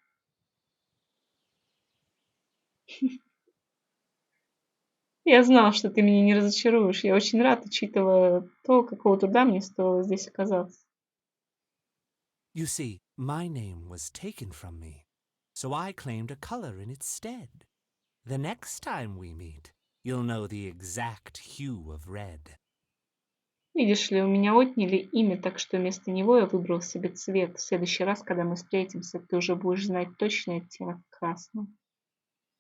Я знал, что ты меня не разочаруешь. Я очень рад, учитывая то, какого труда мне стоило здесь оказаться. You see, my name was taken from me, so I claimed a color in its stead. The next time we meet, you'll know the exact hue of red. Видишь ли, у меня отняли имя, так что вместо него я выбрал себе цвет. В следующий раз, когда мы встретимся, ты уже будешь знать точный оттенок красного.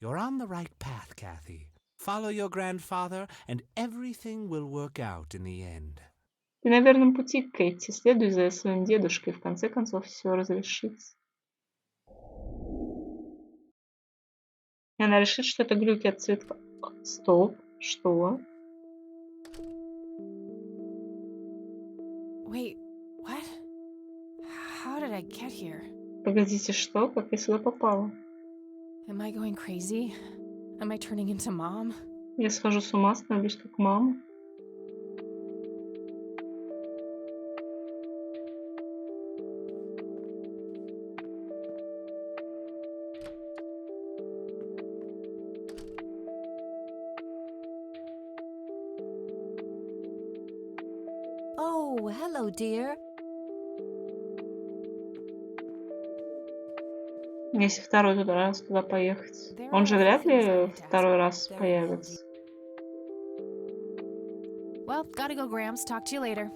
You're on the right path, Kathy. Follow your grandfather, and everything will work out in the end. Ты на верном пути, Кэти. Следуй за своим дедушкой, в конце концов все разрешится. И она решит, что это глюки от цветка. Стоп. Что? Wait, what? How did I get here? Погодите, что? Как я сюда попала? Am I going crazy? Am I turning into mom? Я схожу с ума, становлюсь как мама. Oh, hello, dear. Если второй раз туда поехать. Он же вряд ли второй раз появится. Well, gotta go, Grams. Talk to you later.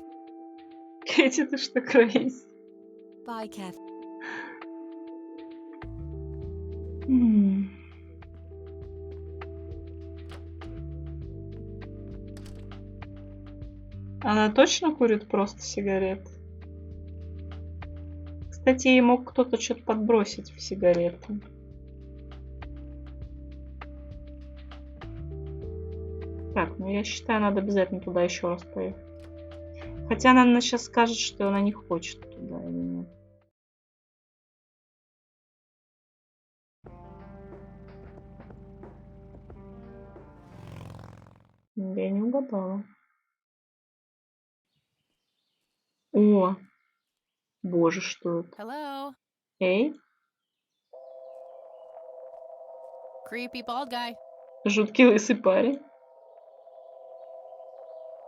Кэти, ты что, крейс? Bye, Kath. Она точно курит просто сигареты? Кстати, ей мог кто-то что-то подбросить в сигареты. Так, ну я считаю, надо обязательно туда еще раз поехать. Хотя она сейчас скажет, что она не хочет туда или нет. Я не угадала. О! Боже, что это? Hello. Эй, Creepy bald guy. жуткий лысый парень.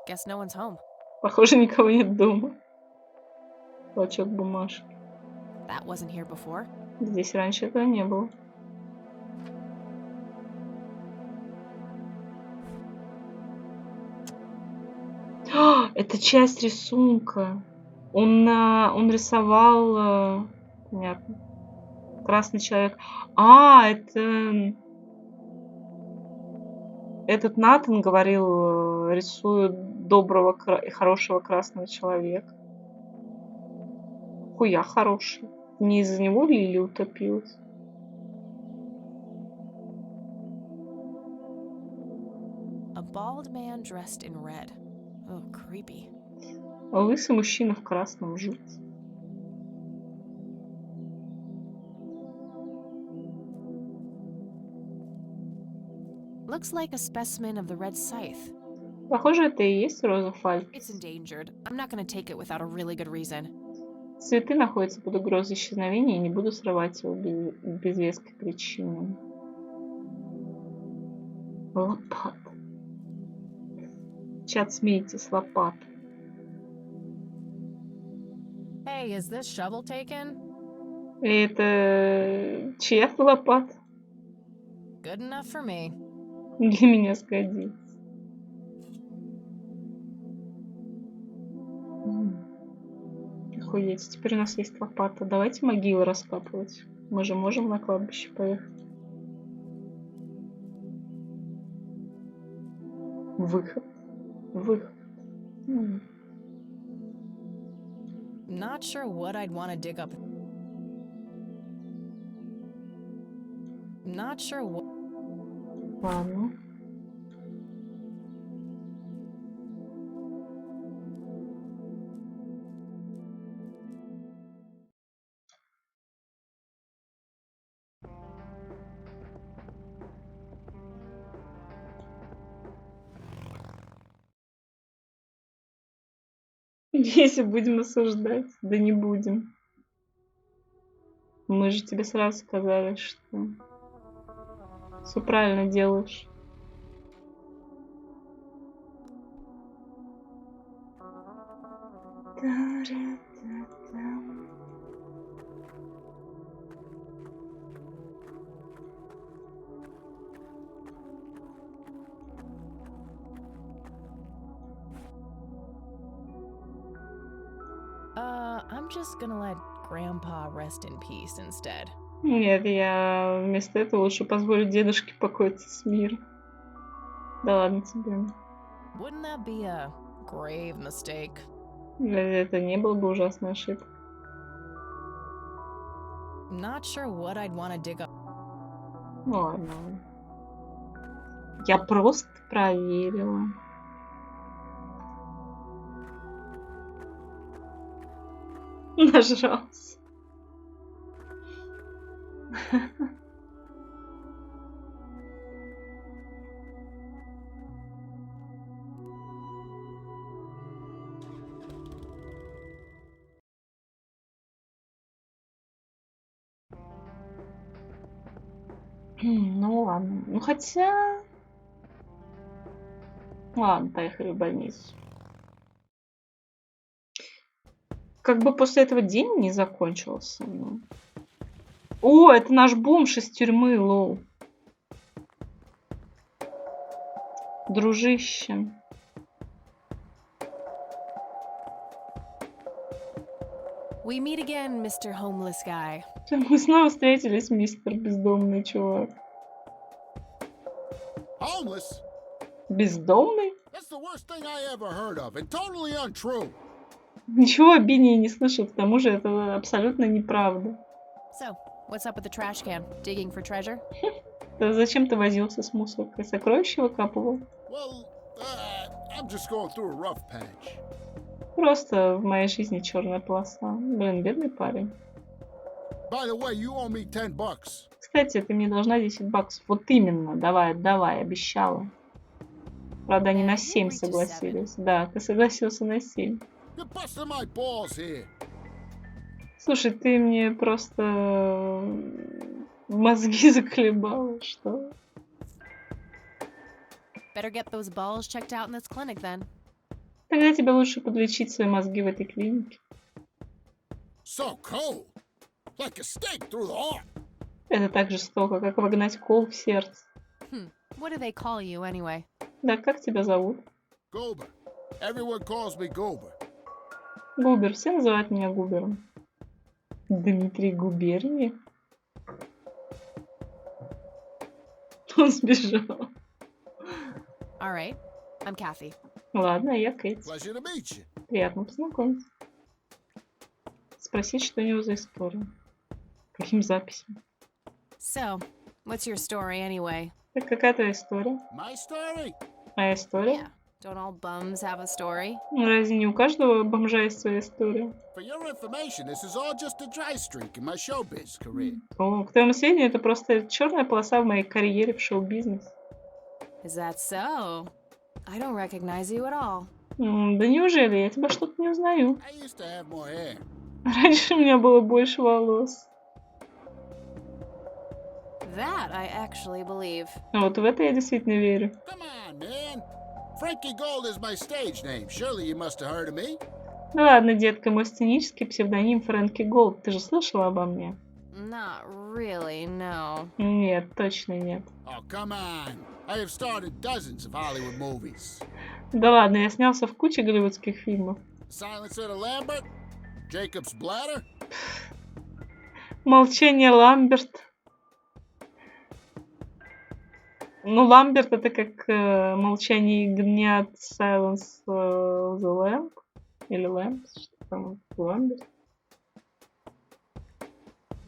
Guess no one's home. Похоже, никого нет дома. Клочок бумажки. That wasn't here before. Здесь раньше этого не было. Это часть рисунка. Он рисовал... Понятно. Красный человек. Это... Этот Натан говорил, рисует доброго и хорошего красного человека. Хуя хороший. Не из-за него Лили утопилась? A bald man dressed in red. Oh, creepy. Лысый мужчина в красном жуть. Looks like a specimen of the red scythe. Похоже, это и есть роза Фальк. It's endangered. I'm not gonna take it without a really good reason. Цветы находятся под угрозой исчезновения, и не буду срывать его без веской причины. Лопата. Чат, смейтесь, лопата. Hey, is this shovel taken? Это чья лопата? Good enough for me. Для меня сгодится. Охуеть, теперь у нас есть лопата. Давайте могилы раскапывать. Мы же можем на кладбище поехать. Выход. Выход. Not sure what I'd want to dig up. Not sure what. Ладно. Если будем осуждать, да не будем. Мы же тебе сразу сказали, что все правильно делаешь. I'm just gonna let Grandpa rest in peace instead. Нет, я вместо этого лучше позволю дедушке покоиться с миром. Да ладно тебе. Wouldn't that be a grave mistake? Это не было бы ужасной ошибкой. Not sure what I'd want to dig up. Ладно. Я просто проверила. Нажрался. Ну ладно. Ну хотя... Ладно, поехали в больницу. Как бы после этого день не закончился. Ну. О, это наш бомж из тюрьмы, лол. Дружище. We meet again, Mr. Homeless Guy. Мы снова встретились, мистер бездомный чувак. Homeless? Бездомный? That's the worst thing I ever heard of, and totally untrue. Ничего обиднее не слышу, к тому же это абсолютно неправда. So, what's up with the trash can? Digging for treasure? Зачем ты возился с мусоркой? Сокровища выкапывал? Well, I'm just going through a rough patch. Просто в моей жизни черная полоса. Блин, бедный парень. By the way, you owe me $10. Кстати, ты мне должна 10 баксов. Вот именно. Давай, отдавай, обещала. Правда, они на 7 согласились. Да, ты согласился на 7. You're busting my balls here. Слушай, ты мне просто мозги захлебала, что? Better get those balls checked out in this clinic then. Тогда тебе лучше подлечить свои мозги в этой клинике. So cold. Like a stake through the heart. Это так жестоко, как вогнать кол в сердце. What do they call you anyway? Да, как тебя зовут? Goober. Everyone calls me Goober. Губер. Все называют меня Губером. Дмитрий Губерниев? Он сбежал. All right, I'm Kathy. Ладно, я Кэти. Pleasure to meet you. Приятно познакомиться. Спросить, что у него за история. Каким записям? So, what's your story anyway? Так какая твоя история? My story? Моя история? Don't all bums have a story? Ну, разве не у каждого бомжа есть своя история? For your information, this is all just a dry streak in my showbiz career. О, к твоему сведению, это просто черная полоса в моей карьере в шоу-бизнесе. Is that so? I don't recognize you at all. Да неужели? Я тебя что-то не узнаю. I used to have more hair. Раньше у меня было больше волос. That I actually believe. Вот в это я действительно верю. Come on, man. Frankie Gold is my stage name. Surely you must have heard of me. Ну ладно, детка, мой сценический псевдоним Фрэнки Голд. Ты же слышала обо мне? Not really, no. Нет, точно нет. Oh, come on. I have starred in dozens of Hollywood movies. Да ладно, я снялся в куче голливудских фильмов. Silence of the Lambert, Jacob's Bladder. Молчание Ламберт. Ну, Ламберт это как молчание ягнят, Silence of the Lamb. Или Lamb, что там, Ламберт.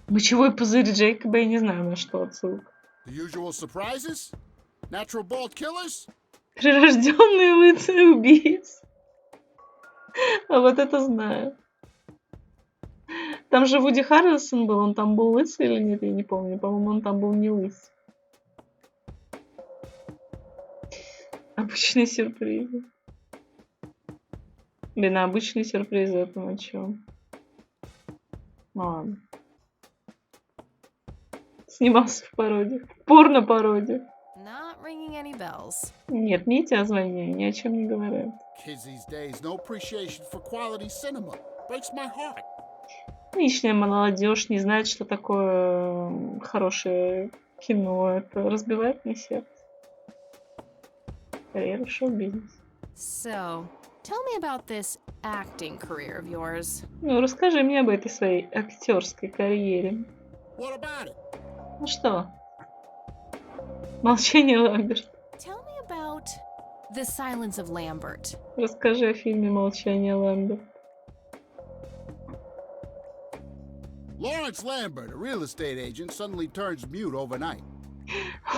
Мочевой пузырь Джейкоба, я не знаю, на что отсылка. The usual surprises? Natural bald killers? Прирожденные лысые убийцы. А вот это знаю. Там же Вуди Харрельсон был, он там был лысый или нет, я не помню. По-моему, он там был не лысый. Обычные сюрпризы. Блин, обычные сюрпризы, это на чем? Ну ладно. Снимался в пародиях. Порно-пародиях. Not ringing any bells. Нет, мне эти названия ни о чем не говорят. Kids these days, no appreciation for quality cinema. Breaks my heart. Нынешняя молодежь не знает, что такое хорошее кино. Это разбивает мне сердце. Карьера в шоу-бизнесе. So, tell me about this acting career of yours. Ну, расскажи мне об этой своей актерской карьере. What about it? Ну что? Молчание Ламберт. Tell me about The Silence of Lambert. Расскажи о фильме «Молчание Ламберт». Lawrence Lambert, a real estate agent, suddenly turns mute overnight.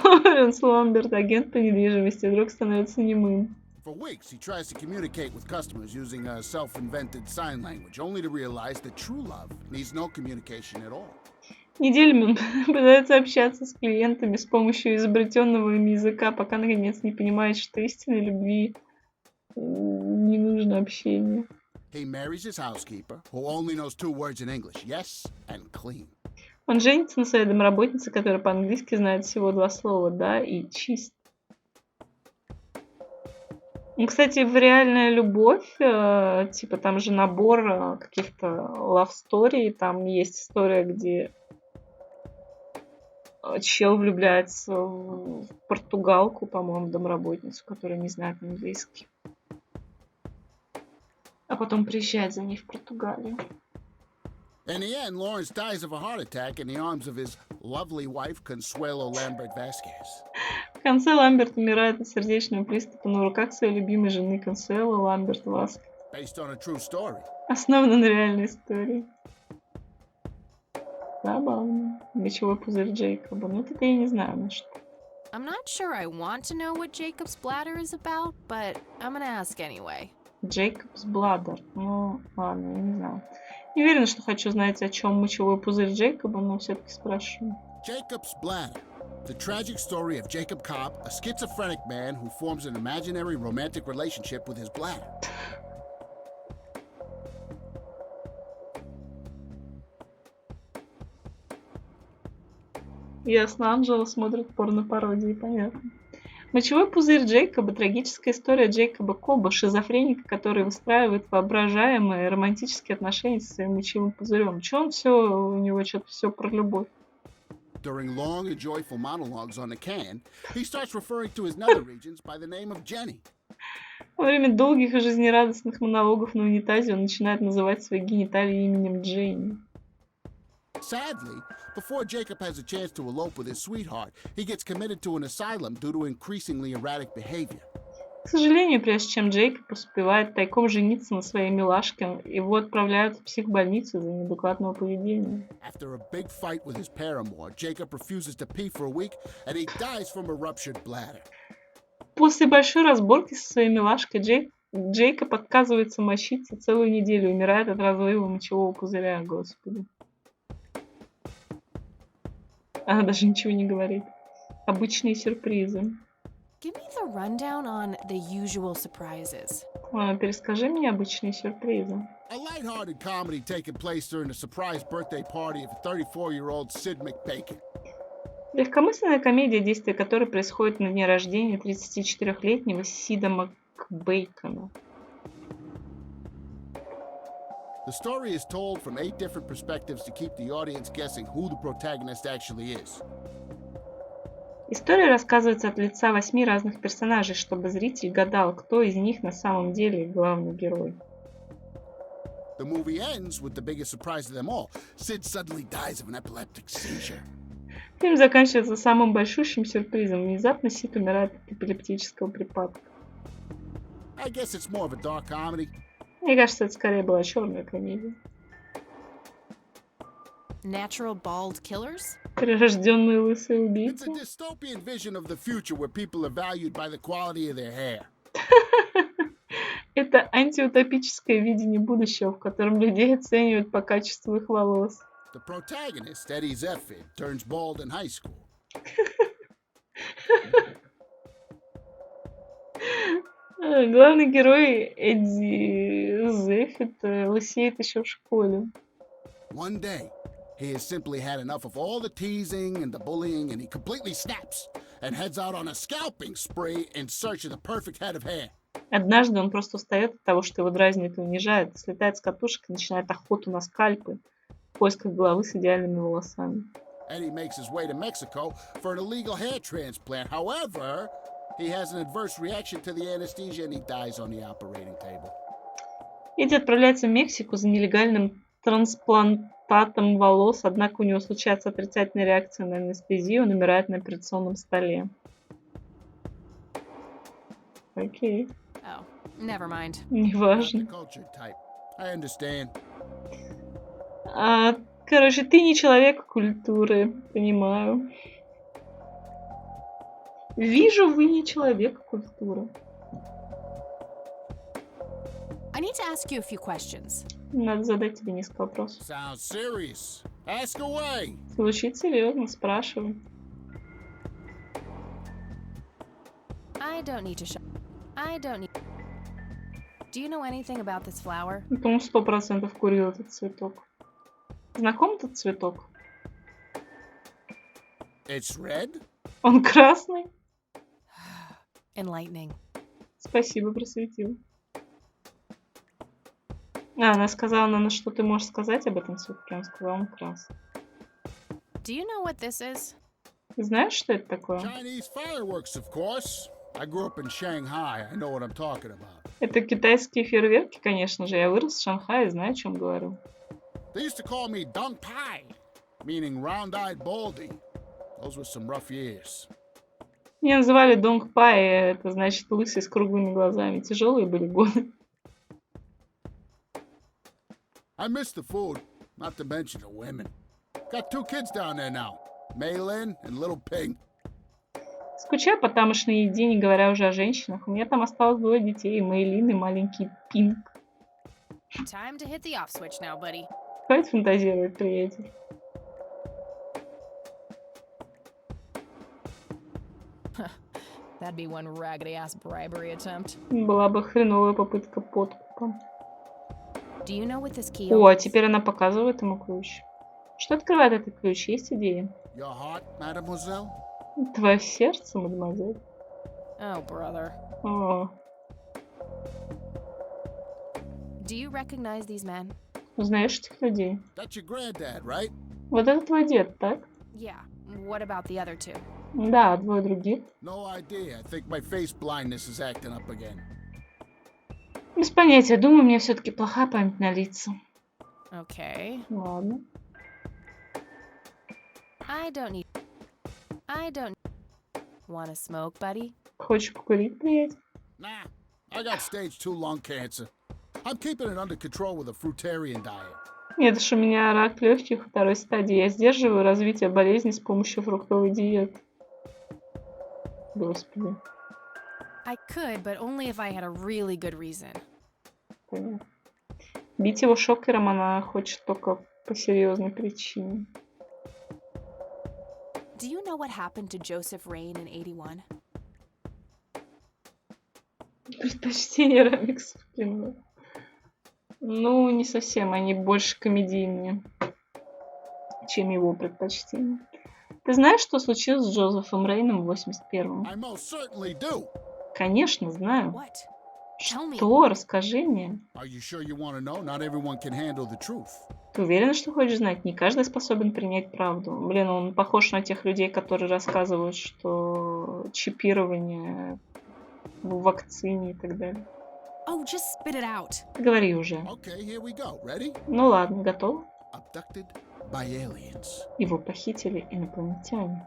Лоренс Ламберт, агент по недвижимости, вдруг становится немым. For weeks, he tries to communicate with customers using a self-invented sign language, only to realize that true love needs no communication at all. Неделями он пытается общаться с клиентами с помощью изобретенного им языка, пока наконец не понимает, что истинной любви не нужно общение. He marries his housekeeper, who only knows 2 words in English, yes and clean. Он женится на своей домработнице, которая по-английски знает всего 2 слова «да» и «чист». Ну, кстати, в «Реальная любовь», типа там же набор каких-то love story, там есть история, где чел влюбляется в португалку, по-моему, домработницу, которая не знает английский. А потом приезжает за ней в Португалию. In the end, Lawrence dies of a heart attack in the arms of his lovely wife, Consuelo Lambert Vasquez. В конце Ламберт умирает от сердечного приступа на руках своей любимой жены Консуэло Ламберт Васкес. Based on a true story. Основано на реальной истории. Забавно. Мочевой пузырь Джейкоба. Ну, это я не знаю, на что. I'm not sure I want to know what Jacob's Bladder is about, but I'm gonna ask anyway. Jacob's Bladder. Ну, ладно, я не знаю. Не уверена, что хочу знать, о чем мочевой пузырь Джейкоба, но все-таки спрашиваю. Jacob's Bladder. The tragic story of Jacob Cobb, a schizophrenic man who forms an imaginary romantic relationship with his bladder. Ясно, Анджела смотрит порно-пародии, понятно. Мочевой пузырь Джейкоба — трагическая история Джейкоба Коба, шизофреника, который выстраивает воображаемые романтические отношения со своим мочевым пузырем. Че он все, у него что-то все про любовь. During long and joyful monologues on the can, he starts referring to his nether regions by the name of Jenny. Во время долгих и жизнерадостных монологов на унитазе он начинает называть свои гениталии именем Дженни. Sadly, before Jacob has a chance to elope with his sweetheart, he gets committed to an asylum due to increasingly erratic behavior. К сожалению, прежде чем Джейкоб успевает тайком жениться на своей милашке, его отправляют в психбольницу из-за неадекватного поведения. After a big fight with his paramour, Jacob refuses to pee for a week and he dies from a ruptured bladder. После большой разборки со своей милашкой Джейкоб отказывается мочиться целую неделю, умирает от разрыва мочевого пузыря, господи. Она даже ничего не говорит. Обычные сюрпризы. Give me the rundown on the usual surprises. Перескажи мне обычные сюрпризы. A lighthearted comedy taking place during the surprise birthday party of 34-year-old Sid McBacon. Легкомысленная комедия, действие которой происходит на дне рождения 34-летнего Сида МакБейкона. The story is told from 8 different perspectives to keep the audience guessing who the protagonist actually is. История рассказывается от лица 8 разных персонажей, чтобы зритель гадал, кто из них на самом деле главный герой. The movie ends with the biggest surprise of them all. Sid suddenly dies of an epileptic seizure. Фильм заканчивается самым большущим сюрпризом. Внезапно Сид умирает от эпилептического припадка. I guess it's more of a dark comedy. Мне кажется, это скорее была черная комедия. Natural bald killers? Прирожденные лысые It's убийцы. a dystopian vision of the future where people are valued by the quality of their hair. Это антиутопическое видение будущего, в котором людей оценивают по качеству их волос. The protagonist, Eddie Zephyr, turns bald in high school. Главный герой Эдди Зеффит лысеет еще в школе. One day, he has simply had enough of all the teasing and the bullying, and he completely snaps and heads out on a scalping spree in search of the perfect head of hair. Однажды он просто устает от того, что его дразнит и унижает, слетает с катушек и начинает охоту на скальпы в поисках головы с идеальными волосами. Eddie makes his way to Mexico for an illegal hair transplant. However, he has an adverse reaction to the anesthesia and he dies on the operating table. Эдди отправляется в Мексику за нелегальным трансплантатом волос, однако у него случается отрицательная реакция на анестезию, он умирает на операционном столе. Окей. Oh, never mind. Неважно. Cultured type. I understand. Короче, ты не человек культуры, понимаю. Вижу, вы не человек культуры. I need to ask you a few questions. Надо задать тебе несколько вопросов. Sounds serious. Ask away. Звучит серьезно, спрашивай. I don't need to show. I don't need. Do you know anything about this flower? По-моему, 100% курил этот цветок. Знаком этот цветок? It's red? Он красный? Enlightening. Спасибо, просветил. Она сказала, наверное, что ты можешь сказать об этом цветке. Он сказал, он красный. Do you know what this is? Знаешь, что это такое? Chinese fireworks, of course. I grew up in Shanghai. I know what I'm talking about. Это китайские фейерверки, конечно же. Я вырос в Шанхае, знаю, о чем говорю. They used to call me Dong Pai, meaning round-eyed baldy. Those were some rough years. Меня называли Донг Пай, это значит лысый с круглыми глазами. Тяжелые были годы. I miss the food, not to mention the women. Got 2 kids down there now, Maylin and little Ping. Скучаю по тамошней еде, не говоря уже о женщинах. У меня там осталось 2 детей, Мэйлин и маленький Пинг. Time to hit the off switch now, buddy. Хватит фантазировать, приятель. That'd be one raggedy-ass bribery attempt. Была бы хреновая попытка подкупа. Do you know what this key О, а opens? теперь она показывает ему ключ. Что открывает этот ключ? Есть идеи? Your heart, mademoiselle? Твое сердце, мадемуазель. Oh, brother. О, Do you recognize these men? знаешь этих людей? That's your granddad, right? Вот это твой дед, так? Yeah. What about the other two? Да, двое других. No idea. I think my face blindness is acting up again. Без понятия. Думаю, у меня все-таки плохая память на лица. Okay. Ладно. I don't wanna smoke, buddy? Хочешь покурить, приятель? Nah, I got stage 2 lung cancer. I'm keeping it under control with a fruitarian diet. Это ж у меня рак легких второй стадии. Я сдерживаю развитие болезни с помощью фруктовой диеты. Господи. I could, but only if I had a really good reason. Понятно. Бить его шокером она хочет только по серьезной причине. Do you know what happened to Joseph Rain in 81? Предпочтение ремиксов в кино. Ну, не совсем. Они больше комедийные, чем его предпочтения. Ты знаешь, что случилось с Джозефом Рейном в 81-м? I most certainly do. Конечно, знаю. What? Tell me. Что? Расскажи мне. Are you sure you want to know? Not everyone can handle the truth. Ты уверена, что хочешь знать? Не каждый способен принять правду. Блин, он похож на тех людей, которые рассказывают, что чипирование в вакцине и так далее. Oh, just spit it out. Говори уже. Okay, here we go. Ready? Ну ладно, готов? Abducted by aliens. Его похитили инопланетяне.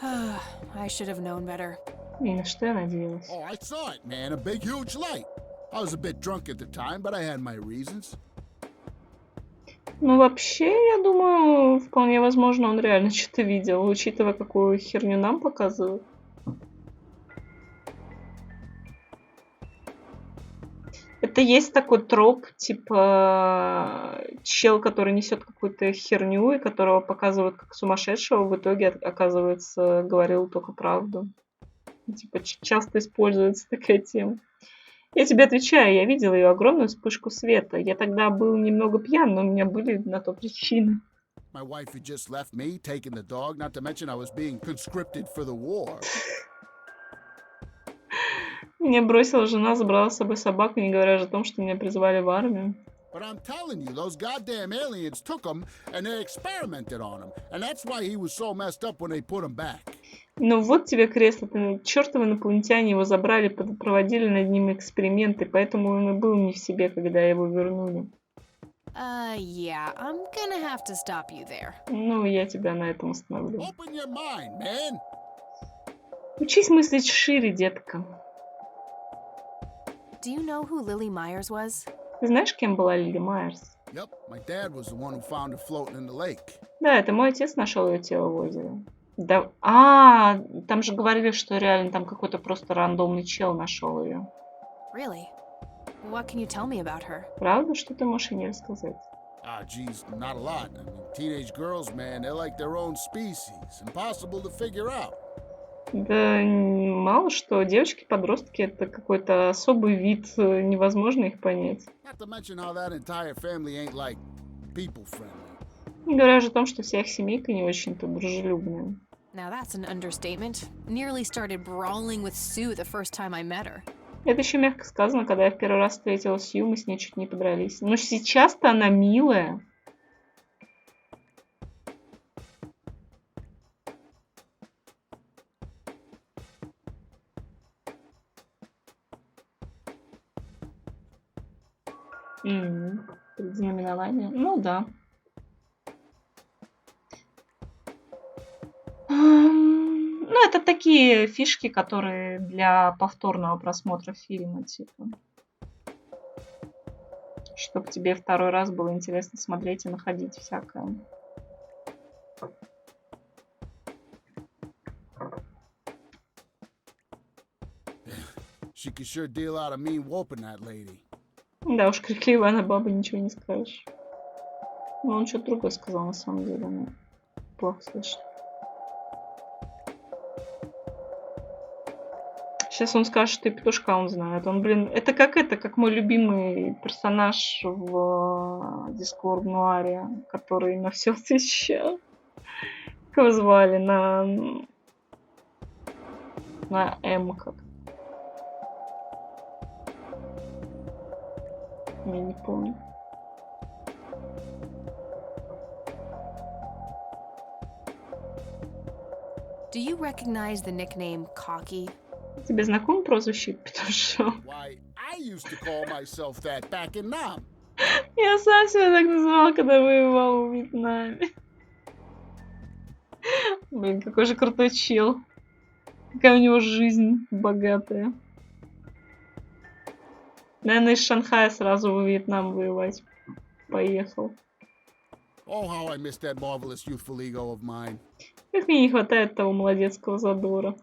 I should have known better. И на что я надеялась? Oh, I saw it, man. A big, huge light. I was a bit drunk at the time, but I had my reasons. Ну, вообще, я думаю, вполне возможно, он реально что-то видел, учитывая, какую херню нам показывают. Это есть такой троп, типа чел, который несет какую-то херню, и которого показывают как сумасшедшего, в итоге, оказывается, говорил только правду. Типа часто используется такая тема. Я тебе отвечаю, я видела ее огромную вспышку света. Я тогда был немного пьян, но у меня были на то причины. My wife had just left me, taking the dog, not to mention I was being conscripted for the war. Меня бросила жена, забрала с собой собаку, не говоря же о том, что меня призвали в армию. But I'm telling you, those goddamn aliens took him and they experimented on him. And that's why he was so messed up when they put him back. Ну вот тебе кресло, чертовы инопланетяне его забрали, проводили над ним эксперименты, поэтому он и был не в себе, когда его вернули. Yeah, I'm gonna have to stop you there. Ну, я тебя на этом остановлю. Open your mind, man. Учись мыслить шире, детка. Do you know who Lily Myers was? Ты знаешь, кем была Лили Майерс? Yep, my dad was the one who found her floating in the lake. Да, это мой отец нашел ее тело в озере. Да, там же говорили, что реально там какой-то просто рандомный чел нашел ее. Really? What can you tell me about her? Правда, что ты можешь мне рассказать? Geez, not a lot. I mean, teenage girls, man, they're like their own species. Impossible to figure out. Да мало что. Девочки-подростки — это какой-то особый вид, невозможно их понять. Not to mention how that entire family ain't like people-friendly. Не говоря же о том, что вся их семейка не очень-то дружелюбная. Now that's an understatement. Nearly started brawling with Sue the first time I met her. Это еще мягко сказано, когда я в первый раз встретила Сью, мы с ней чуть не подрались. Но сейчас-то она милая. Предзнаменование. Ну да. Ну, это такие фишки, которые для повторного просмотра фильма, типа. Чтобы тебе второй раз было интересно смотреть и находить всякое. She could sure deal out a mean whooping, that lady. Да уж, крикливая она баба, ничего не скажешь. Но он что-то другое сказал, на самом деле. Ну, плохо слышно. Сейчас он скажет, что и петушка он знает. Он, блин, это как мой любимый персонаж в Discord Нуаре, который на все отвечал. Как его звали? На М как-то. Я не помню. Do you recognize the nickname Cocky? Тебе знаком прозвище Петушок? Why, I used to call myself that back in Nam. Я сам себя так называл, когда воевал в Вьетнаме. Блин, какой же крутой чел. Какая у него жизнь богатая. Наверное, из Шанхая сразу во Вьетнам воевать поехал. Oh, how I miss that marvelous youthful ego of mine. Как мне не хватает того молодецкого задора.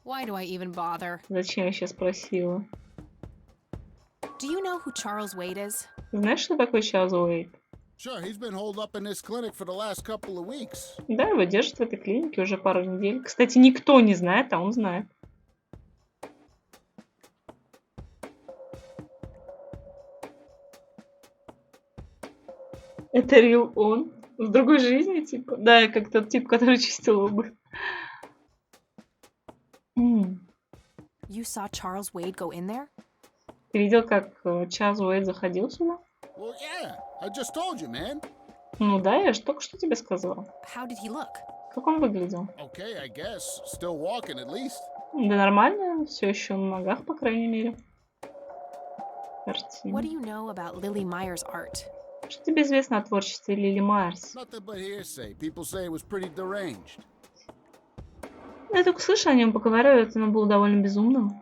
Why do I even bother? Зачем я сейчас спросила? Do you know who Charles Wade is? Знаешь, что такое Чарльз Уэйд? Sure, he's been holed up in this clinic for the last couple of weeks. Да, его держат в этой клинике уже пару недель. Кстати, никто не знает, а он знает. Это real он? В другой жизни, типа? Да, как тот тип, который чистил обувь. You saw Charles Wade go in there? Ты видел, как Чарльз Уэйд заходил сюда? Well, yeah, I just told you, man. Ну да, я же только что тебе сказал. How did he look? Как он выглядел? Okay, I guess. Still walking, at least. Да нормально, все еще на ногах, по крайней мере. What do you know about Lily Meyer's art? Что тебе известно о творчестве Лили Майерс? Nothing but hearsay. People say it was pretty deranged. Я только слышала о нем, поговаривают, оно было довольно безумным.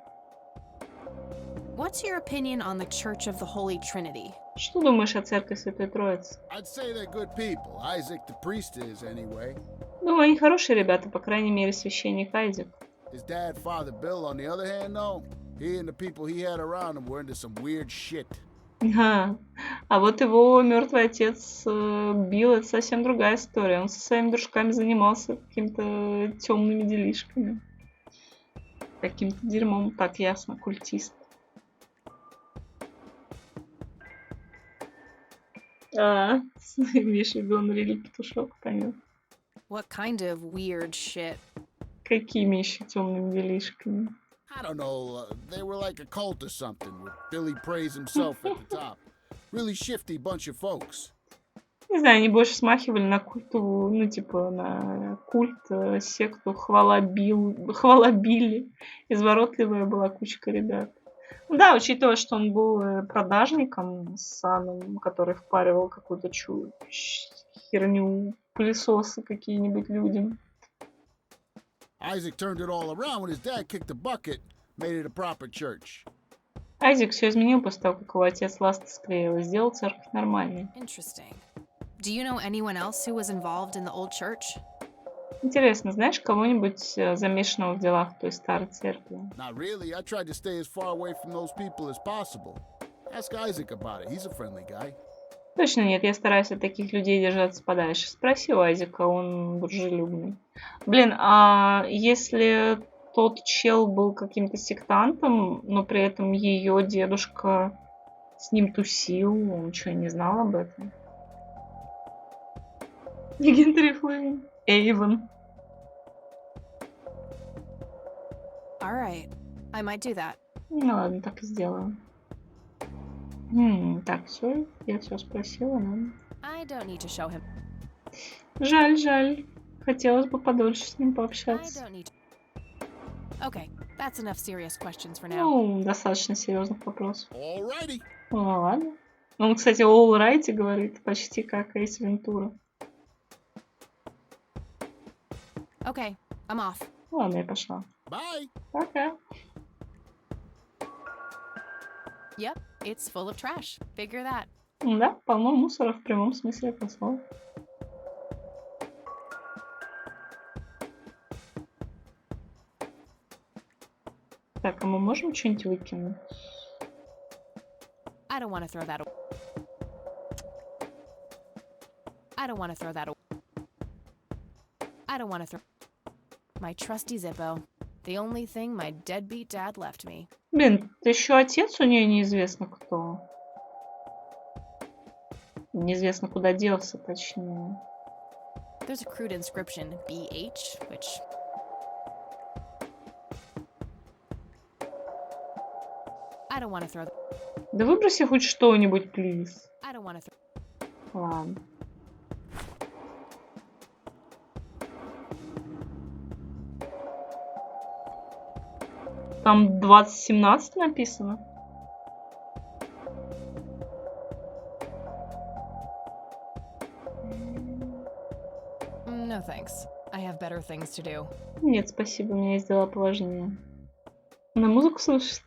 What's your opinion on the Church of the Holy Trinity? Что думаешь о церкви Святой Троицы? I'd say they're good people. Isaac the priest is, anyway. Думаю, они хорошие ребята, по крайней мере, священник Айзек. His dad, Father Bill, on the other hand, though, he and the people he had around him were into some weird shit. А вот его мертвый отец Билл, это совсем другая история. Он со своими дружками занимался какими-то темными делишками. Каким-то дерьмом, так ясно, культист. Имеешь в виду, он рели петушок, понятно. What kind of weird shit? Какими еще темными делишками? I don't know, they were like a cult or something, with Billy Praise himself at the top. Really shifty bunch of folks. Не знаю, они больше смахивали на культу, ну, типа, на культ, секту Хвала Билли. Изворотливая была кучка ребят. Да, учитывая, что он был продажником с саном, который впаривал какую-то херню, пылесосы какие-нибудь людям. Isaac turned it all around when his dad kicked the bucket, made it a proper church. Айзек все изменил после того, как его отец ласты склеил и сделал церковь нормальной. Interesting. Do you know anyone else who was involved in the old church? Интересно, знаешь кого-нибудь замешанного в делах той старой церкви? Not really. I tried to stay as far away from those people as possible. Ask Isaac about it. He's a friendly guy. Точно нет, я стараюсь от таких людей держаться подальше. Спроси у Айзека, он дружелюбный. Блин, а если тот чел был каким-то сектантом, но при этом ее дедушка с ним тусил, он что, не знал об этом? Генри Флейн. Эйвен. Alright, I might do that. Ну ладно, так и сделаю. Так, все, я все спросила, но... I don't need to show him. Жаль, жаль. Хотелось бы подольше с ним I пообщаться. don't need to... Okay, that's enough serious questions for now. Ну, достаточно серьезных вопросов. Alrighty. Ну ладно. Он, кстати, alrighty говорит, почти как Эйс Вентура. Okay, I'm off. Ладно, я пошла. Bye. Пока. Yep, it's full of trash. Figure that. Да, полно мусора в прямом смысле этого слова. Так, а мы можем что-нибудь выкинуть? I don't want to throw that away. I don't want to throw that away. I don't want to throw... My trusty Zippo. The only thing my deadbeat dad left me. Блин, еще отец у нее неизвестно кто. Неизвестно куда делся, точнее. There's a crude inscription, BH, which... I I don't want to throw. Да выброси хоть что-нибудь, плиз. I don't want to throw. Ладно. Там 2017 написано. No thanks. I have better things to do. Нет, спасибо, у меня есть дела поважнее. На музыку слышит.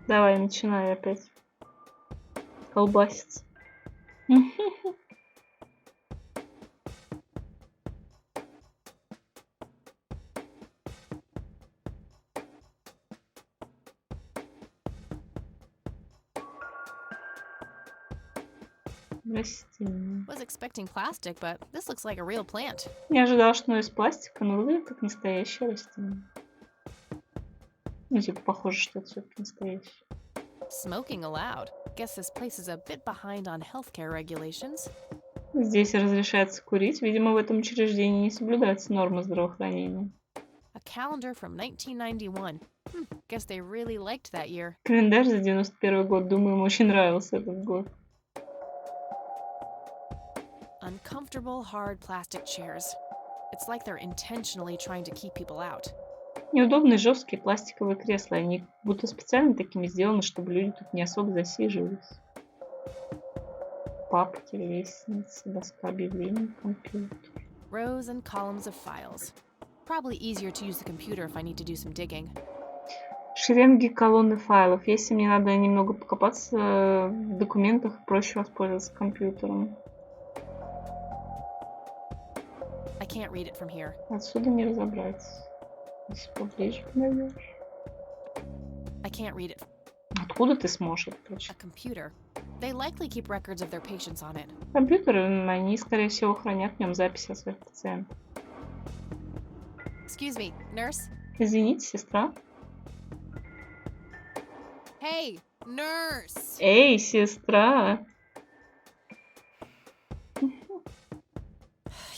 Давай, начинай опять. Колбаситься. Растение. Was expecting plastic, but this looks like a real plant. Не ожидал, что оно из пластика, но выглядит как настоящее растение. Ну, типа, похоже, что это все-таки настоящее. Smoking allowed. Guess this place is a bit behind on healthcare regulations. Здесь разрешается курить. Видимо, в этом учреждении не соблюдаются нормы здравоохранения. A calendar from 1991. Guess they really liked that year. Календарь за 91 год. Думаю, ему очень нравился этот год. Uncomfortable, hard plastic chairs. It's like they're intentionally trying to keep people out. Неудобные жесткие пластиковые кресла. Они будто специально такими сделаны, чтобы люди тут не особо засиживались. Папки, лестницы, доска объявлений, компьютер. Rows and columns of files. Probably easier to use the computer if I need to do some digging. Шеренги колонны файлов. Если мне надо немного покопаться в документах, проще воспользоваться компьютером. I can't read it from here. Отсюда не разобрать. Если поближе подойдешь. I can't read it. Откуда ты сможешь это прочитать? A computer. They likely keep records of their patients on it. Компьютеры, они, скорее всего, хранят в нем записи о своих пациентах. Excuse me, nurse? Извините, сестра. Hey, nurse! Эй, сестра!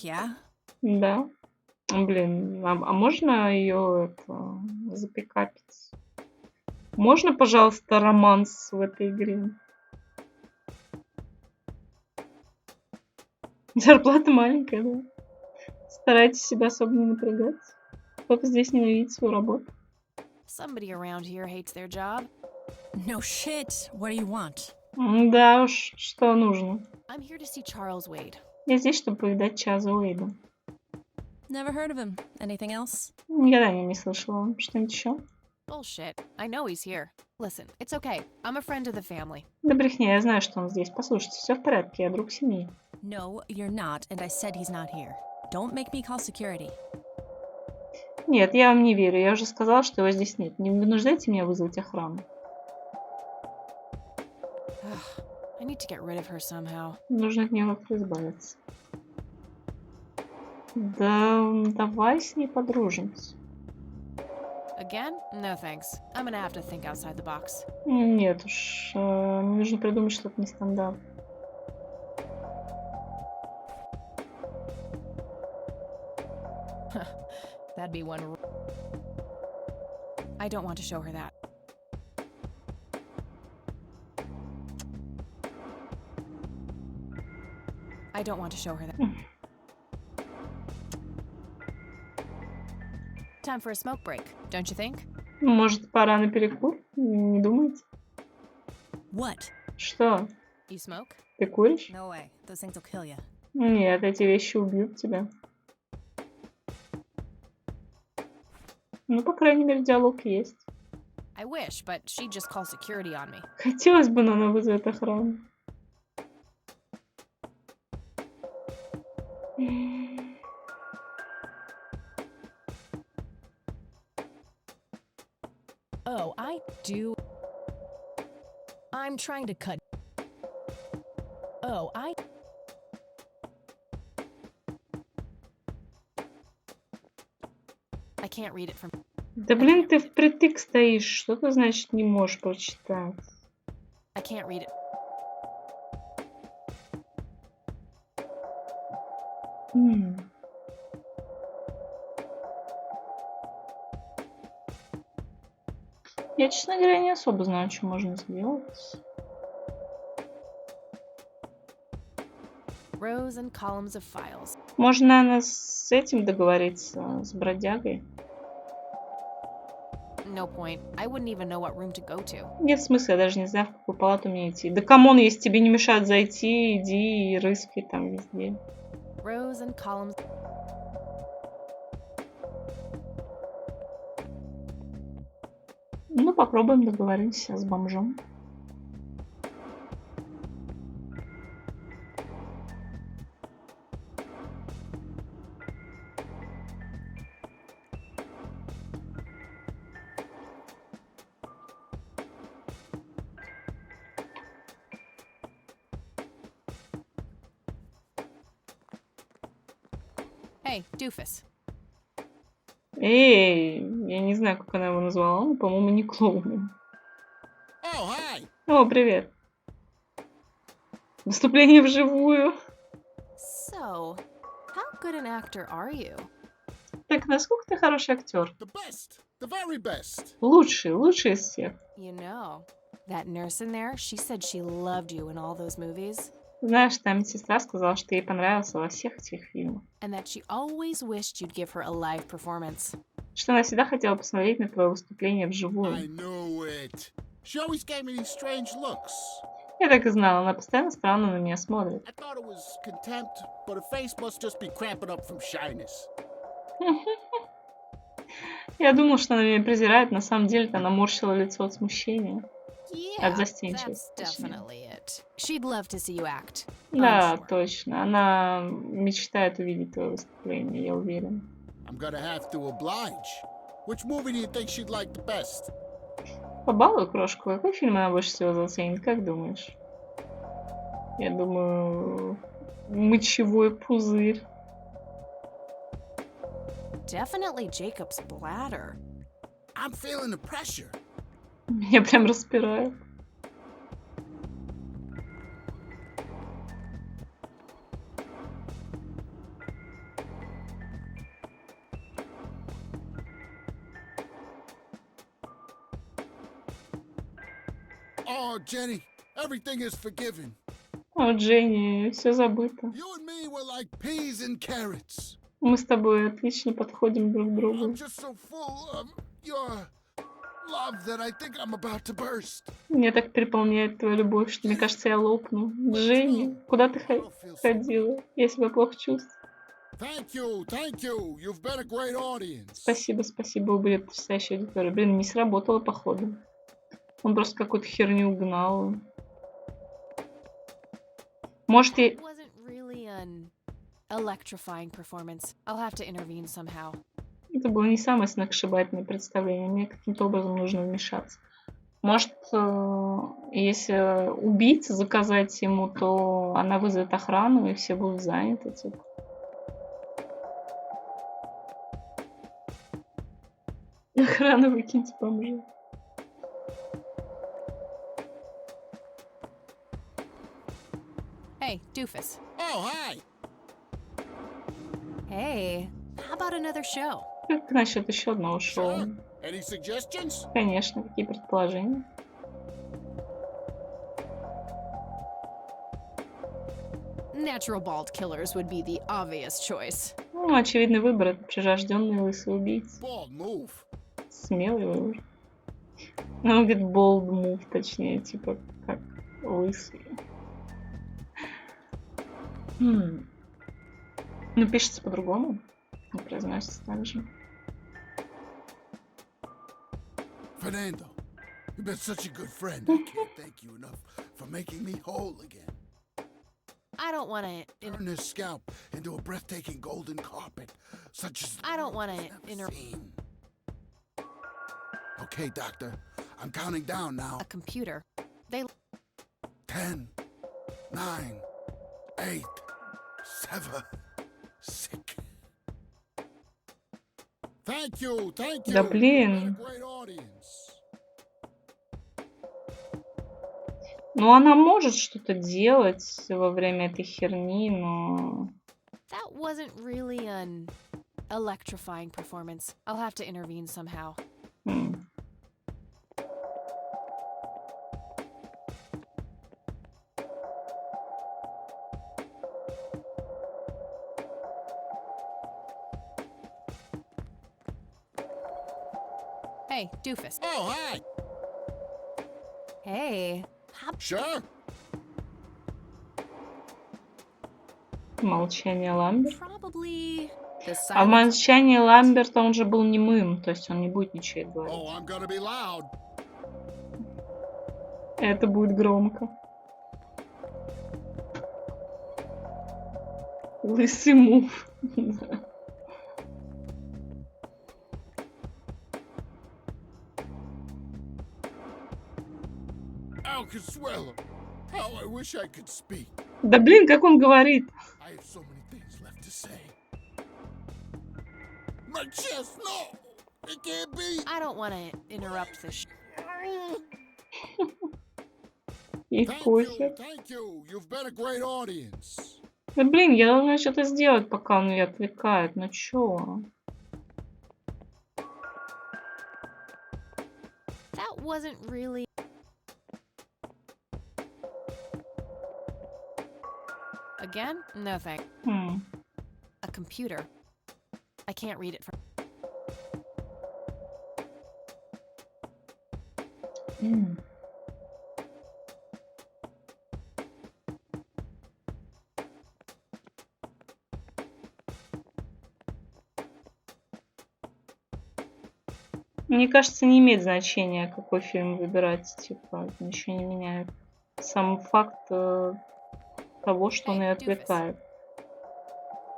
Yeah? Да. Блин, а можно ее запикапить? Можно, пожалуйста, романс в этой игре? Зарплата маленькая, да? Старайтесь себя особо не напрягать. Кто-то здесь ненавидит свою работу. Somebody around here hates their job. No shit. What do you want? Да уж, что нужно. I'm here to see Charles Wade. Я здесь, чтобы повидать Чарльза Уэйда. Never heard of him. Anything else? Никогда о нем не слышала. Что-нибудь еще? Bullshit. I know he's here. Listen, it's okay. I'm a friend of the family. Да брехня, я знаю, что он здесь. Послушайте, все в порядке, я друг семьи. No, you're not, and I said he's not here. Don't make me call security. Нет, я вам не верю. Я уже сказала, что его здесь нет. Не вынуждайте меня вызвать охрану. I need to get rid of her somehow. Нужно от нее как-то избавиться. Да, давай с ней подружимся. Again? No thanks. I'm gonna have to think outside the box. Нет уж, мне нужно придумать что-то нестандартное. That'd be one. I don't want to show her that. I don't want to show her that. Time for a smoke break, don't you think? Может, пора на перекур? Не думаете? What? Что? You smoke? Ты куришь? No way. Those things will kill you. Нет, эти вещи убьют тебя. Ну, по крайней мере, диалог есть. I wish, but she'd just call security on me. Хотелось бы, но она вызовет охрану. Oh, I do. I'm trying to cut. Oh, I can't read it from. Да блин, ты впритык стоишь. Что ты, значит, не можешь прочитать? I can't read it. Я, честно говоря, не особо знаю, что можно сделать. Rows and columns of files. Можно, наверное, с этим договориться, с бродягой. No point. I wouldn't even know what room to go to. Нет смысла, я даже не знаю, в какую палату мне идти. Да камон, если тебе не мешают зайти, иди и рыскай там везде. Rows and columns. Ну, попробуем договориться с бомжом. Hey, Doofus. Эй, я не знаю, как она его назвала, но, по-моему, не клоуном. О, привет. Выступление вживую. So, how good an actor are you? Так, насколько ты хороший актер? The very best. Лучший из всех. You know, that nurse in there, she said she loved you in all those movies. Знаешь, там медсестра сказала, что ей понравился во всех этих фильмах. And that she always wished you'd give her a live performance. Что она всегда хотела посмотреть на твое выступление вживую. I knew it. She always gave me these strange looks. Я так и знала, она постоянно странно на меня смотрит. I thought it was contempt, but her face must just be cramping up from shyness. Я думала, что она меня презирает, на самом деле она морщила лицо от смущения. От Yeah, застенчивости. that's definitely it. She'd love to see you act. Да, точно. Она мечтает увидеть твое выступление, я уверен. I'm gonna have to oblige. Which movie do you think she'd like the best? Побалуй крошку. Какой фильм она больше всего заценит, как думаешь? Я думаю, мочевой пузырь. Definitely Jacob's bladder. I'm feeling the pressure. Меня прям распирает. Oh, Jenny, everything is forgiven. О, Дженни, все забыто. You and me were like peas and carrots. Мы с тобой отлично подходим друг к другу. I'm just so full of your love that I think I'm about to burst. Меня так переполняет твоя любовь, что мне кажется, я лопну. Дженни, куда ты ходила? Я себя плохо чувствую. Thank you. You've been a great audience. Спасибо, вы были потрясающей аудиторией. Блин, не сработало, походу. Он просто какую-то херню гнал. Может, и... It wasn't really an electrifying performance. I'll have to intervene somehow. Это было не самое сногсшибательное представление. Мне каким-то образом нужно вмешаться. Может, если убийцу заказать ему, то она вызовет охрану, и все будут заняты. Типа. Охрана, выкиньте бомжа. Hey, Doofus. Oh, hi. Hey, how about another show? Как насчет еще одного шоу? Any suggestions? Конечно, какие предположения? Natural bald killers would be the obvious choice. Ну, очевидный выбор — это прирожденный лысый убийца. Bold move. Смелый выбор. Ну, он говорит bold move, точнее, типа как лысый. Ну, пишется по-другому. Не произносится так же. Fernando, you've been such a good friend. I can't thank you enough for making me whole again. I don't want to... Turn this scalp into a breathtaking golden carpet, such as I don't want to... Okay, doctor. I'm counting down now. A computer. They... 10, 9, 8, 7, 6. Thank you. Да блин. Ну, она может что-то делать во время этой херни, но... That wasn't really an electrifying performance. I'll have to intervene somehow. Hey, doofus. Oh, hi. Hey. Sure. Молчание Ламберт. Probably the А в silence. молчании Ламберта он же был немым, то есть он не будет ничего говорить. Oh, I'm gonna be loud. Это будет громко. Лысый мув. Al Consuelo, how I wish I could speak. Да блин, как он говорит. I have so many things left to say. My chest, no! It can't be! I don't want to interrupt this. И Thank похер. you. You've been a great audience. Да блин, я должна что-то сделать, пока он меня отвлекает. Ну чё? That wasn't really. Again? No thanks. A computer. I can't read it from. Мне кажется, не имеет значения, какой фильм выбирать. Типа, это ничего не меняет. Сам факт того, что он ее отвлекает.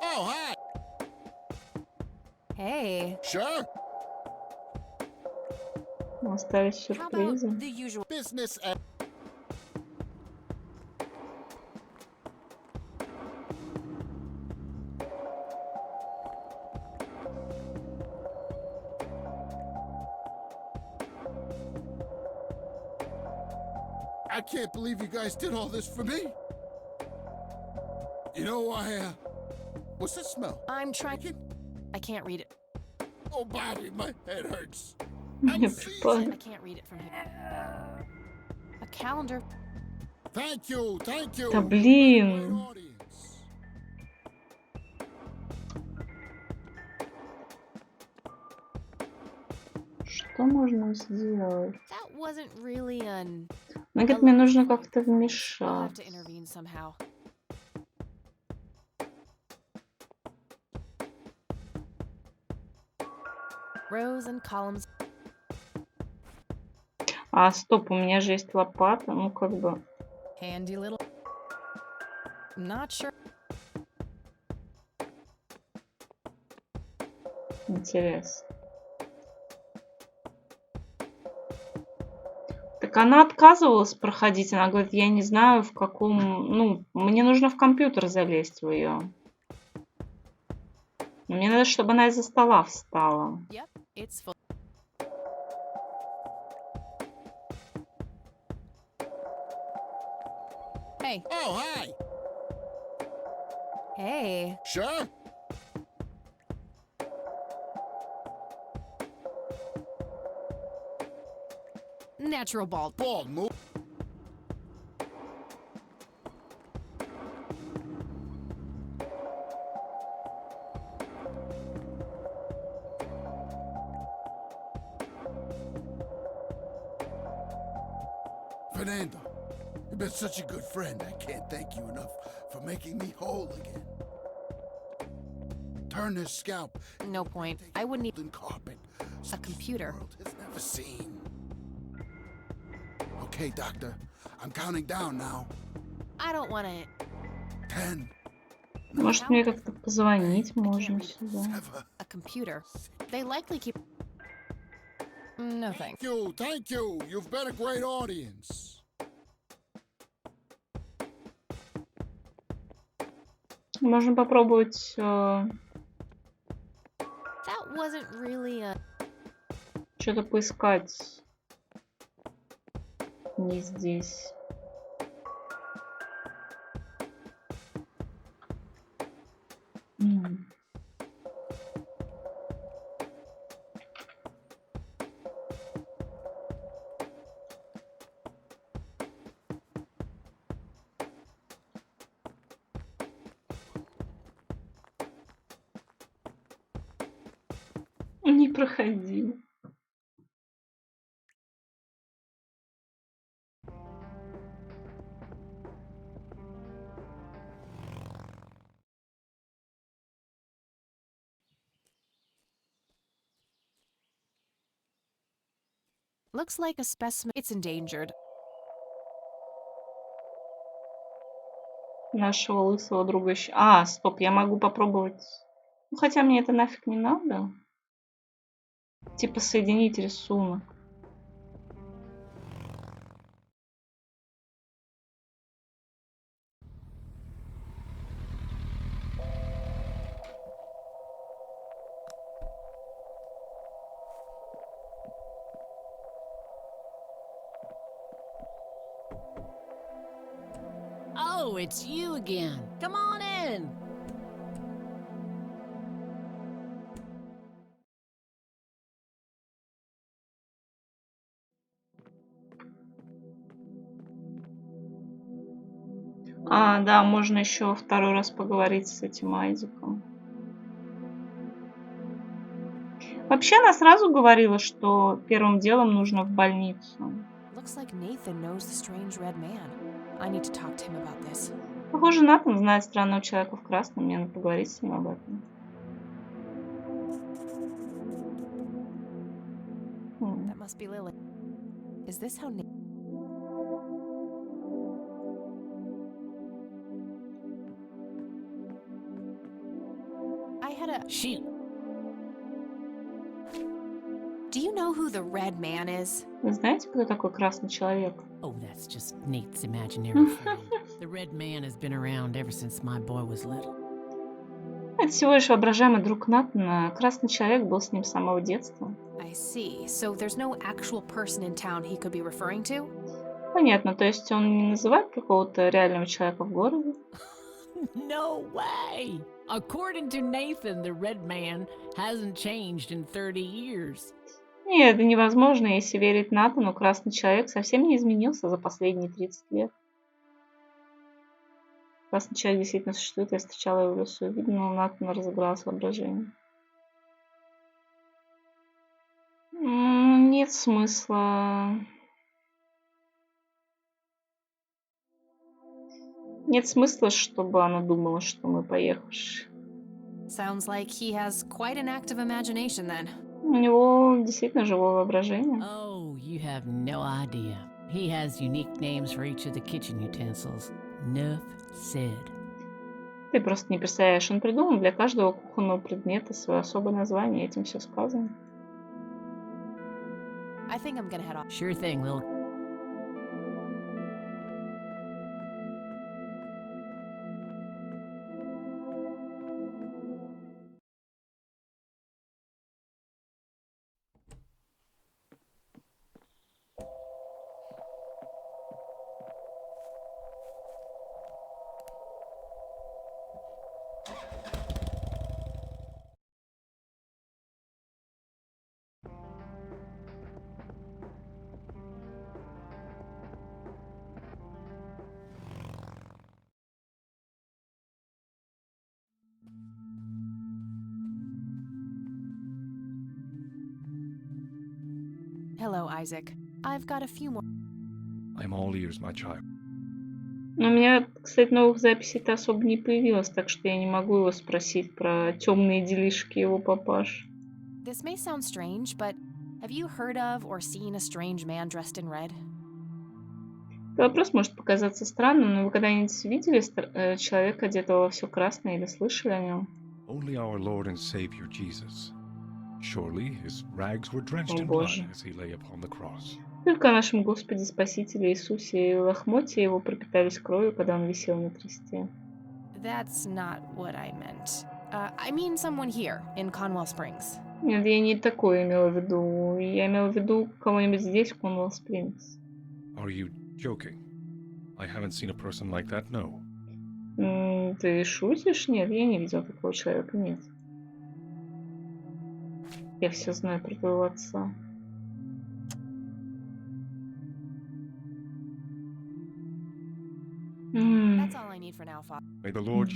Oh, hi. Hey. Sure. Остались сюрпризы. The usual business. I can't believe you guys did all this for me. You know, what's that smell? I'm trying. I can't read it. Oh, Bobby, my head hurts. I can't read it from here. A calendar. Thank you. Да блин. Что можно сделать? That wasn't really an. Мне говорит, мне нужно как-то I'll have вмешаться. to intervene somehow. Rows and columns. А, стоп, у меня же есть лопата. Ну, как бы. Handy little. Not sure. Интересно. Так она отказывалась проходить. Она говорит, я не знаю, в каком... Ну, мне нужно в компьютер залезть в ее. Мне надо, чтобы она из-за стола встала. Yep, it's full. Hey. Oh, hi. Hey. Sure. Natural bald. Bald move. Fernando, you've been such a good friend. I can't thank you enough for making me whole again. Turn this scalp. No point. I wouldn't need carpet. a computer. Has never seen. Okay, doctor. I'm counting down now. I don't want to. 10. Может, мне как-то позвонить можно сюда. A computer. They likely keep. No thanks. Thank you. You've been a great audience. Можно попробовать That wasn't really a. что-то поискать. Не здесь. М. Не проходил. Looks like a specimen. It's endangered. Нашего лысого друга еще. А, стоп, я могу попробовать. Ну, хотя мне это нафиг не надо. Типа соединить рисунок. Oh, it's you again. Come on in. А, да, можно еще второй раз поговорить с этим Айзеком. Вообще она сразу говорила, что первым делом нужно в больницу. Looks like Nathan knows the strange red man. I need to talk to him about this. Похоже, Натан знает странного человека в красном. Мне надо поговорить с ним об этом. That must be Lily. Is this how I had a shoot. Do you know who the red man is? Вы знаете, кто такой красный человек? Oh, that's just Nate's imaginary friend. The red man has been around ever since my boy was little. Это всего лишь воображаемый друг Натана. Красный человек был с ним с самого детства. I see. So there's no actual person in town he could be referring to? Понятно, то есть он не называет какого-то реального человека в городе? No way! According to Nathan, the red man hasn't changed in 30 years. Нет, это невозможно, если верить Натану. Красный человек совсем не изменился за последние 30 лет. Красный человек действительно существует. Я встречала его в лесу. Видно, у Натана разыгралось воображение. Нет смысла. Нет смысла, чтобы она думала, что мы поехавшие. Sounds like he has quite an active imagination then. У него действительно живое воображение. Oh, you have no idea. He has unique names for each of the kitchen utensils. Enough said. Ты просто не представляешь, он придумал для каждого кухонного предмета свое особое название, этим все сказано. I think I'm gonna head off. Sure thing, Lil. Hello, Isaac. I've got a few more. I'm all ears, my child. У меня, кстати, новых записей-то особо не появилось, так что я не могу его спросить про темные делишки его папаш. This may sound strange, but have you heard of or seen a strange man dressed in red? Этот вопрос может показаться странным, но вы когда-нибудь видели человека, одетого во все красное, или слышали о нем? Only our Lord and Savior Jesus. Surely his rags were drenched in blood Боже. as he lay upon the cross. Только о нашем Господе Спасителе Иисусе и лохмотья его пропитались кровью, когда он висел на кресте. That's not what I meant. I mean someone here, in Conwell Springs. Нет, я не такое имела в виду. Я имела в виду кого-нибудь здесь, в Конвелл Спрингс. Are you joking? I haven't seen a person like that, no. Ты шутишь? Нет, я не видел такого человека, нет. Я все знаю про твоего отца. That's all I need for now, Father. May the Lord.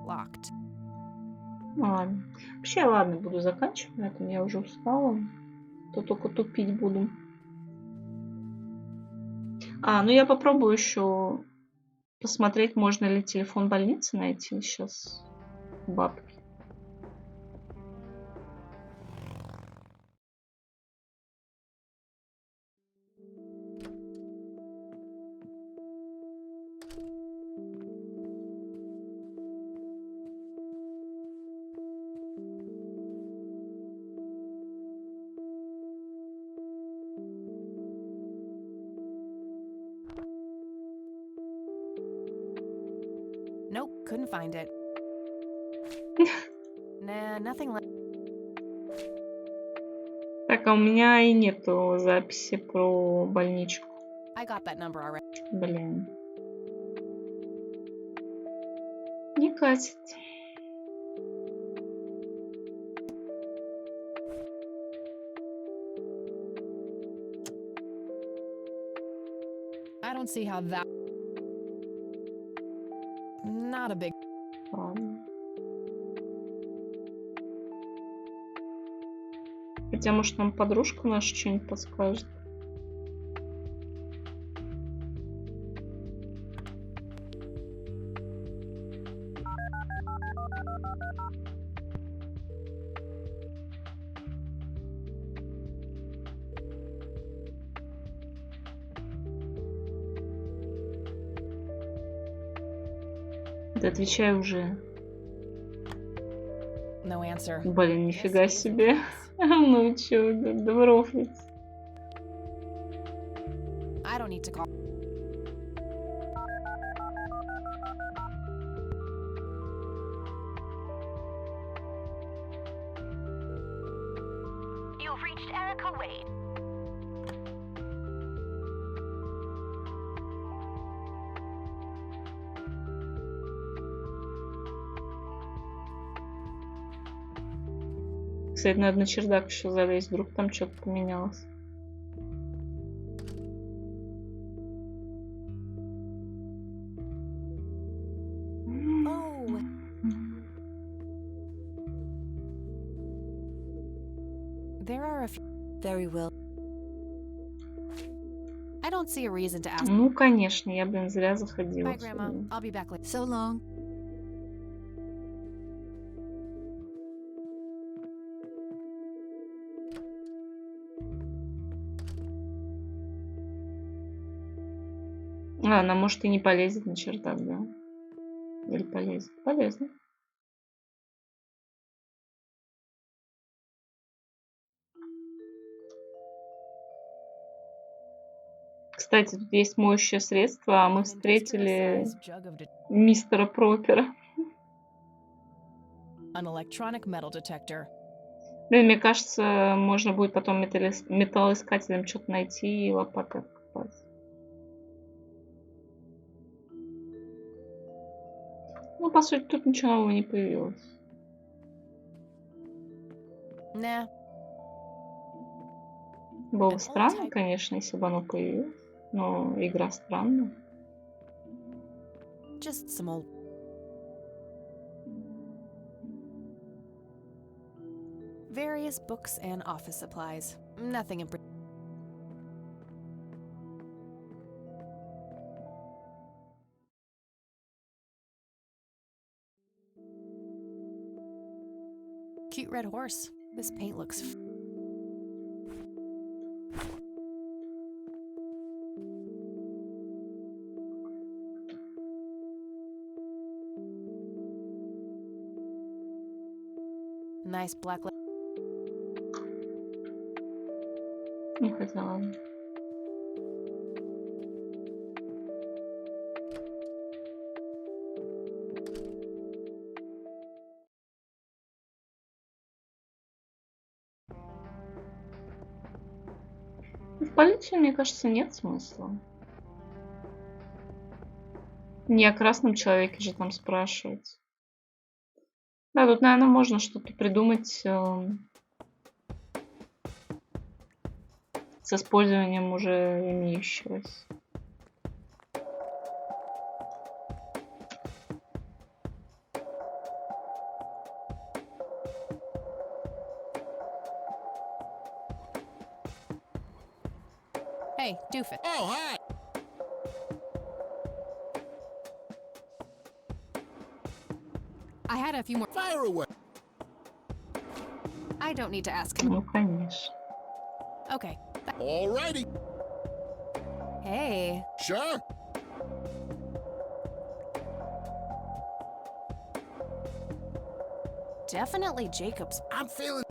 Locked. Ладно. Вообще, ладно, буду заканчивать на этом. Я уже устала. То только тупить буду. Ну я попробую еще посмотреть, можно ли телефон больницы найти сейчас. Бабки. Nope, couldn't find it. Nah, nothing like. Так, а у меня и нету записи про больничку. I got that number already. Блин. Не катит. I don't see how that. Not a big. Ладно. Хотя, может, нам подружка наша что-нибудь подскажет. Да отвечай уже. No answer. Блин, нифига себе. Ну чё, доброфлить. I don't need to call. You've reached Erica Wade. Кстати, надо на чердак еще залезть, вдруг там что-то поменялось. Oh. There are a few. Very well. I don't see a reason to ask. Ну, конечно, я, блин, зря заходила. Bye, Grandma. I'll be back later. So long. Она, может, и не полезет на чердак, да? Или полезет? Полезно. Кстати, тут есть моющее средство, а мы встретили мистера Пропера. An electronic metal detector. Блин, мне кажется, можно будет потом металлоискателем что-то найти и лопатой откопать. Ну, по сути, тут ничего нового не появилось. Nah. Было бы странно, конечно, если бы оно появилось. Но игра странная. Just some old. Various books and office supplies. Nothing in particular. Cute red horse. This paint looks. Nice black. Не хотела. полицию, мне кажется, нет смысла. Не о красном человеке же там спрашивать. Да, тут, наверное, можно что-то придумать с использованием уже имеющегося. Hey, Doofus. Oh, hi! I had a few more. Fire away! I don't need to ask him. Ну, конечно. Okay. Alrighty. Hey. Sure. Definitely Jacob's. I'm feeling...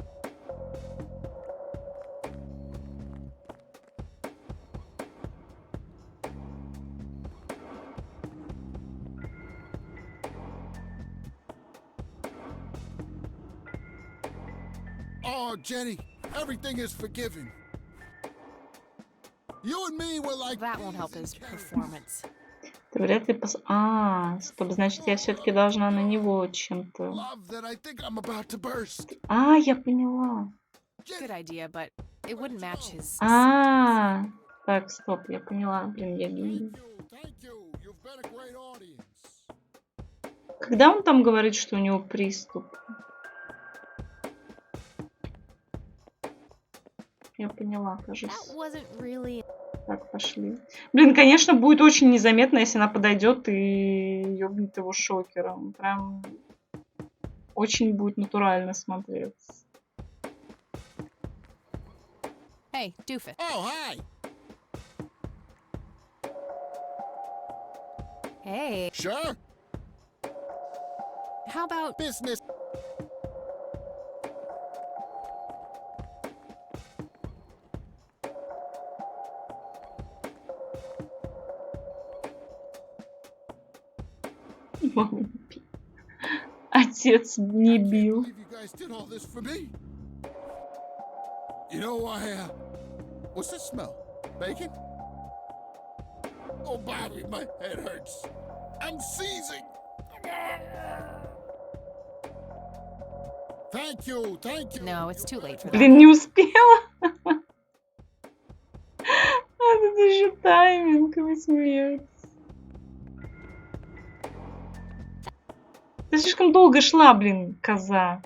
Oh, Jenny, everything is forgiven. You and me were like... That won't help his performance. Ты вряд ли стоп, значит, я все-таки должна на него чем-то... Love that I think I'm about to burst. Я поняла. Good idea, but it wouldn't match his. Так, стоп, я поняла. Блин, я гений. Когда он там говорит, что у него приступ? Я поняла, кажется. Really... Так, пошли. Блин, конечно, будет очень незаметно, если она подойдет и ёбнет его шокером. Прям очень будет натурально смотреться. Hey, Doofus. Oh, hi. Hey. Sure. How about business? Отец не бил. You know, what's that smell? Bacon? Oh, Bobby, my head hurts. I'm seizing. Thank you. No, it's too late for that. Блин, не успела. Тут еще тайминг, вы смеетесь. Ты слишком долго шла, блин, коза.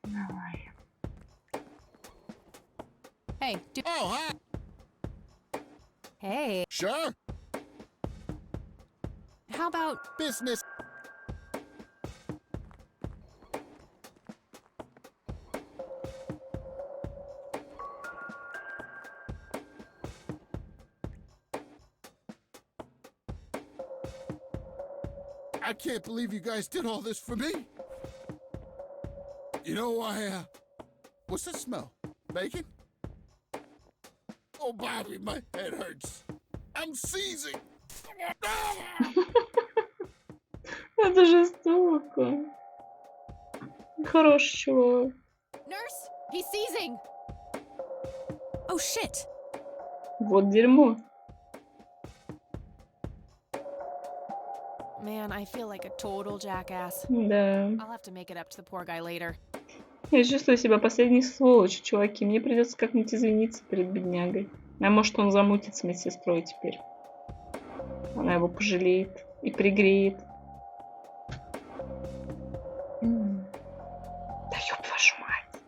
Давай. Hey, Oh, hi. Hey. Sure. How about business? I can't believe you guys did all this for me. You know, what's that smell? Bacon? Oh, Bobby, my head hurts. I'm seizing. Это жестоко. Хороший чувак. Nurse, he's seizing. Oh shit. Вот дерьмо. Man, I feel like a total jackass. Да. I'll have to make it up to the poor guy later. Я чувствую себя последней сволочью, чуваки. Мне придется как-нибудь извиниться перед беднягой. А может, он замутит с медсестрой теперь. Она его пожалеет и пригреет. Да ёб вашу мать.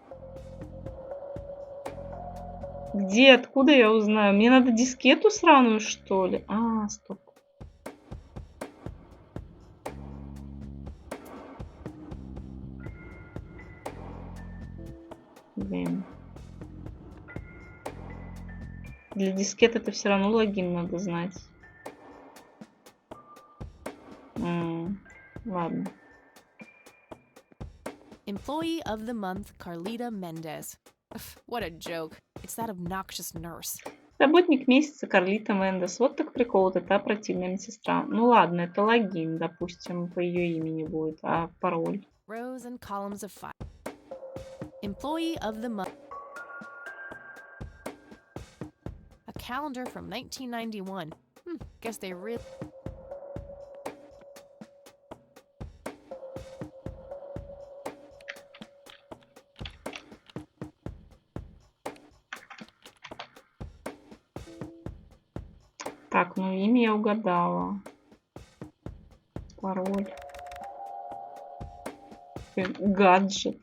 Где? Откуда я узнаю? Мне надо дискету сраную, что ли? Стоп. Блин. Для дискет это все равно логин надо знать. Ладно. Employee of the month, Carlita Mendez. What a joke. It's that obnoxious nurse. Работник месяца Карлита Мендес. Вот так прикол, вот эта противная медсестра. Ну ладно, это логин, допустим, по ее имени будет, а пароль? Rows and columns of file. Employee of the month. A calendar from 1991. Guess they really... Так, ну имя я угадала. Пароль. Гаджет.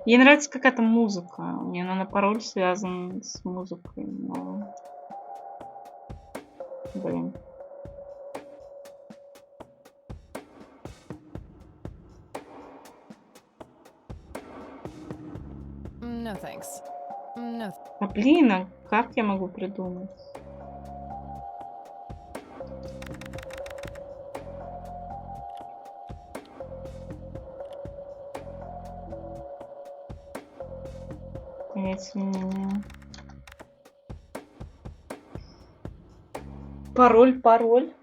Ей нравится какая-то музыка. Мне, наверное, пароль связан с музыкой, но... Блин. No thanks. No. А блин, а как я могу придумать? Понятия не имею. Пароль.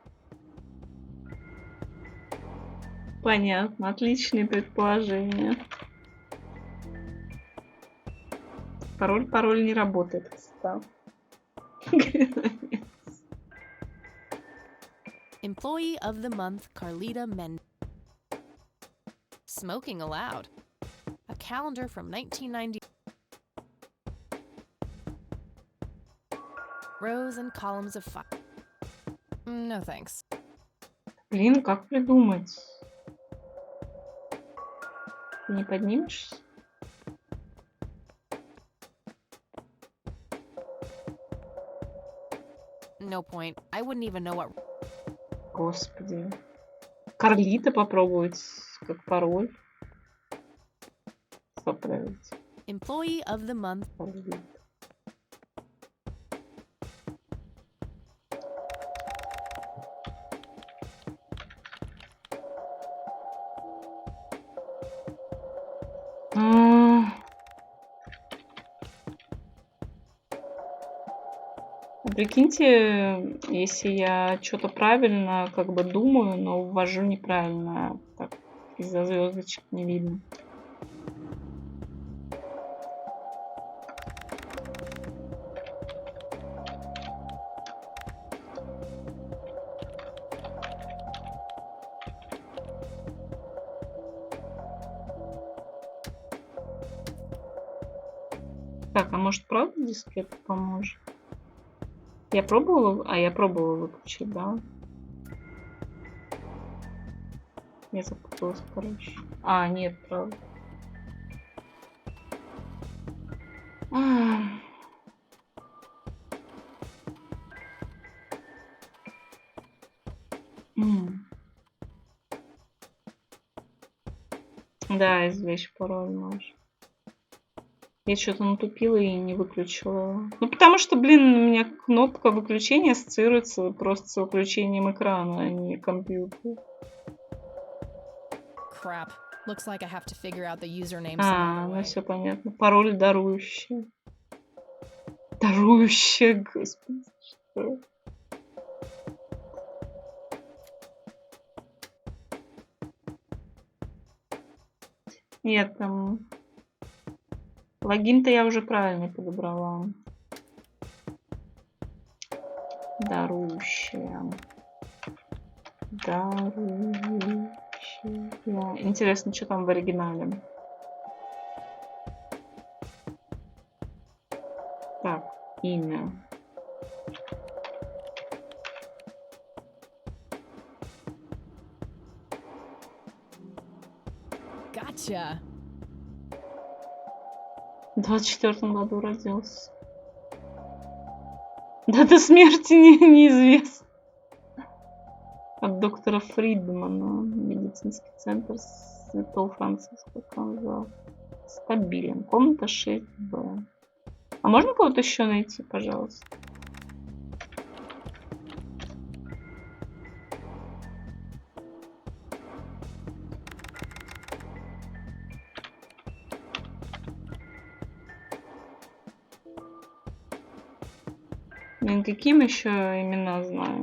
Понятно, отличные предположения. Пароль не работает, кстати. Employee of the month, Carlita Mendez. Smoking allowed. A calendar from 1990. Rows and columns of file. No thanks. Блин, как придумать? Ты не поднимешься? No point. I wouldn't even know what... Господи. Карлита попробовать как пароль. Поправить. Employee of the month. Карлита. Прикиньте, если я что-то правильно как бы думаю, но ввожу неправильно, так из-за звездочек не видно. Так, а может правда дискет поможет? Я пробовала выключить, да? Я запуталась, короче. А, нет, правда. Да, извлечь пароль можешь. Я что-то натупила и не выключила. Ну, потому что, блин, у меня кнопка выключения ассоциируется просто с выключением экрана, а не компьютера. Crap. Looks like I have to figure out the username. Ну все понятно. Пароль дарующий. Дарующая, господи, что? Нет, там... Логин-то я уже правильно подобрала. Дарующая. Интересно, что там в оригинале. Так, имя. Gotcha. В 24-м году родился. Дата смерти неизвестна. От доктора Фридмана. Медицинский центр Святого Франциска, Канзас. Стабилен. Комната 6Б. А можно кого-то еще найти, пожалуйста? Блин, каким еще имена знаю?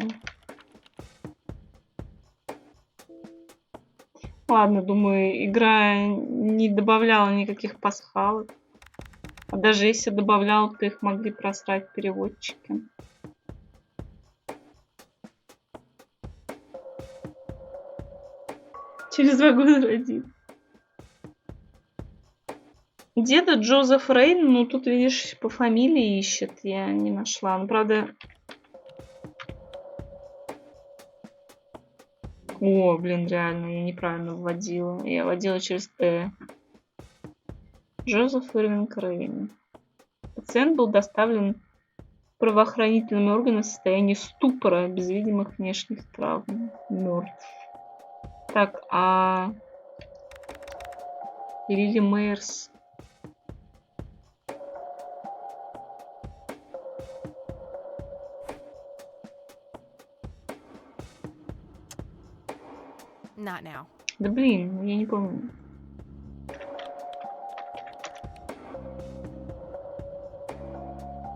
Ладно, думаю, игра не добавляла никаких пасхалок. А даже если добавлял, то их могли просрать переводчики. Через 2 года родит. Деда Джозеф Рейн, ну тут, видишь, по фамилии ищет, я не нашла. Ну, правда... О, блин, реально, я неправильно вводила. Я вводила через Т. Джозеф Ирвинг Рейн. Пациент был доставлен в правоохранительные органы в состоянии ступора, без видимых внешних травм. Мертв. Так, а... Лили Мейерс... Not now. Да блин, я не помню.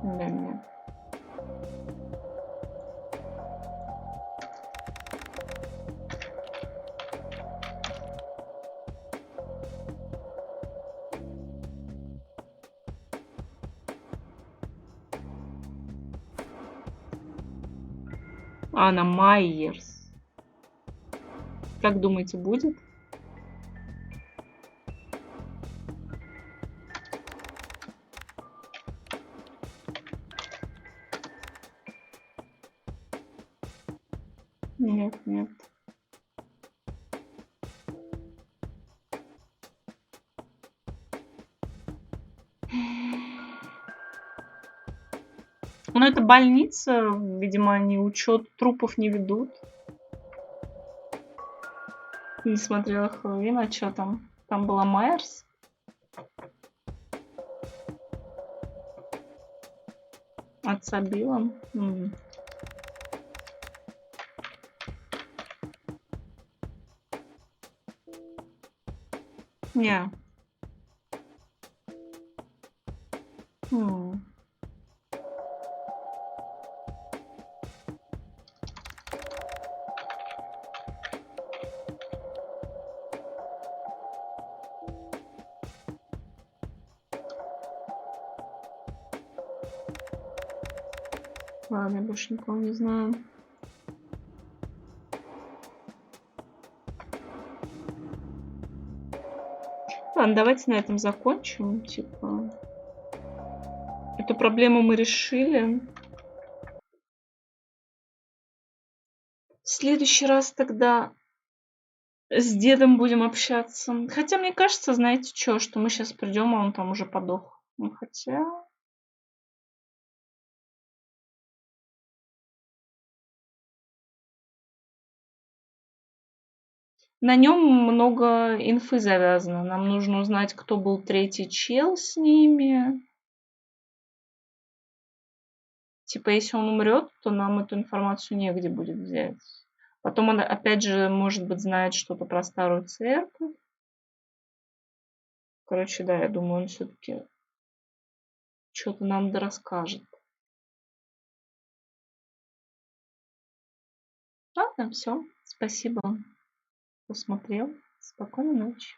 Да, нет. Анна Майерс. Как думаете, будет? Нет, нет. Ну, это больница. Видимо, они учет трупов не ведут. Не смотрела Хэллоуин, а что там? Там была Майерс? Отца Билла? Не. Ладно, я больше никого не знаю. Ладно, давайте на этом закончим. Типа, эту проблему мы решили. В следующий раз тогда с дедом будем общаться. Хотя мне кажется, знаете что мы сейчас придем, а он там уже подох. Ну, хотя... На нем много инфы завязано. Нам нужно узнать, кто был третий чел с ними. Типа, если он умрет, то нам эту информацию негде будет взять. Потом он, опять же, может быть, знает что-то про старую церковь. Короче, да, я думаю, он все-таки что-то нам дорасскажет. Ладно, все. Спасибо, кто смотрел. Спокойной ночи.